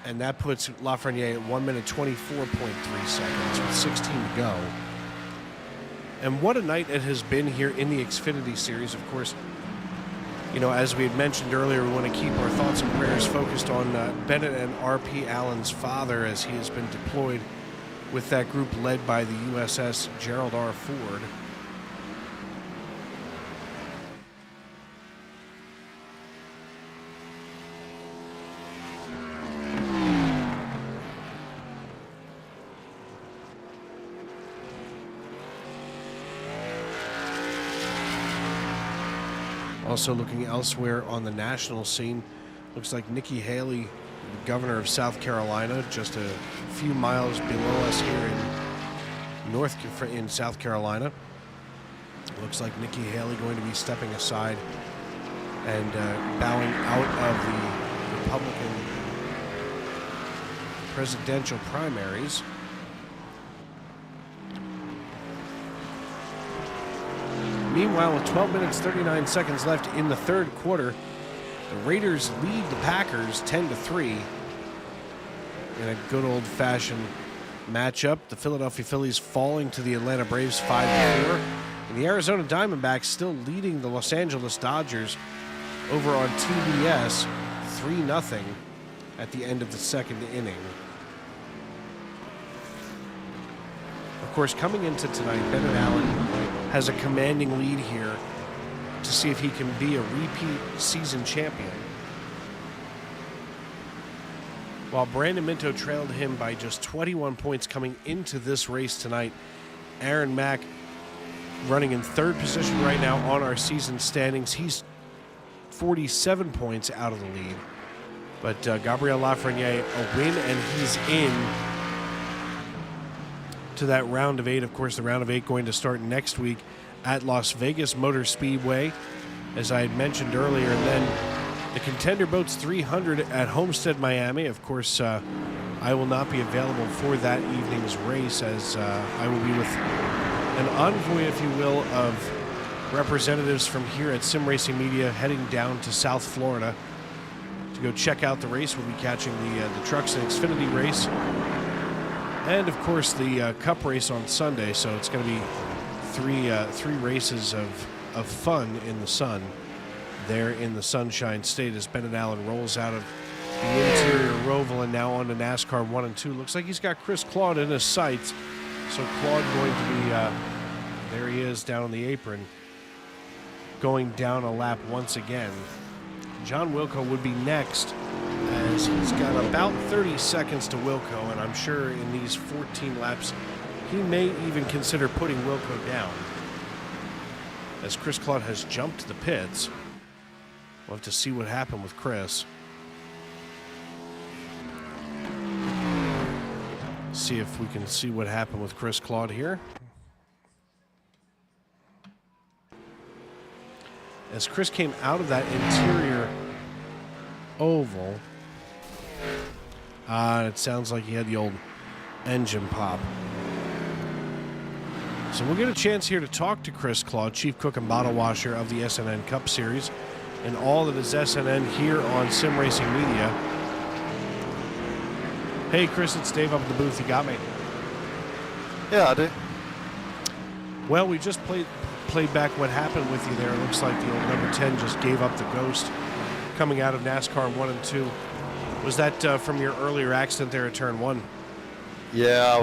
S2: And that puts Lafreniere at 1 minute 24.3 seconds with 16 to go. And what a night it has been here in the Xfinity Series. Of course, you know, as we had mentioned earlier, we want to keep our thoughts and prayers focused on Bennett and R.P. Allen's father as he has been deployed with that group led by the USS Gerald R. Ford. Also looking elsewhere on the national scene, looks like Nikki Haley, the governor of South Carolina, just a few miles below us here in South Carolina. Looks like Nikki Haley going to be stepping aside and bowing out of the Republican presidential primaries. Meanwhile, with 12 minutes 39 seconds left in the third quarter, the Raiders lead the Packers 10-3 in a good old-fashioned matchup. The Philadelphia Phillies falling to the Atlanta Braves 5-4, and the Arizona Diamondbacks still leading the Los Angeles Dodgers over on TBS 3-0 at the end of the second inning. Of course, coming into tonight, Bennett Allen has a commanding lead here to see if he can be a repeat season champion. While Brandon Minto trailed him by just 21 points coming into this race tonight, Aaron Mack running in third position right now on our season standings. He's 47 points out of the lead. But Gabriel Lafreniere, a win, and he's in to that round of 8. Of course, the round of 8 going to start next week at Las Vegas Motor Speedway, as I had mentioned earlier. And then the Contender Boats 300 at Homestead, Miami. Of course, I will not be available for that evening's race, as I will be with an envoy, if you will, of representatives from here at Sim Racing Media heading down to South Florida to go check out the race. We'll be catching the Trucks and Xfinity race, and of course the Cup race on Sunday. So it's going to be three races of fun in the sun there in the Sunshine State, as Bennett Allen rolls out of the interior Roval and now on to NASCAR 1 and 2. Looks like he's got Chris Claude in his sights. So Claude going to be, there he is down on the apron, going down a lap once again. John Wilco would be next, as he's got about 30 seconds to Wilco, and I'm sure in these 14 laps he may even consider putting Wilco down, as Chris Claude has jumped the pits. We'll have to see what happened with Chris. See if we can see what happened with Chris Claude here. As Chris came out of that interior oval, it sounds like he had the old engine pop. So we'll get a chance here to talk to Chris Claude, Chief Cook and Bottle Washer of the SNN Cup Series, and all that is SNN here on Sim Racing Media. Hey, Chris, it's Dave up at the booth. You got me?
S8: Yeah, I do.
S2: Well, we just played back what happened with you there. It looks like the old number 10 just gave up the ghost coming out of NASCAR 1 and 2. Was that from your earlier accident there at Turn 1?
S8: Yeah,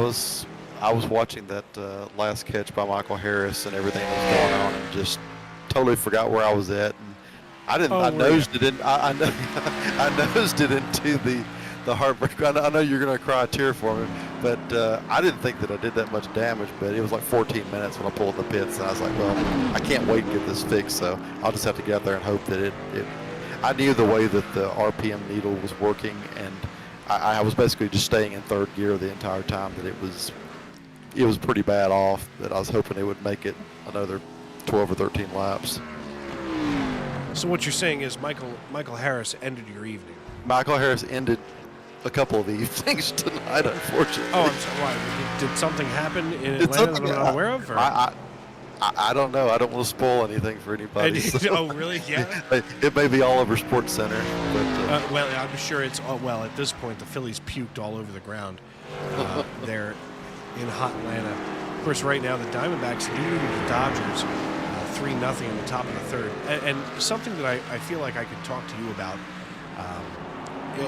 S8: I was watching that last catch by Michael Harris and everything that was going on, and just totally forgot where I was at. And I didn't. I nosed it in. I nosed it into the heartbreak. I know you're going to cry a tear for me, but I didn't think that I did that much damage. But it was like 14 minutes when I pulled in the pits, and I was like, well, I can't wait to get this fixed. So I'll just have to get out there and hope that it. I knew the way that the RPM needle was working, and I was basically just staying in third gear the entire time. That it was pretty bad off. That I was hoping it would make it another 12 or 13 laps.
S2: So what you're saying is Michael Harris ended your evening.
S8: Michael Harris ended a couple of evenings tonight, unfortunately.
S2: Oh, I'm sorry. Why? Did something happen in Atlanta that I'm not aware of? Or?
S8: I don't know. I don't want to spoil anything for anybody.
S2: Oh, really? Yeah.
S8: It may be all over Sports Center, but
S2: well, I'm sure it's well at this point. The Phillies puked all over the ground there in hot Atlanta. Of course, right now the Diamondbacks leading the Dodgers 3-0 in the top of the third. And something that I feel like I could talk to you about.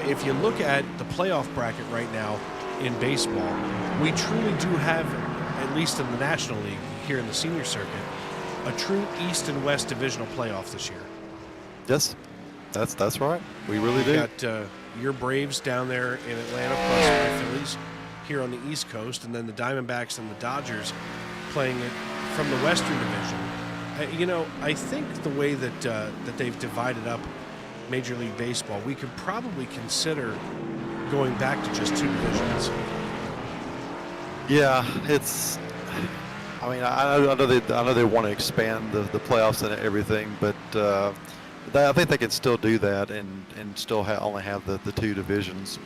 S2: If you look at the playoff bracket right now in baseball, we truly do have, at least in the National League here in the senior circuit, a true East and West divisional playoff this year.
S8: Yes, that's right. We really do.
S2: We've got your Braves down there in Atlanta, plus my Phillies here on the East Coast, and then the Diamondbacks and the Dodgers playing it from the Western Division. I think the way that they've divided up Major League Baseball, we could probably consider going back to just two divisions.
S8: Yeah, it's. I mean, I know they want to expand the playoffs and everything, but I think they can still do that and still only have the two divisions.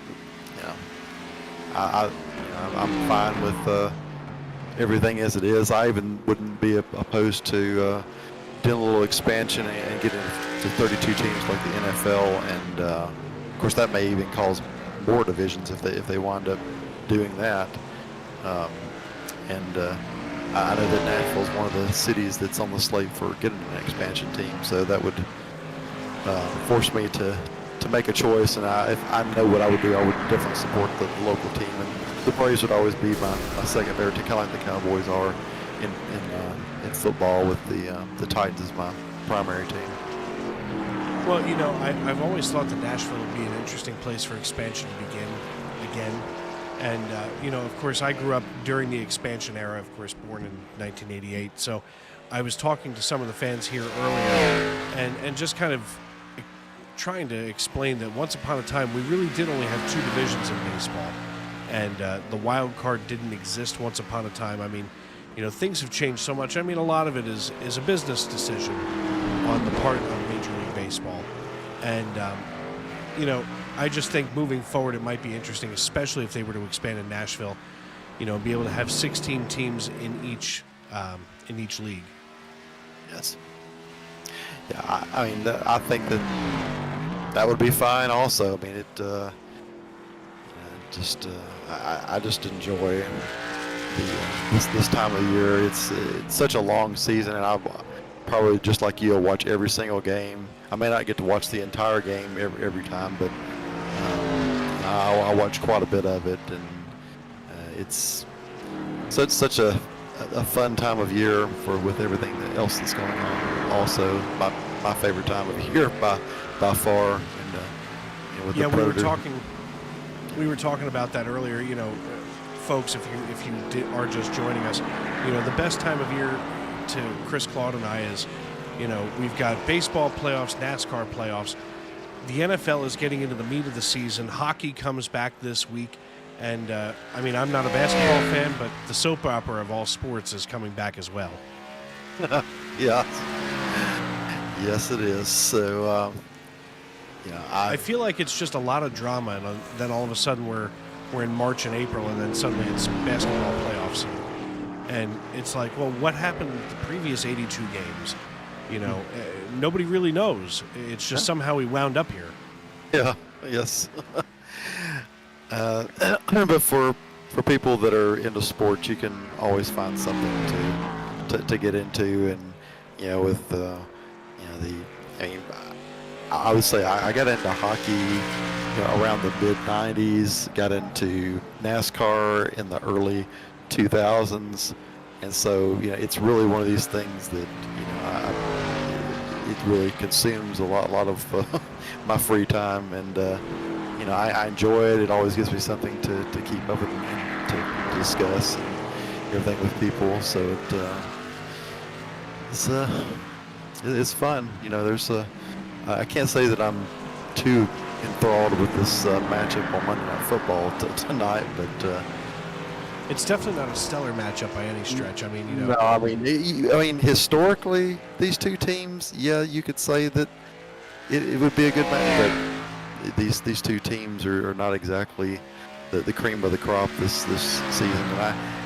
S8: I'm fine with everything as it is. I even wouldn't be opposed to doing a little expansion and getting to 32 teams like the NFL, and of course that may even cause more divisions if they wind up doing that. I know that Nashville is one of the cities that's on the slate for getting an expansion team, so that would force me to to make a choice, and if I know what I would do, I would definitely support the local team. And the Braves would always be my secondary team, kind of like the Cowboys are in football, with the Titans as my primary team.
S2: Well, I've always thought that Nashville would be an interesting place for expansion to begin again. And, of course, I grew up during the expansion era, of course, born in 1988. So I was talking to some of the fans here earlier and just kind of trying to explain that once upon a time, we really did only have 2 divisions in baseball. And the wild card didn't exist once upon a time. I mean, things have changed so much. I mean, a lot of it is a business decision on the part of Major League Baseball. And, I just think moving forward it might be interesting, especially if they were to expand in Nashville, be able to have 16 teams in each league.
S8: Yes. Yeah, I mean, I think that would be fine also. I mean, I just enjoy this time of year. It's such a long season, and I probably, just like you, will watch every single game. I may not get to watch the entire game every time, but I'll watch quite a bit of it, and it's such a fun time of year with everything else that's going on. Also, my favorite time of year by far. And with the Predator.
S2: We were talking about that earlier. Folks, if you are just joining us, the best time of year to Chris Claude and I is, we've got baseball playoffs, NASCAR playoffs. The NFL is getting into the meat of the season. Hockey comes back this week. And, I'm not a basketball fan, but the soap opera of all sports is coming back as well.
S8: Yeah. Yes, it is. So,
S2: I feel like it's just a lot of drama, and then all of a sudden we're in March and April, and then suddenly it's basketball playoffs. And it's like, well, what happened with the previous 82 games? Nobody really knows. It's just somehow we wound up here.
S8: Yeah, yes. But for people that are into sports, you can always find something to get into, and with I would say I got into hockey around the mid '90s. Got into NASCAR in the early 2000s, and so it's really one of these things that it really consumes a lot of my free time, and I enjoy it. It always gives me something to keep up with and to discuss and everything with people. So it's fun. There's I can't say that I'm too enthralled with this matchup on Monday Night Football tonight, but
S2: it's definitely not a stellar matchup by any stretch.
S8: No, I mean historically, these two teams, yeah, you could say that it would be a good match, but these two teams are not exactly the cream of the crop this season. And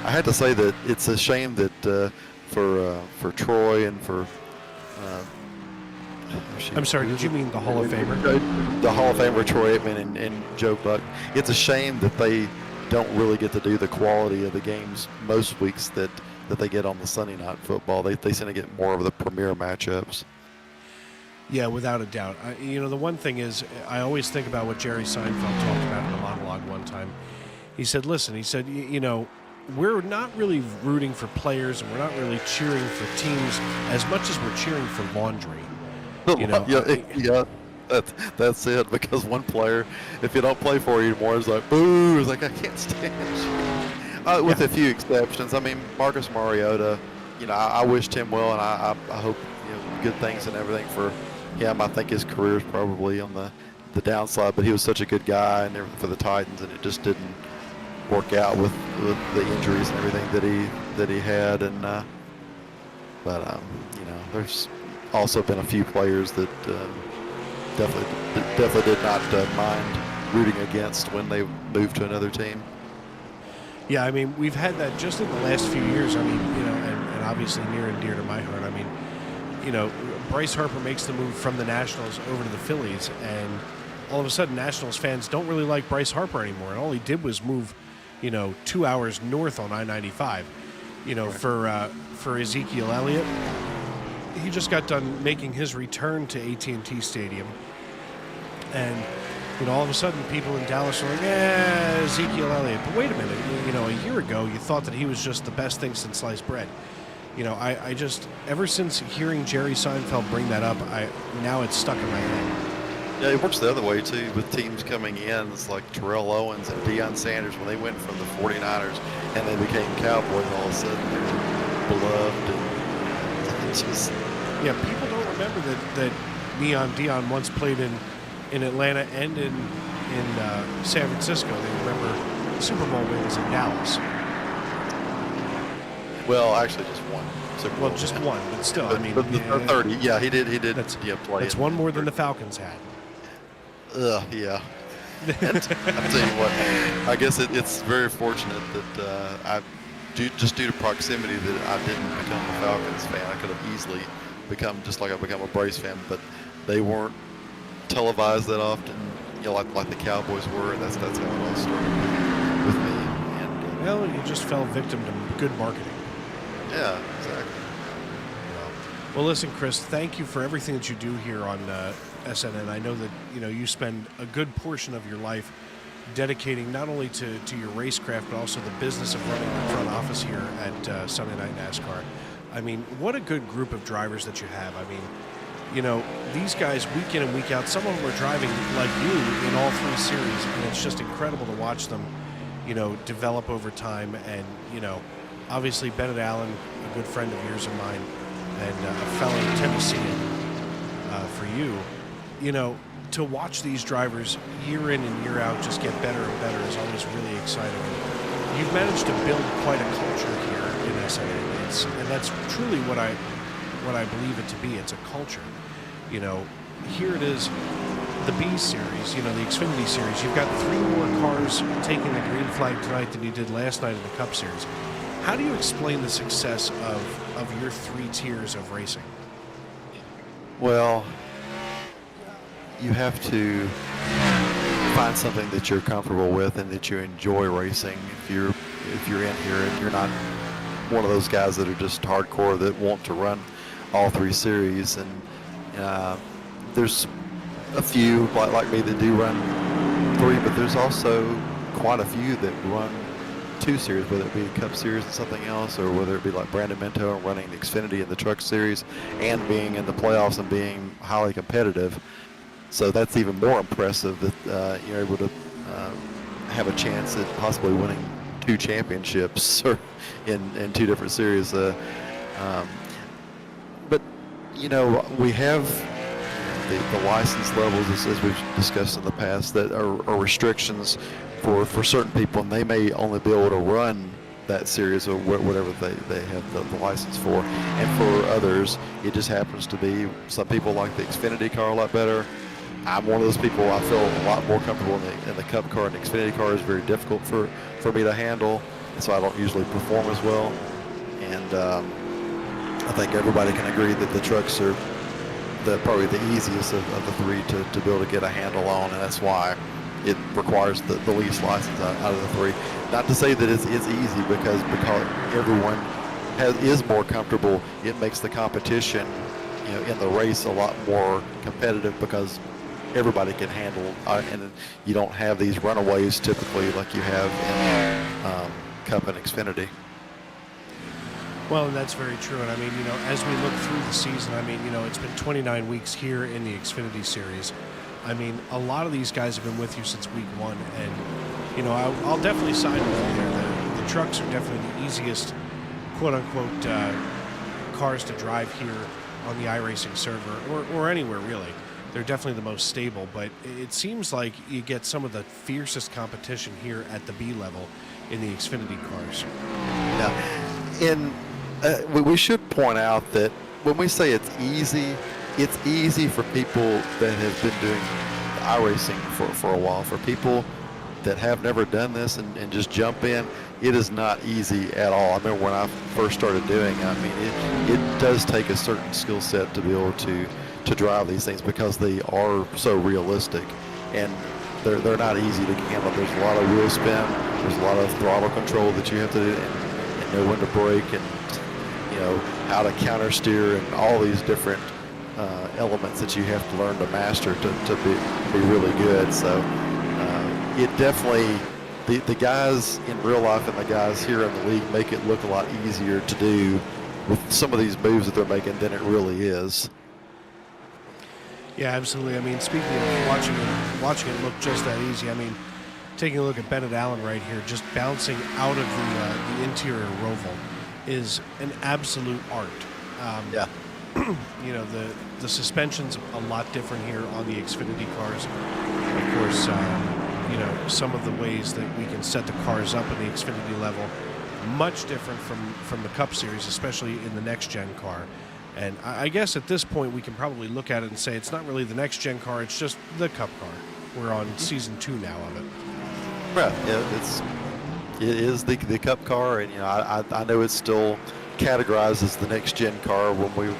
S8: I had to say that it's a shame that for Troy and for
S2: I'm sorry, did you mean the Hall of Famer?
S8: The Hall of Famer Troy Aikman and Joe Buck. It's a shame that they don't really get to do the quality of the games most weeks that they get on the Sunday Night Football. They seem to get more of the premier matchups.
S2: Yeah, without a doubt. The one thing is, I always think about what Jerry Seinfeld talked about in a monologue one time. He said, we're not really rooting for players, and we're not really cheering for teams as much as we're cheering for laundry.
S8: Yeah, that's it. Because one player, if you don't play for you anymore, is like, boo. It's like, I can't stand you. With a few exceptions. I mean, Marcus Mariota, I wished him well, and I hope good things and everything for him. I think his career is probably on the downside, but he was such a good guy and everything for the Titans, and it just didn't work out with the injuries and everything that he had. And but there's also been a few players that definitely did not mind rooting against when they moved to another team.
S2: Yeah, we've had that just in the last few years. And obviously near and dear to my heart. Bryce Harper makes the move from the Nationals over to the Phillies, and all of a sudden Nationals fans don't really like Bryce Harper anymore. And all he did was move, 2 hours north on I-95. Right. For Ezekiel Elliott, he just got done making his return to AT&T Stadium. And, all of a sudden people in Dallas are like, Ezekiel Elliott. But wait a minute, a year ago you thought that he was just the best thing since sliced bread. I just, ever since hearing Jerry Seinfeld bring that up, now it's stuck in my head.
S8: Yeah, it works the other way, too, with teams coming in. It's like Terrell Owens and Deion Sanders when they went from the 49ers and they became Cowboys, all of a sudden they're beloved. And just...
S2: Yeah, people don't remember that Deion once played in Atlanta and in San Francisco. They remember Super Bowl wins in Dallas.
S8: Well, actually just one. Super Bowl
S2: just one, but still,
S8: but 30. Yeah, he did. Play.
S2: That's one more than the Falcons had.
S8: Yeah. And I'll tell you what, I guess it's very fortunate that just due to proximity that I didn't become a Falcons fan. I could have easily become just like I become a Braves fan, but they weren't televised that often, like the Cowboys were, and that's how it all started with me. And,
S2: well, you just fell victim to good marketing.
S8: Yeah, exactly.
S2: Well, listen, Chris, thank you for everything that you do here on SNN. I know that you spend a good portion of your life dedicating not only to your racecraft, but also the business of running the front office here at Sunday Night NASCAR. I mean, what a good group of drivers that you have. I mean, these guys week in and week out, some of them are driving like you in all three series, and it's just incredible to watch them, develop over time. And, obviously Bennett Allen, a good friend of yours and mine, and a fellow Tennessean for you, to watch these drivers year in and year out just get better and better is always really exciting. And you've managed to build quite a culture here in SNN, and that's truly what I believe it to be. It's a culture. Here it is, the B Series, the Xfinity Series. You've got 3 more cars taking the green flag tonight than you did last night in the Cup Series. How do you explain the success of your 3 tiers of racing?
S8: Well, you have to find something that you're comfortable with and that you enjoy racing. If you're in here and you're not one of those guys that are just hardcore that want to run all 3 series, and there's a few like me that do run 3, but there's also quite a few that run 2 series, whether it be a Cup Series and something else, or whether it be like Brandon Minto running the Xfinity and the Truck Series and being in the playoffs and being highly competitive. So that's even more impressive that you're able to have a chance at possibly winning 2 championships or in 2 different series. But we have the license levels, as we've discussed in the past, that are restrictions for certain people, and they may only be able to run that series or whatever they have the license for. And for others, it just happens to be, some people like the Xfinity car a lot better. I'm one of those people. I feel a lot more comfortable in the Cup car, and the Xfinity car is very difficult for me to handle, and so I don't usually perform as well. And I think everybody can agree that the trucks are probably the easiest of the 3 to be able to get a handle on, and that's why it requires the least license out of the 3. Not to say that it's easy, because everyone is more comfortable. It makes the competition, in the race a lot more competitive, because everybody can handle, and you don't have these runaways typically like you have in Cup and Xfinity.
S2: Well, and that's very true. And I mean, as we look through the season, I mean, it's been 29 weeks here in the Xfinity Series. I mean, a lot of these guys have been with you since week 1, and I'll definitely side with you there. The trucks are definitely the easiest, quote unquote, cars to drive here on the iRacing server, or anywhere really. They're definitely the most stable, but it seems like you get some of the fiercest competition here at the B level in the Xfinity cars.
S8: Yeah, and we should point out that when we say it's easy for people that have been doing iRacing for a while. For people that have never done this and just jump in, it is not easy at all. I remember when I first started doing it, I mean, it does take a certain skill set to be able to drive these things, because they are so realistic, and they're not easy to handle. There's a lot of wheel spin, there's a lot of throttle control that you have to do, and know when to brake, and how to counter steer, and all these different elements that you have to learn to master to be really good. So it definitely, the guys in real life and the guys here in the league make it look a lot easier to do with some of these moves that they're making than it really is.
S2: Yeah, absolutely. I mean, speaking of watching it look just that easy, I mean, taking a look at Bennett Allen right here, just bouncing out of the interior roval is an absolute art.
S8: Yeah.
S2: You know, the suspension's a lot different here on the Xfinity cars. Of course, you know, some of the ways that we can set the cars up in the Xfinity level, much different from the Cup Series, especially in the next-gen car. And I guess at this point we can probably look at it and say it's not really the next-gen car, it's just the Cup car. We're on Season 2 now of it.
S8: Right. Yeah, it is the Cup car, and you know I know it's still categorized as the next-gen car when we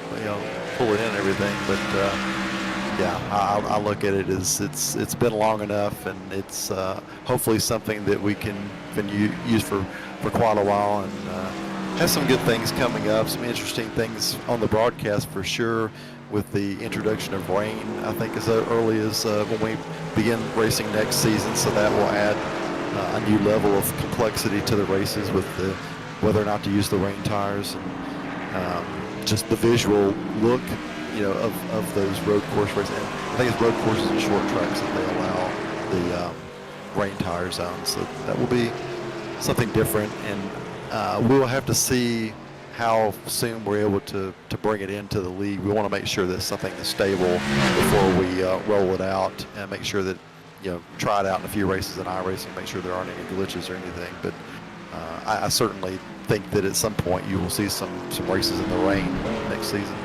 S8: pull it in and everything, but yeah, I look at it as it's been long enough, and it's hopefully something that we can use for quite a while, and has some good things coming up, some interesting things on the broadcast for sure, with the introduction of rain, I think as early as when we begin racing next season, so that will add a new level of complexity to the races with whether or not to use the rain tires, and just the visual look, of those road course races. And I think it's road courses and short tracks that they allow the rain tires on, so that will be something different, and we'll have to see how soon we're able to bring it into the league. We want to make sure that something is stable before we roll it out, and make sure that try it out in a few races in iRacing, make sure there aren't any glitches or anything. But I certainly think that at some point you will see some races in the rain next season.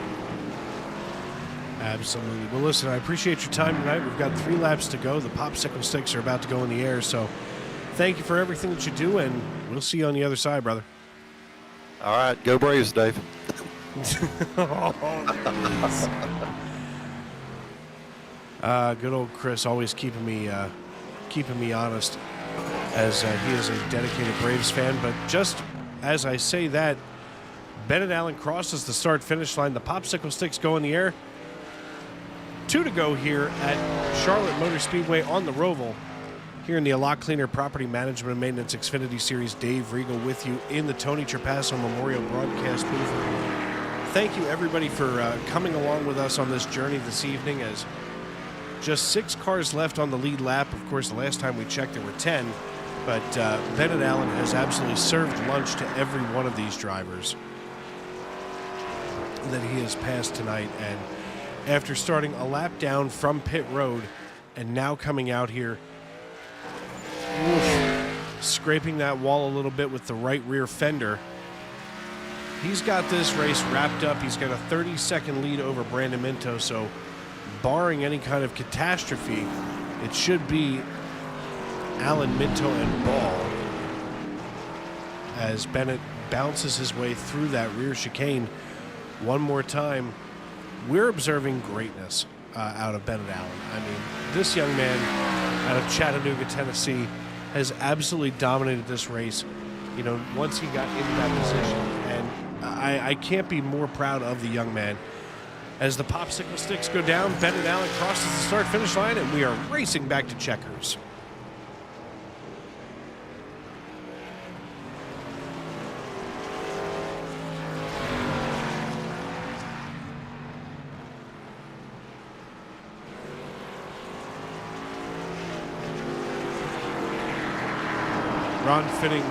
S2: Absolutely. Well, listen, I appreciate your time tonight. We've got 3 laps to go. The popsicle sticks are about to go in the air, so thank you for everything that you do, and we'll see you on the other side, brother.
S8: All right, go Braves, Dave.
S2: Good old Chris, always keeping me honest, as he is a dedicated Braves fan. But just as I say that, Bennett Allen crosses the start-finish line. The popsicle sticks go in the air. 2 to go here at Charlotte Motor Speedway on the Roval. Here in the A Lot Cleaner Property Management and Maintenance Xfinity Series, Dave Regal with you in the Tony Trapasso Memorial Broadcast booth. Thank you, everybody, for coming along with us on this journey this evening, as just 6 cars left on the lead lap. Of course, the last time we checked, there were 10, but Bennett Allen has absolutely served lunch to every one of these drivers that he has passed tonight. And after starting a lap down from pit road and now coming out here, scraping that wall a little bit with the right rear fender, he's got this race wrapped up. He's got a 30-second lead over Brandon Minto, so barring any kind of catastrophe, it should be Allen, Minto, and Ball as Bennett bounces his way through that rear chicane one more time. We're observing greatness out of Bennett Allen. I mean, this young man out of Chattanooga, Tennessee, has absolutely dominated this race, once he got into that position. And I can't be more proud of the young man. As the popsicle sticks go down, Bennett Allen crosses the start-finish line, and we are racing back to checkers. Ron Fitting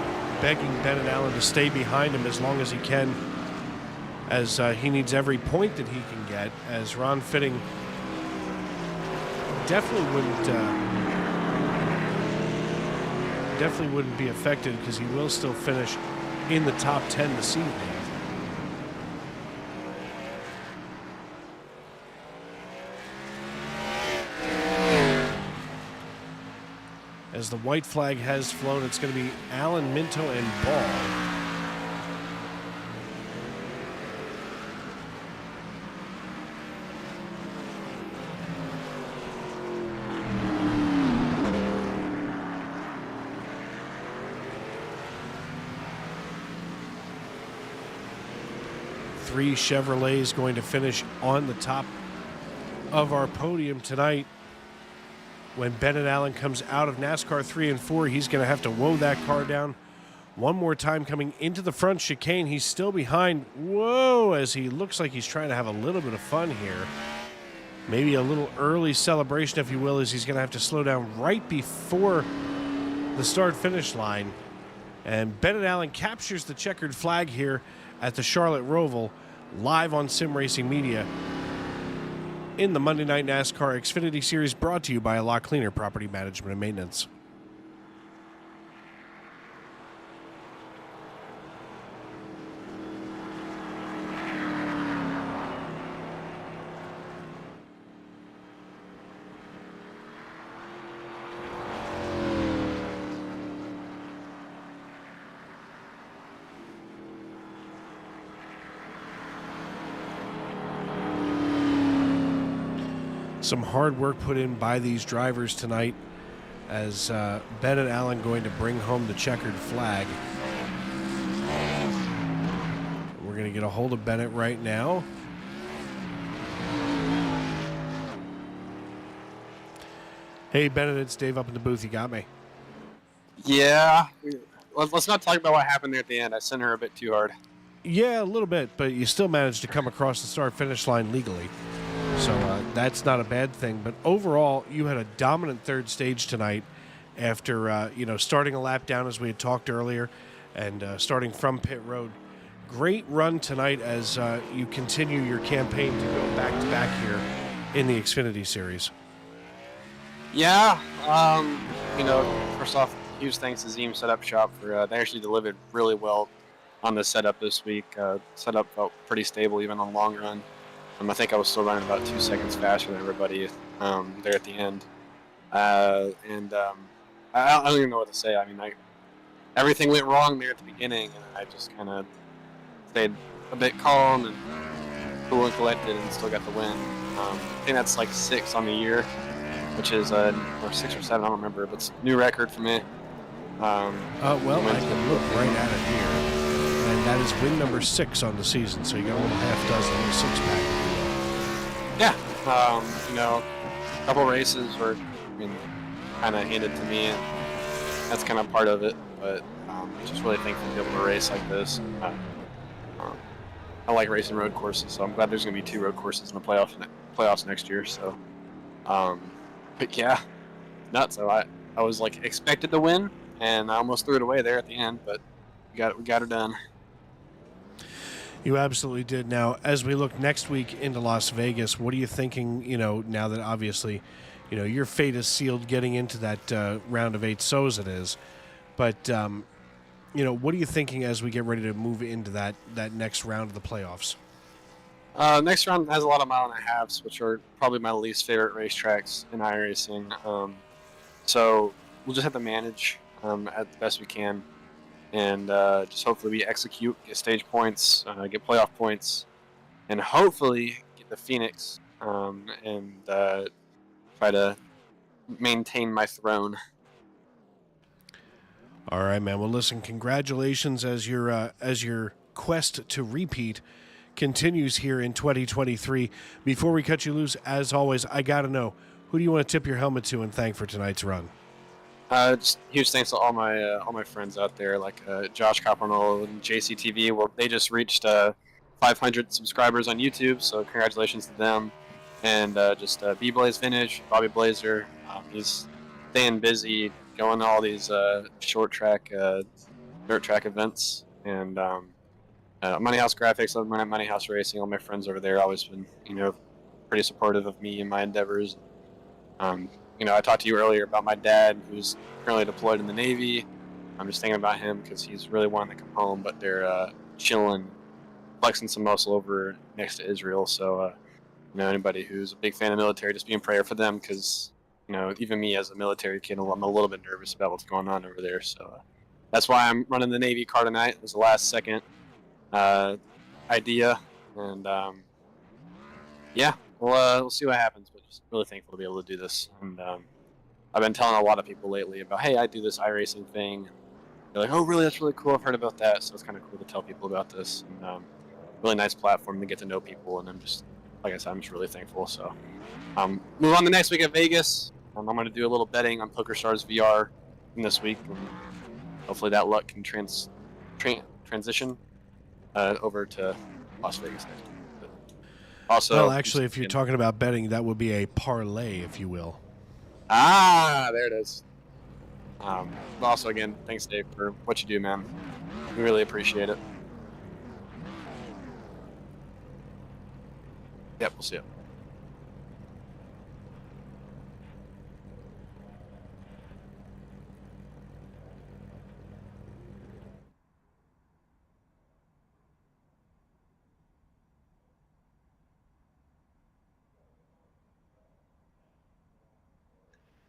S2: begging Bennett Allen to stay behind him as long as he can, as he needs every point that he can get, as Ron Fitting definitely wouldn't be affected, because he will still finish in the top 10 this evening. As the white flag has flown, it's going to be Allen, Minto, and Ball. Three Chevrolets going to finish on the top of our podium tonight. When Bennett Allen comes out of NASCAR 3 and 4, he's going to have to woe that car down one more time coming into the front chicane. He's still behind. Whoa, as he looks like he's trying to have a little bit of fun here. Maybe a little early celebration, if you will, as he's going to have to slow down right before the start-finish line. And Bennett Allen captures the checkered flag here at the Charlotte Roval, live on Sim Racing Media in the Monday Night NASCAR Xfinity Series, brought to you by A Lot Cleaner Property Management and Maintenance. Some hard work put in by these drivers tonight, as Bennett Allen going to bring home the checkered flag. We're going to get a hold of Bennett right now. Hey, Bennett, it's Dave up in the booth. You got me?
S7: Yeah. Let's not talk about what happened there at the end. I sent her a bit too hard.
S2: Yeah, a little bit, but you still managed to come across the start-finish line legally. So that's not a bad thing. But overall, you had a dominant third stage tonight after, starting a lap down as we had talked earlier and starting from pit road. Great run tonight as you continue your campaign to go back-to-back here in the Xfinity Series.
S7: Yeah. First off, huge thanks to Zeem Setup Shop for they actually delivered really well on the setup this week. Setup felt pretty stable even on the long run. I think I was still running about 2 seconds faster than everybody there at the end. I don't even know what to say. I mean, everything went wrong there at the beginning, and I just kind of stayed a bit calm and cool and collected and still got the win. I think that's like 6 on the year, which is, or 6 or 7, I don't remember, but it's a new record for me.
S2: I can look right at it here, and that is win number 6 on the season, so you got a little half dozen, a little six-pack.
S7: Yeah, a couple races were, kind of handed to me, and that's kind of part of it. But just really thankful to be able to race like this. I like racing road courses, so I'm glad there's going to be 2 road courses in the playoffs next year. So, but yeah, nuts. So I was like expected to win, and I almost threw it away there at the end, but we got it done.
S2: You absolutely did. Now, as we look next week into Las Vegas, what are you thinking, now that obviously, your fate is sealed getting into that round of 8, so as it is. But, what are you thinking as we get ready to move into that next round of the playoffs?
S7: Next round has a lot of mile and a halves, which are probably my least favorite racetracks in iRacing. So we'll just have to manage at the best we can. And just hopefully we execute, get stage points, get playoff points, and hopefully get the Phoenix and try to maintain my throne.
S2: All right, man. Well, listen, congratulations as your quest to repeat continues here in 2023. Before we cut you loose, as always, I got to know, who do you want to tip your helmet to and thank for tonight's run?
S7: Just huge thanks to all my friends out there, like Josh Coppernoll and JCTV. Well, they just reached 500 subscribers on YouTube, so congratulations to them. And just B-Blaze Vintage, Bobby Blazer. He's staying busy, going to all these short track, dirt track events. And Money House Graphics, I'm at Money House Racing. All my friends over there always been, pretty supportive of me and my endeavors. I talked to you earlier about my dad, who's currently deployed in the Navy. I'm just thinking about him because he's really wanting to come home, but they're chilling, flexing some muscle over next to Israel. So, anybody who's a big fan of the military, just be in prayer for them because, even me as a military kid, I'm a little bit nervous about what's going on over there. So that's why I'm running the Navy car tonight. It was the last second idea. And, we'll see what happens, but just really thankful to be able to do this. And I've been telling a lot of people lately about, hey, I do this iRacing thing. They're like, oh, really? That's really cool. I've heard about that. So it's kind of cool to tell people about this. And really nice platform to get to know people. And I'm just like I said, I'm just really thankful. So, move on to next week at Vegas. I'm going to do a little betting on PokerStars VR this week, and hopefully that luck can transition over to Las Vegas next week. But also,
S2: Well, actually, if you're talking about betting, that would be a parlay, if you will.
S7: there it is. Also, again, thanks, Dave, for what you do, man. We really appreciate it. Yep, we'll see you.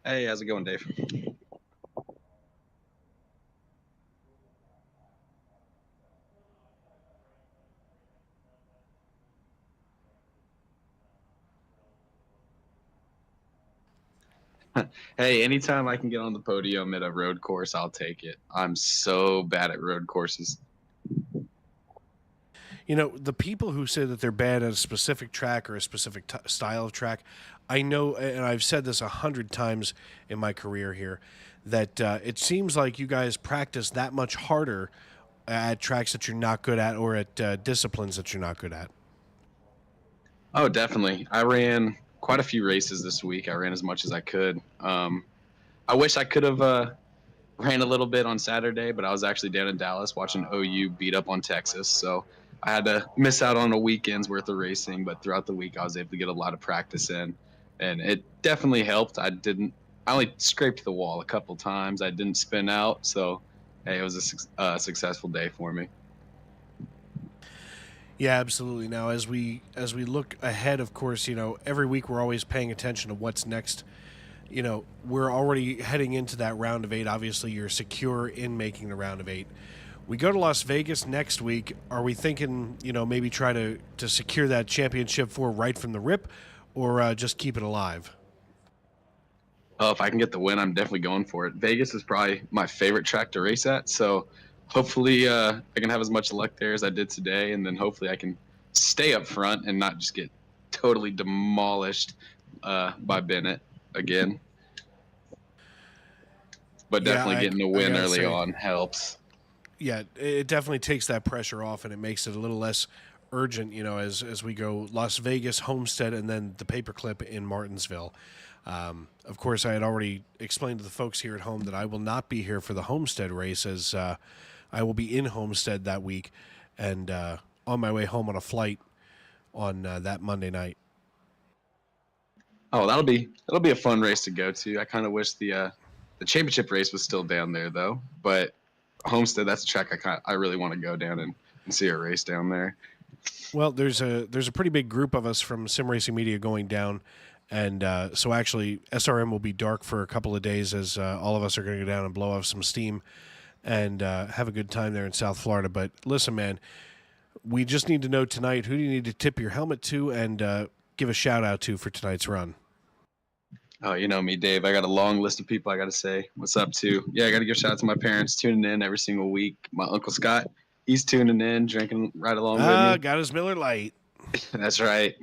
S5: Hey, how's it going, Dave? Hey, anytime I can get on the podium at a road course, I'll take it. I'm so bad at road courses.
S2: You know, the people who say that they're bad at a specific track or a specific style of track, I know, and I've said this 100 times in my career here, that it seems like you guys practice that much harder at tracks that you're not good at or at disciplines that you're not good at.
S5: Oh, definitely. I ran quite a few races this week. I ran as much as I could. I wish I could have ran a little bit on Saturday, but I was actually down in Dallas watching OU beat up on Texas. So I had to miss out on a weekend's worth of racing, but throughout the week I was able to get a lot of practice in, and it definitely helped. I only scraped the wall a couple times. I didn't spin out. So, hey, it was a successful day for me.
S2: Yeah, absolutely. Now, as we look ahead, of course, you know, every week we're always paying attention to what's next. You know, we're already heading into that round of 8. Obviously, you're secure in making the round of 8. We go to Las Vegas next week. Are we thinking, you know, maybe try to secure that championship for right from the rip, or just keep it alive?
S5: Oh, if I can get the win, I'm definitely going for it. Vegas is probably my favorite track to race at, so hopefully I can have as much luck there as I did today, and then hopefully I can stay up front and not just get totally demolished by Bennett again. But definitely getting the win early on helps.
S2: Yeah, it definitely takes that pressure off, and it makes it a little less urgent, you know, as we go Las Vegas, Homestead, and then the paperclip in Martinsville. Of course, I had already explained to the folks here at home that I will not be here for the Homestead race, as I will be in Homestead that week and on my way home on a flight on that Monday night.
S5: Oh, that'll be a fun race to go to. I kind of wish the championship race was still down there though, but Homestead, that's a track I really want to go down and see a race down there.
S2: Well, there's a pretty big group of us from Sim Racing Media going down, and so actually SRM will be dark for a couple of days as all of us are going to go down and blow off some steam and have a good time there in South Florida. But listen, man, we just need to know tonight, who do you need to tip your helmet to and give a shout out to for tonight's run?
S5: Oh, you know me, Dave. I got a long list of people I got to say what's up to. Yeah, I got to give a shout out to my parents tuning in every single week. My Uncle Scott, he's tuning in, drinking right along with me.
S2: Got his Miller Lite.
S5: That's right.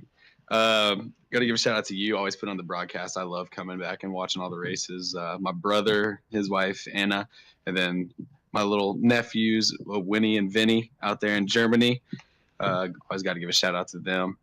S5: Got to give a shout out to you. Always put on the broadcast. I love coming back and watching all the races. My brother, his wife, Anna, and then my little nephews, Winnie and Vinny out there in Germany. Always got to give a shout out to them.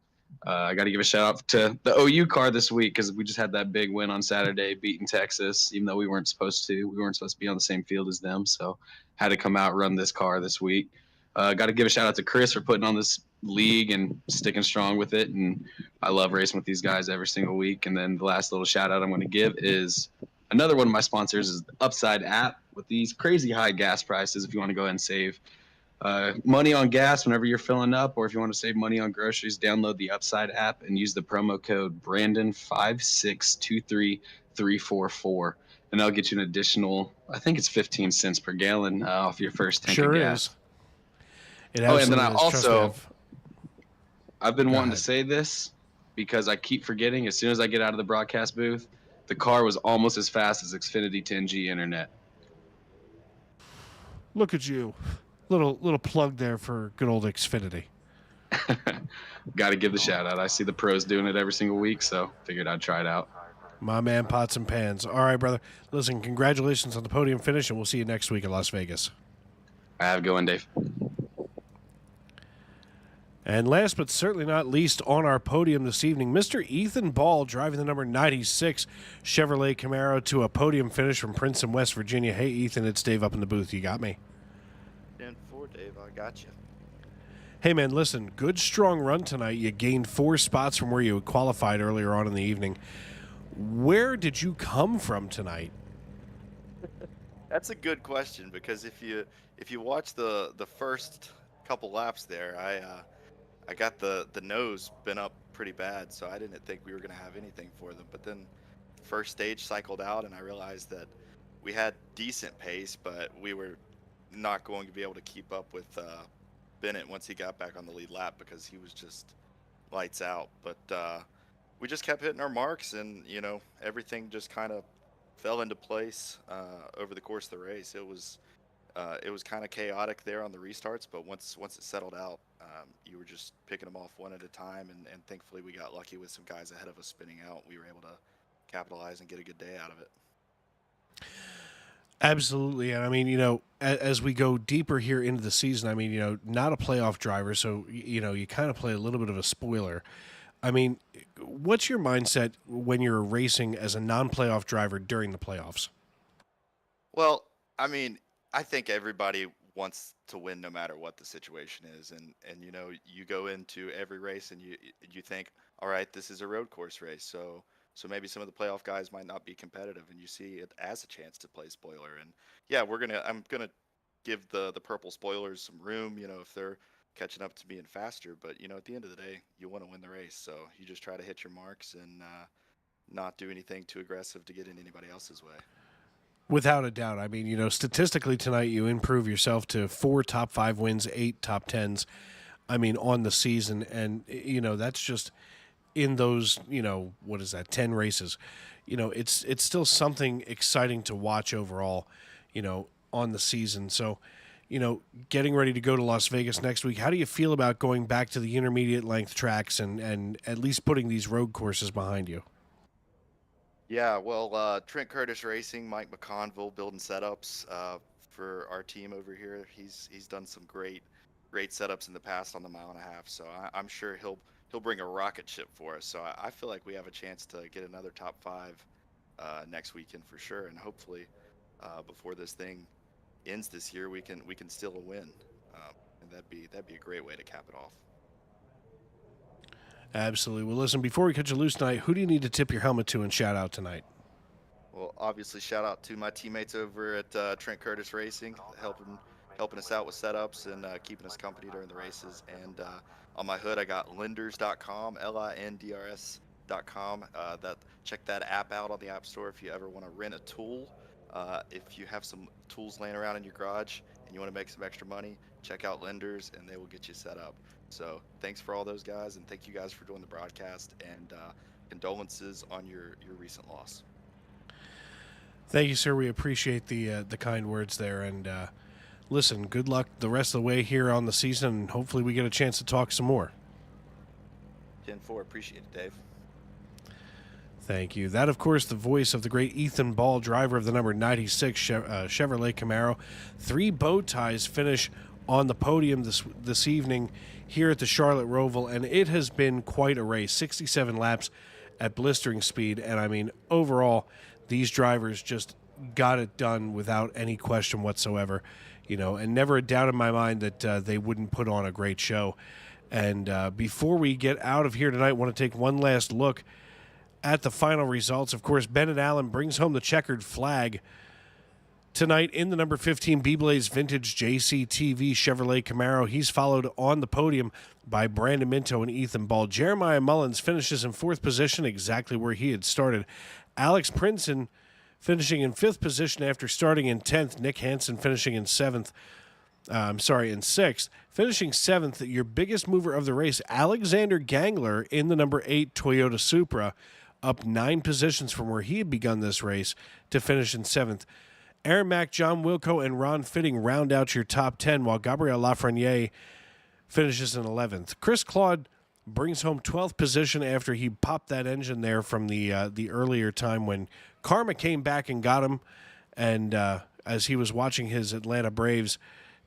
S5: I got to give a shout out to the OU car this week because we just had that big win on Saturday, beating Texas, even though we weren't supposed to. We weren't supposed to be on the same field as them, so had to come out run this car this week. Got to give a shout out to Chris for putting on this league and sticking strong with it. And I love racing with these guys every single week. And then the last little shout out I'm going to give is another one of my sponsors is the Upside app with these crazy high gas prices. If you want to go ahead and save money on gas whenever you're filling up, or if you want to save money on groceries, download the Upside app and use the promo code Brandon5623344, and that'll get you an additional, I think it's 15 cents per gallon off your first tank of gas.
S2: Is. It
S5: and then I've been wanting
S2: ahead.
S5: to say this because I keep forgetting. As soon as I get out of the broadcast booth, the car was almost as fast as Xfinity 10G internet.
S2: Look at you. Little plug there for good old Xfinity.
S5: Got to give the shout out. I see the pros doing it every single week, so figured I'd try it out.
S2: My man, pots and pans. All right, brother. Listen, congratulations on the podium finish, and we'll see you next week in Las Vegas.
S5: Have a good one, Dave.
S2: And last but certainly not least on our podium this evening, Mr. Ethan Ball driving the number 96 Chevrolet Camaro to a podium finish from Princeton, West Virginia. Hey, Ethan, it's Dave up in the booth. You got me?
S9: 10-4, Dave. I got you.
S2: Hey, man, listen, good strong run tonight. You gained 4 spots from where you qualified earlier on in the evening. Where did you come from tonight?
S9: That's a good question, because if you watch the first couple laps there, I got the nose bent up pretty bad, so I didn't think we were going to have anything for them. But then first stage cycled out, and I realized that we had decent pace, but we were not going to be able to keep up with Bennett once he got back on the lead lap, because he was just lights out. But we just kept hitting our marks, and everything just kind of fell into place over the course of the race. It was kind of chaotic there on the restarts, but once it settled out, you were just picking them off one at a time, and thankfully we got lucky with some guys ahead of us spinning out. We were able to capitalize and get a good day out of it.
S2: Absolutely. And I mean, as we go deeper here into the season, I mean, not a playoff driver, so, you kind of play a little bit of a spoiler. I mean, what's your mindset when you're racing as a non-playoff driver during the playoffs?
S9: Well, I mean, I think everybody wants to win no matter what the situation is, and you go into every race and you think, all right, this is a road course race, so maybe some of the playoff guys might not be competitive, and you see it as a chance to play spoiler. And yeah, I'm gonna give the purple spoilers some room, if they're catching up to being faster, but at the end of the day, you want to win the race, so you just try to hit your marks and not do anything too aggressive to get in anybody else's way. Without
S2: a doubt. I mean, statistically tonight you improve yourself to 4 top 5 wins, 8 top 10s, on the season, and that's just in those, what is that, 10 races. It's still something exciting to watch overall, on the season. So, getting ready to go to Las Vegas next week, how do you feel about going back to the intermediate length tracks and at least putting these road courses behind you?
S9: Yeah, well, Trent Curtis Racing, Mike McConville building setups for our team over here. He's done some great setups in the past on the 1.5 mile. So I'm sure he'll bring a rocket ship for us. So I feel like we have a chance to get another top 5 next weekend for sure, and hopefully before this thing ends this year, we can steal a win, and that'd be a great way to cap it off.
S2: Absolutely. Well, listen, before we cut you loose tonight, who do you need to tip your helmet to and shout out tonight?
S9: Well, obviously, shout out to my teammates over at Trent Curtis Racing, helping us out with setups and keeping us company during the races. And on my hood, I got lenders.com, LINDRS.com. Check that app out on the App Store if you ever want to rent a tool. If you have some tools laying around in your garage and you want to make some extra money, check out Lenders, and they will get you set up. So thanks for all those guys, and thank you guys for doing the broadcast, and condolences on your recent loss.
S2: Thank you, sir. We appreciate the kind words there, and listen, good luck the rest of the way here on the season, and hopefully we get a chance to talk some more.
S9: 10-4, appreciate it, Dave.
S2: Thank you. That, of course, the voice of the great Ethan Ball, driver of the number 96 Chevrolet Camaro. 3 bow ties finish on the podium this evening here at the Charlotte Roval, and it has been quite a race. 67 laps at blistering speed, and overall, these drivers just got it done without any question whatsoever, and never a doubt in my mind that they wouldn't put on a great show. And before we get out of here tonight, I want to take one last look at the final results. Of course, Bennett Allen brings home the checkered flag tonight in the number 15 B-Blaze Vintage JCTV Chevrolet Camaro. He's followed on the podium by Brandon Minto and Ethan Ball. Jeremiah Mullins finishes in 4th position, exactly where he had started. Alex Princeton finishing in 5th position after starting in 10th. Nick Hansen finishing in 6th. Finishing 7th, your biggest mover of the race, Alexander Gangler in the number 8 Toyota Supra, up 9 positions from where he had begun this race to finish in 7th. Aaron Mack, John Wilco, and Ron Fitting round out your top 10, while Gabriel Lafreniere finishes in 11th. Chris Claude brings home 12th position after he popped that engine there from the earlier time when Karma came back and got him, and as he was watching his Atlanta Braves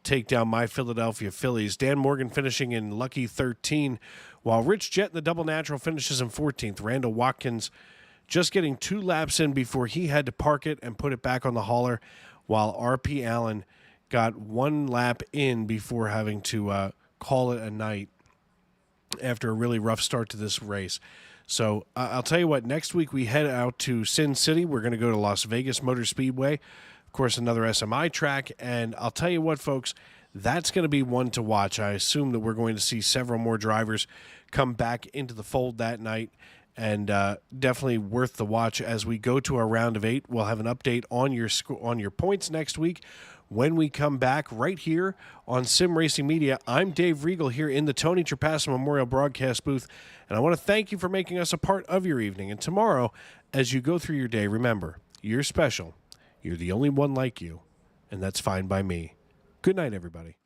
S2: take down my Philadelphia Phillies. Dan Morgan finishing in lucky 13, while Rich Jett in the double natural finishes in 14th. Randall Watkins just getting 2 laps in before he had to park it and put it back on the hauler, while R.P. Allen got 1 lap in before having to call it a night after a really rough start to this race. So I'll tell you what, next week we head out to Sin City. We're going to go to Las Vegas Motor Speedway, of course, another SMI track. And I'll tell you what, folks, that's going to be one to watch. I assume that we're going to see several more drivers come back into the fold that night, and definitely worth the watch as we go to our round of 8. We'll have an update on your points next week when we come back right here on Sim Racing Media. I'm Dave Regal here in the Tony Trapasso Memorial Broadcast booth, and I want to thank you for making us a part of your evening. And tomorrow, as you go through your day, remember, you're special. You're the only one like you, and that's fine by me. Good night, everybody.